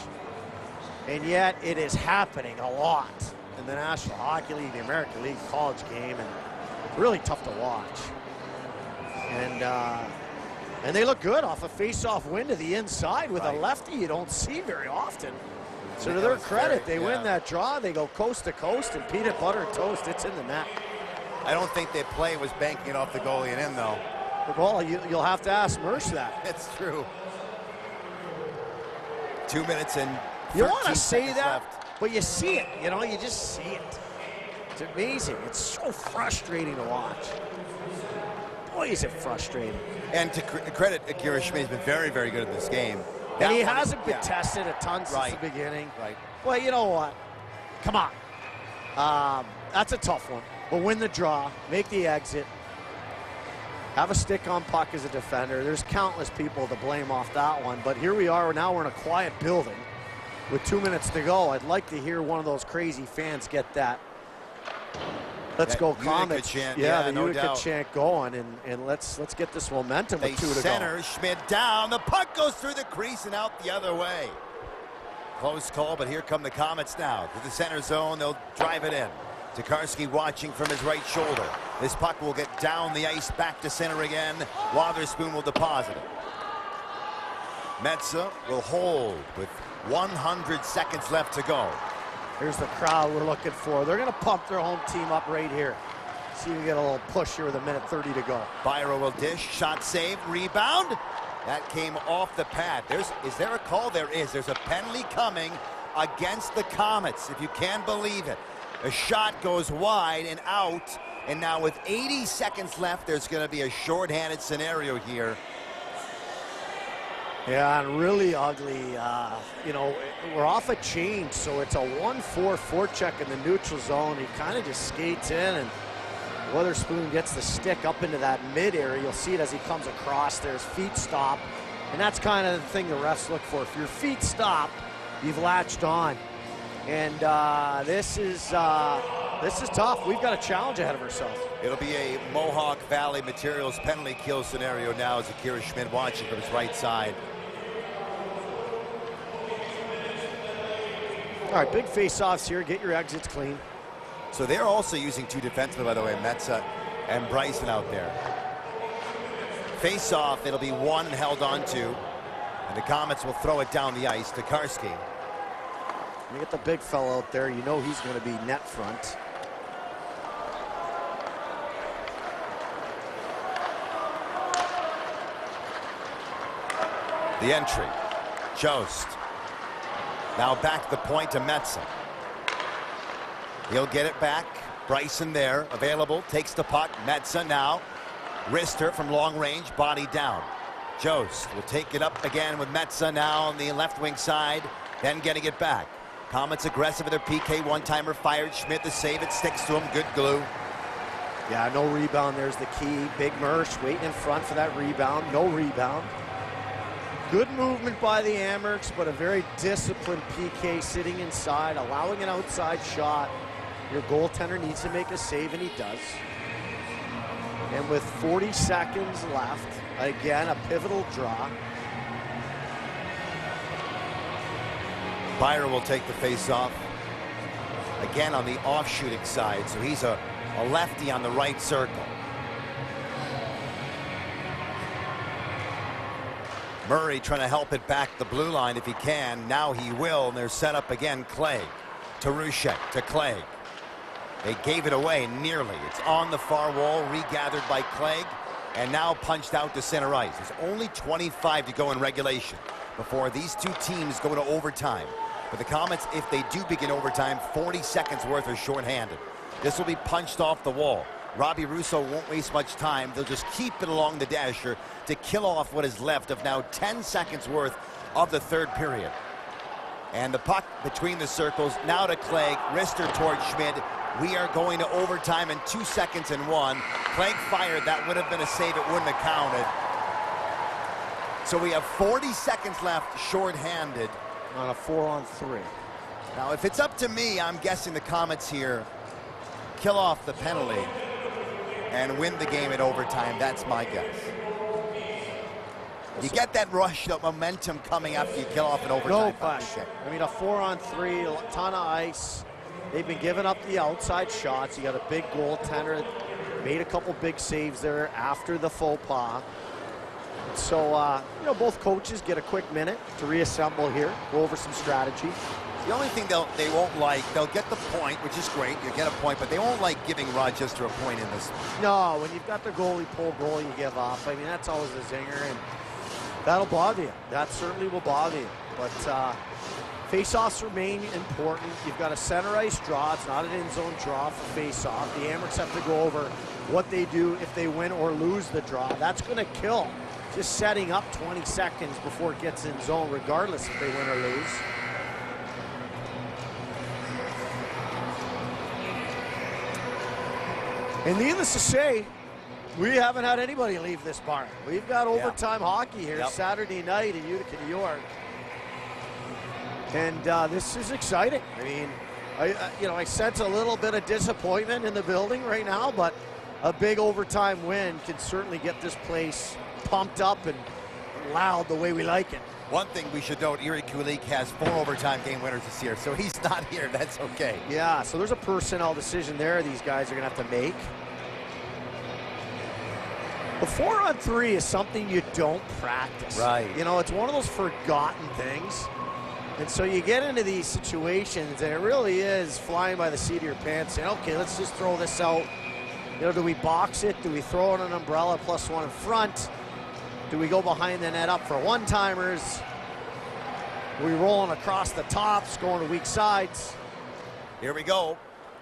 and yet it is happening a lot in the National Hockey League, the American League college game, and really tough to watch. And they look good off a face-off win to the inside with a lefty you don't see very often. So to their credit, they win that draw. They go coast to coast, and peanut butter and toast, it's in the net. I don't think their play was banking it off the goalie and in, though. Well, you'll have to ask Mersch that. It's true. 2 minutes and you want to say that, left. but you see it. You know, you just see it. It's amazing. It's so frustrating to watch. Boy, is it frustrating. And to credit Akira Schmid, has been very, very good in this game. And he hasn't been tested a ton since the beginning. Right. Well, you know what? Come on. That's a tough one. But win the draw, make the exit. Have a stick on puck as a defender. There's countless people to blame off that one, but here we are. Now we're in a quiet building with 2 minutes to go. I'd like to hear one of those crazy fans get that "Let's go Comets" chant. the no Utica doubt. chant going, and let's get this momentum with 2 to go. Center, Schmidt down. The puck goes through the crease and out the other way. Close call, but here come the Comets now to the center zone. They'll drive it in. Tokarski watching from his right shoulder. This puck will get down the ice, back to center again. Wotherspoon will deposit it. Metsa will hold with 100 seconds left to go. Here's the crowd we're looking for. They're going to pump their home team up right here. See if we get a little push here with 1:30 to go. Byro will dish, shot saved, rebound. That came off the pad. Is there a call? There is. There's a penalty coming against the Comets, if you can believe it. A shot goes wide and out, and now with 80 seconds left, there's going to be a shorthanded scenario here. Yeah, and really ugly. You know, we're off a change, so it's a 1-4 forecheck in the neutral zone. He kind of just skates in, and Wotherspoon gets the stick up into that mid area. You'll see it as he comes across there. His feet stop, and that's kind of the thing the refs look for. If your feet stop, you've latched on. And this is tough. We've got a challenge ahead of ourselves. It'll be a Mohawk Valley Materials penalty kill scenario now as Akira Schmidt watching from his right side. All right, big face-offs here. Get your exits clean. So they're also using two defensemen, by the way, Metsa and Bryson out there. Face-off, it'll be one held on to, and the Comets will throw it down the ice to Karski. You get the big fellow out there, you know he's going to be net front. The entry, Jost. Now back the point to Metsa. He'll get it back. Bryson there, available, takes the puck. Metsa now. Wrister from long range, body down. Jost will take it up again with Metsa now on the left wing side, then getting it back. Comets aggressive with their PK one-timer fired. Schmidt the save, it sticks to him, good glue. Yeah, no rebound, there's the key. Big Mersch waiting in front for that rebound, no rebound. Good movement by the Amerks, but a very disciplined PK sitting inside, allowing an outside shot. Your goaltender needs to make a save, and he does. And with 40 seconds left, again, a pivotal draw. Byron will take the face-off. Again on the off-shooting side, so he's a lefty on the right circle. Murray trying to help it back the blue line if he can. Now he will, and they're set up again. Clague to Rouchet to Clague. They gave it away nearly. It's on the far wall, regathered by Clague, and now punched out to center ice. There's only 25 to go in regulation before these two teams go to overtime. For the Comets, if they do begin overtime, 40 seconds worth are shorthanded. This will be punched off the wall. Robbie Russo won't waste much time. They'll just keep it along the dasher to kill off what is left of now 10 seconds worth of the third period. And the puck between the circles, now to Clague, wrister towards Schmidt. We are going to overtime in 2 seconds and 1. Clague fired, that would have been a save, it wouldn't have counted. So we have 40 seconds left, shorthanded. On a 4-on-3. Now, if it's up to me, I'm guessing the Comets here kill off the penalty and win the game at overtime. That's my guess. You get that rush, the momentum coming after you kill off an overtime. No question. I mean, a 4-on-3, a ton of ice. They've been giving up the outside shots. You got a big goaltender, made a couple big saves there after the faux pas. So, you know, both coaches get a quick minute to reassemble here, go over some strategy. The only thing they won't like, they'll get the point, which is great, you get a point, but they won't like giving Rochester a point in this. No, when you've got the goalie pull goal, you give up. I mean, that's always a zinger, and that'll bother you. That certainly will bother you. But face-offs remain important. You've got a center ice draw. It's not an in-zone draw for face-off. The Amerks have to go over what they do if they win or lose the draw. That's going to kill. Just setting up 20 seconds before it gets in zone, regardless if they win or lose. And needless to say, we haven't had anybody leave this barn. We've got overtime hockey here Saturday night in Utica, New York. And this is exciting. I mean, I sense a little bit of disappointment in the building right now, but a big overtime win can certainly get this place pumped up and loud the way we like it. One thing we should note, Erie Kulik has 4 overtime game winners this year, so he's not here. That's okay. Yeah, so there's a personnel decision there these guys are going to have to make. The 4-on-3 is something you don't practice. Right. You know, it's one of those forgotten things. And so you get into these situations, and it really is flying by the seat of your pants, saying, okay, let's just throw this out. You know, do we box it? Do we throw in an umbrella plus one in front? Do we go behind the net up for one-timers? We rolling across the tops, going to weak sides. Here we go.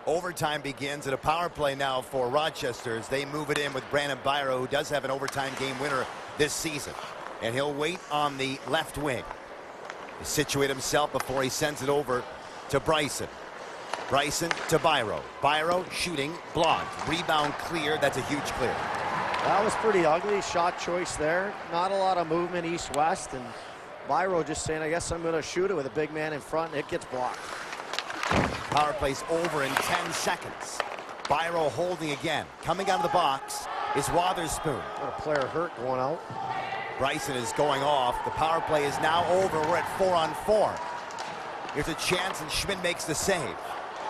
Overtime begins at a power play now for Rochester as they move it in with Brandon Byro, who does have an overtime game winner this season. And he'll wait on the left wing. He'll situate himself before he sends it over to Bryson. Bryson to Byro. Byro shooting, blocked. Rebound clear. That's a huge clear. That was pretty ugly. Shot choice there. Not a lot of movement east-west. And Byro just saying, I guess I'm going to shoot it with a big man in front, and it gets blocked. Power play's over in 10 seconds. Byro holding again. Coming out of the box is Wotherspoon. What a player hurt going out. Bryson is going off. The power play is now over. We're at 4-on-4. Here's a chance, and Schmidt makes the save.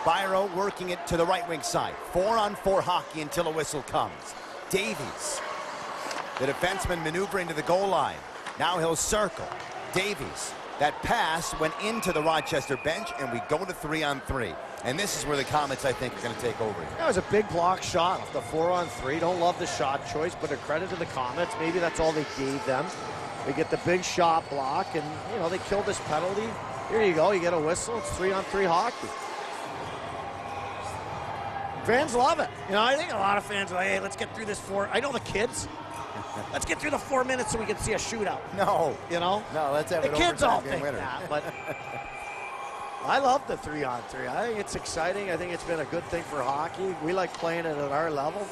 Byro working it to the right wing side. 4-on-4 hockey until a whistle comes. Davies, the defenseman, maneuvering to the goal line. Now he'll circle. Davies, that pass went into the Rochester bench, and we go to 3-on-3. And this is where the Comets, I think, are going to take over. That was a big block shot off the 4-on-3. Don't love the shot choice, but a credit to the Comets. Maybe that's all they gave them. They get the big shot block, and, you know, they killed this penalty. Here you go. You get a whistle. It's 3-on-3 hockey. Fans love it. You know, I think a lot of fans are like, hey, let's get through this I know the kids. Let's get through the 4 minutes so we can see a shootout. No. You know? No, let's have the an kids all overtime think winner. that, but I love the 3-on-3. I think it's exciting. I think it's been a good thing for hockey. We like playing it at our level.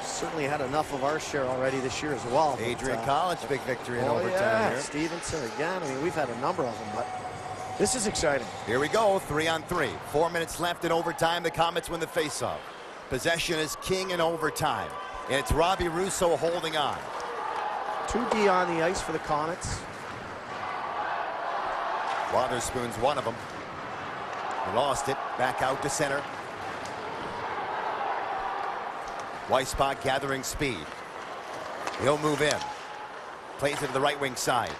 Certainly had enough of our share already this year as well. Adrian College, big victory in overtime here. Stevenson again. I mean, we've had a number of them, but this is exciting. Here we go, 3-on-3. 4 minutes left in overtime. The Comets win the faceoff. Possession is king in overtime. And it's Robbie Russo holding on. 2D on the ice for the Comets. Wotherspoon's one of them. He lost it. Back out to center. Weissbach gathering speed. He'll move in. Plays it to the right wing side.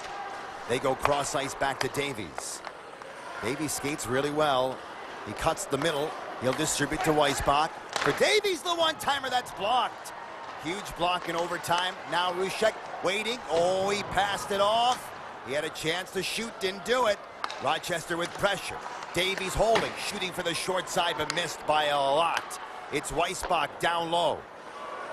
They go cross ice back to Davies. Davies skates really well. He cuts the middle. He'll distribute to Weissbach. For Davies, the one-timer that's blocked. Huge block in overtime. Now Ruchek waiting. Oh, he passed it off. He had a chance to shoot, didn't do it. Rochester with pressure. Davies holding, shooting for the short side, but missed by a lot. It's Weissbach down low.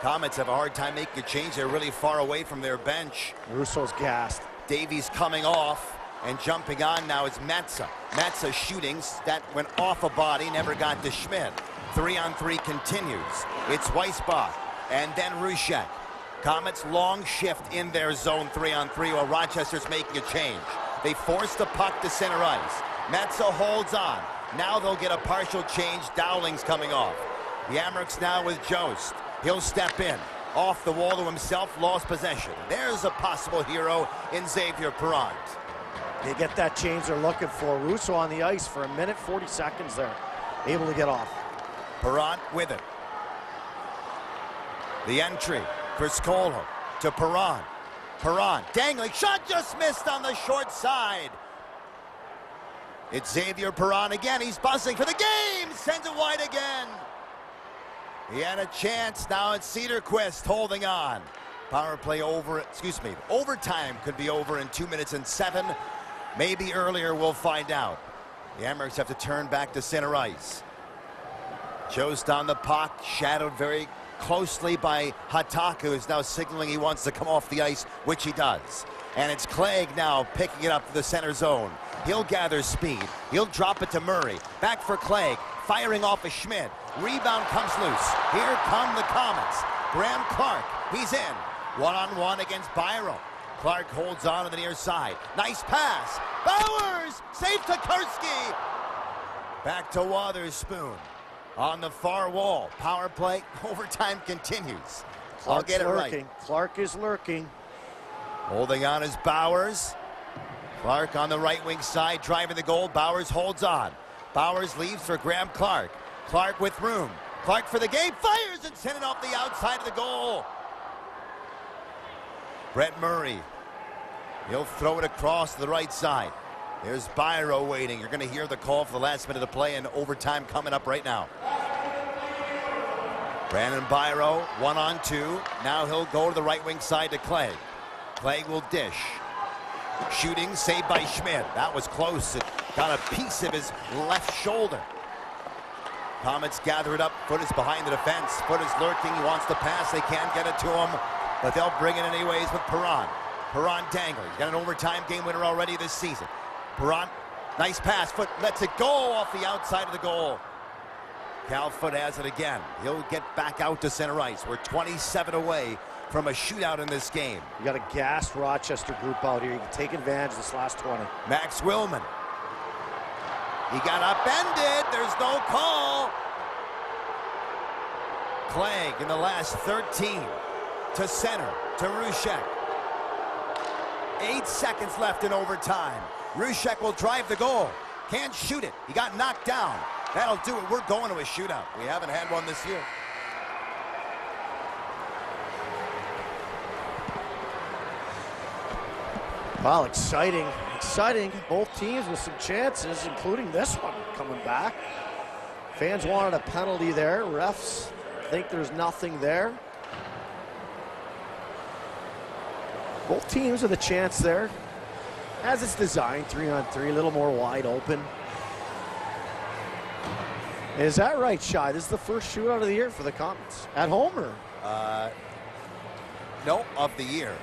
Comets have a hard time making a change. They're really far away from their bench. Russo's gassed. Davies coming off and jumping on now is Metsa. Metsa shooting, that went off a body, never got to Schmidt. 3-on-3 continues. It's Weissbach and then Ruchek. Comets long shift in their zone 3-on-3 while Rochester's making a change. They force the puck to center ice. Metsa holds on. Now they'll get a partial change. Dowling's coming off. The Amerks now with Jost. He'll step in. Off the wall to himself, lost possession. There's a possible hero in Xavier Perrant. They get that change they're looking for. Russo on the ice for 1:40 there. Able to get off. Perrant with it. The entry. Criscuolo to Perrant. Perrant dangling. Shot just missed on the short side. It's Xavier Perrant again. He's buzzing for the game. Sends it wide again. He had a chance. Now it's Cederqvist holding on. Power play over. Overtime could be over in 2 minutes and 7. Maybe earlier, we'll find out. The Amerks have to turn back to center ice. Jost on the puck, shadowed very closely by Hatakka, who's now signaling he wants to come off the ice, which he does. And it's Clague now picking it up to the center zone. He'll gather speed. He'll drop it to Murray. Back for Clague, firing off a Schmidt. Rebound comes loose. Here come the Comets. Graham Clarke, he's in. One-on-one against Byro. Clarke holds on to the near side. Nice pass. Bowers, safe to Kurski. Back to Wotherspoon. On the far wall. Power play. Overtime continues. I'll get it right. Clarke is lurking. Holding on is Bowers. Clarke on the right wing side, driving the goal. Bowers holds on. Bowers leaves for Graham Clarke. Clarke with room. Clarke for the game. Fires and sent it off the outside of the goal. Brett Murray. He'll throw it across to the right side. There's Byro waiting. You're going to hear the call for the last minute of play and overtime coming up right now. Brandon Byro, 1-on-2. Now he'll go to the right wing side to Clague. Clague will dish. Shooting, saved by Schmidt. That was close. It got a piece of his left shoulder. Comets gather it up. Foot is behind the defense. Foot is lurking. He wants to pass. They can't get it to him, but they'll bring it anyways with Perron. Perron dangling. He's got an overtime game winner already this season. Perron, nice pass. Foot lets it go off the outside of the goal. Cal Foot has it again. He'll get back out to center ice. We're 27 away from a shootout in this game. You got a gassed Rochester group out here. You can take advantage of this last 20. Max Willman. He got upended. There's no call. Clague in the last 13 to center to Rushek. 8 seconds left in overtime. Rushek will drive the goal. Can't shoot it. He got knocked down. That'll do it. We're going to a shootout. We haven't had one this year. Well, exciting. Both teams with some chances, including this one coming back. Fans wanted a penalty there. Refs think there's nothing there. Both teams with a chance there. As it's designed, 3-on-3, a little more wide open. Is that right, Shai? This is the first shootout of the year for the Comets. At home, or? No, of the year.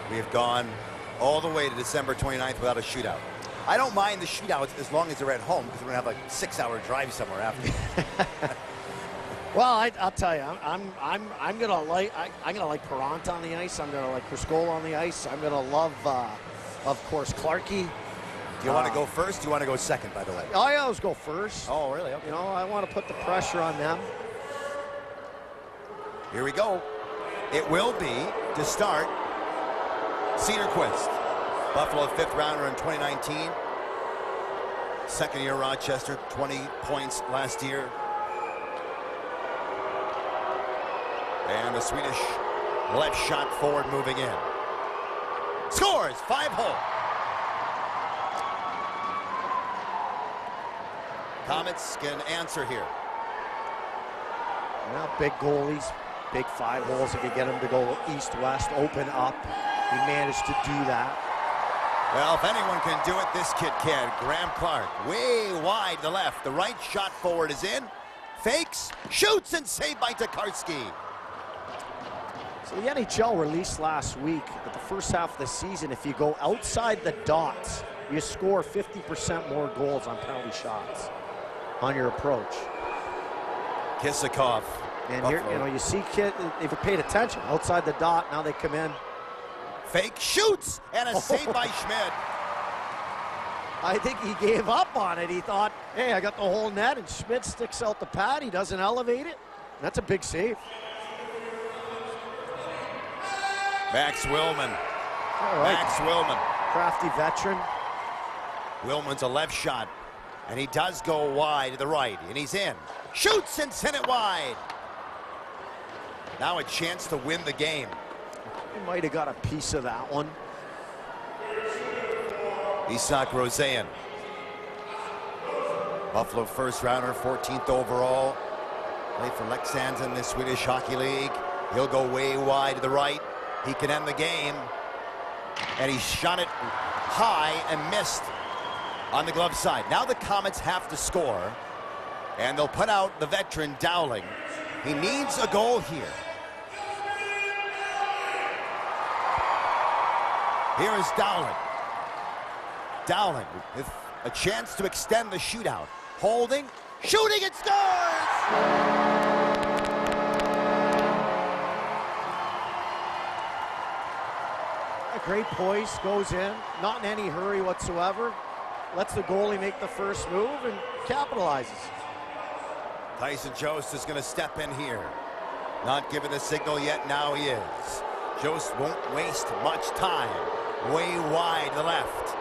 We have gone all the way to December 29th without a shootout. I don't mind the shootouts as long as they're at home, because we're gonna have like a 6-hour drive somewhere after. Well, I'll tell you, I'm gonna like Perron on the ice. I'm gonna like Criscuolo on the ice. I'm gonna love, of course, Clarke. Do you want to go first? Do you want to go second, by the way? I always go first. Oh, really? Okay. You know, I want to put the pressure on them. Here we go. It will be, to start, Cederqvist. Buffalo 5th rounder in 2019. Second year Rochester, 20 points last year. And the Swedish left shot forward moving in. Scores, 5-hole. Comets can answer here. Well, big goalies, big 5 holes. If you get them to go east-west, open up. He managed to do that. Well, if anyone can do it, this kid can. Graham Clarke, way wide to left. The right shot forward is in. Fakes, shoots, and saved by Tokarski. So the NHL released last week that the first half of the season, if you go outside the dots, you score 50% more goals on penalty shots on your approach. Kisakov. And here, you know, you see kid, if you paid attention, outside the dot, now they come in. Fake shoots, and a save by Schmidt. I think he gave up on it. He thought, hey, I got the whole net, and Schmidt sticks out the pad. He doesn't elevate it. That's a big save. Max Willman. All right. Max Willman. Crafty veteran. Willman's a left shot, and he does go wide to the right, and he's in. Shoots and sent it wide. Now a chance to win the game. He might have got a piece of that one. Isak Rosean. Buffalo first rounder, 14th overall. Played for Leksand in the Swedish Hockey League. He'll go way wide to the right. He can end the game. And he shot it high and missed on the glove side. Now the Comets have to score. And they'll put out the veteran Dowling. He needs a goal here. Here is Dowling. Dowling with a chance to extend the shootout. Holding, shooting, and scores! A great poise, goes in, not in any hurry whatsoever. Lets the goalie make the first move and capitalizes. Tyson Jost is going to step in here. Not given the signal yet, now he is. Jost won't waste much time. Way wide to the left.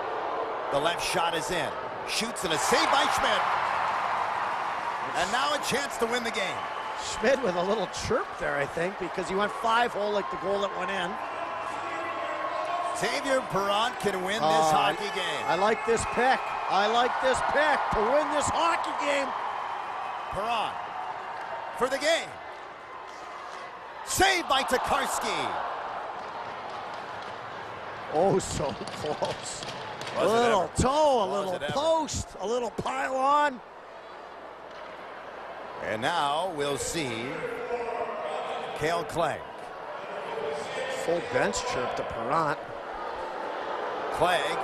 The left shot is in. Shoots and a save by Schmidt. And now a chance to win the game. Schmidt with a little chirp there, I think, because he went 5-hole like the goal that went in. Xavier Perron can win this hockey game. I like this pick. I like this pick to win this hockey game. Perron. for the game. Saved by Cederqvist. Oh, so close. A Was it little ever? toe, a Was little it ever? post, a little pylon. And now we'll see Clague. Full bench chirp to Perrant. Clague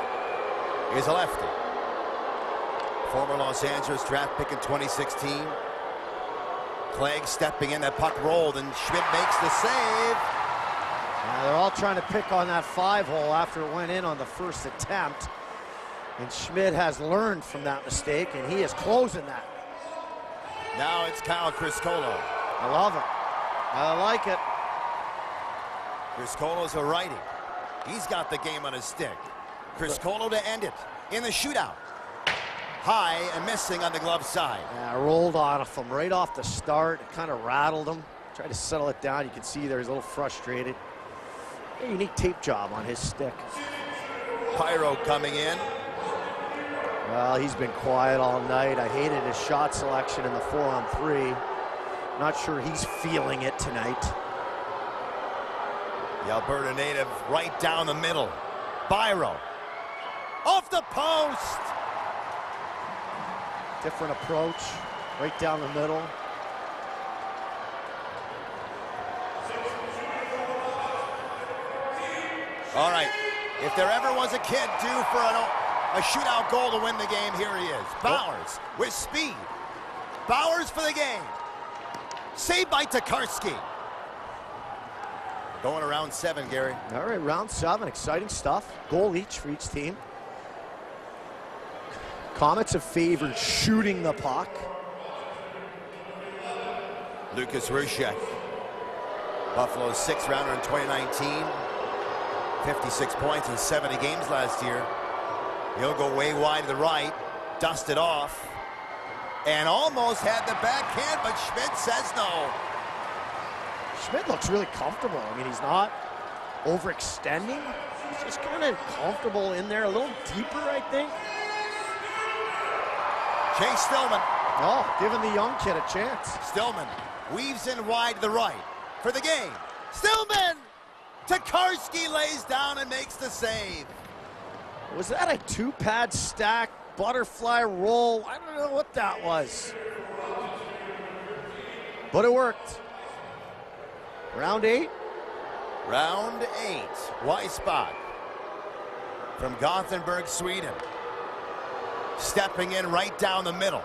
is a lefty. Former Los Angeles draft pick in 2016. Clague stepping in, that puck rolled, and Schmidt makes the save. They're all trying to pick on that 5-hole after it went in on the first attempt. And Schmidt has learned from that mistake, and he is closing that. Now it's Criscuolo. I love it. I like it. Criscuolo's a righty. He's got the game on his stick. Criscuolo to end it in the shootout. High and missing on the glove side. Yeah, rolled on him right off the start. It kind of rattled him. Tried to settle it down. You can see there he's a little frustrated. A unique tape job on his stick. Pyro coming in. Well, he's been quiet all night. I hated his shot selection in the 4-on-3. Not sure he's feeling it tonight. The Alberta native right down the middle. Pyro. Off the post. Different approach. Right down the middle. All right. If there ever was a kid due for a shootout goal to win the game, here he is. Bowers with speed. Bowers for the game. Saved by Cederqvist. Going around 7, Gary. All right, round 7. Exciting stuff. Goal each for each team. Comets have favored shooting the puck. Lucas Rushek. Buffalo's 6th rounder in 2019. 56 points in 70 games last year. He'll go way wide to the right. Dust it off. And almost had the backhand, but Schmidt says no. Schmidt looks really comfortable. I mean, he's not overextending. He's just kind of comfortable in there, a little deeper, I think. Chase Stillman. Oh, giving the young kid a chance. Stillman weaves in wide to the right for the game. Stillman! Cederqvist lays down and makes the save. Was that a 2-pad stack, butterfly roll? I don't know what that was. But it worked. Round 8. Round 8. Weissbach from Gothenburg, Sweden. Stepping in right down the middle.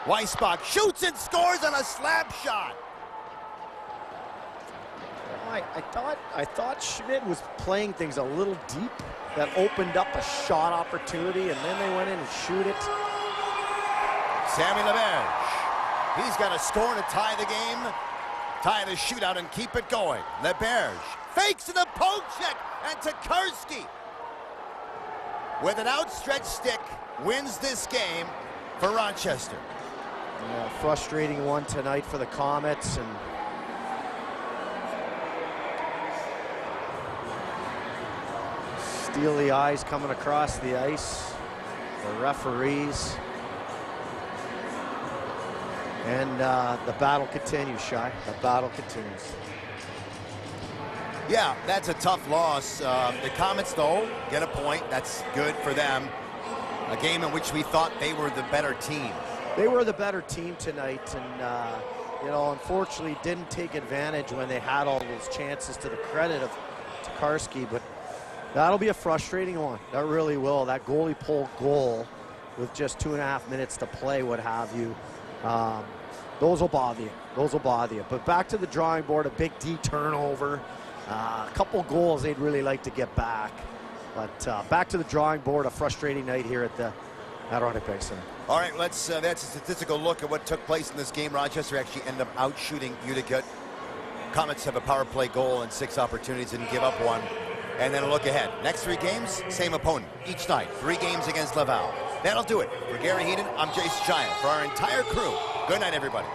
Weissbach shoots and scores on a slap shot. I thought Schmidt was playing things a little deep. That opened up a shot opportunity, and then they went in and shoot it. Sammy LeBerge. He's got to score to tie the game, tie the shootout, and keep it going. LeBerge fakes to the poke check, and Cederqvist, with an outstretched stick, wins this game for Rochester. Yeah, frustrating one tonight for the Comets, and steely eyes coming across the ice, the referees, and the battle continues, Shai. The battle continues. Yeah, that's a tough loss. The Comets, though, get a point. That's good for them. A game in which we thought they were the better team. They were the better team tonight, and you know, unfortunately didn't take advantage when they had all those chances, to the credit of Cederqvist, but that'll be a frustrating one. That really will. That goalie pull goal with just 2.5 minutes to play, what have you. Those will bother you. Those will bother you. But back to the drawing board, a big D turnover. A couple goals they'd really like to get back. But back to the drawing board, a frustrating night here at the Adirondack Bank Center. All right, that's a statistical look at what took place in this game. Rochester actually ended up out-shooting Utica. Comets have a power play goal and 6 opportunities, didn't give up one. And then a look ahead. Next 3 games, same opponent each night. 3 games against Laval. That'll do it. For Gary Heaton, I'm Jason Giant. For our entire crew, good night, everybody.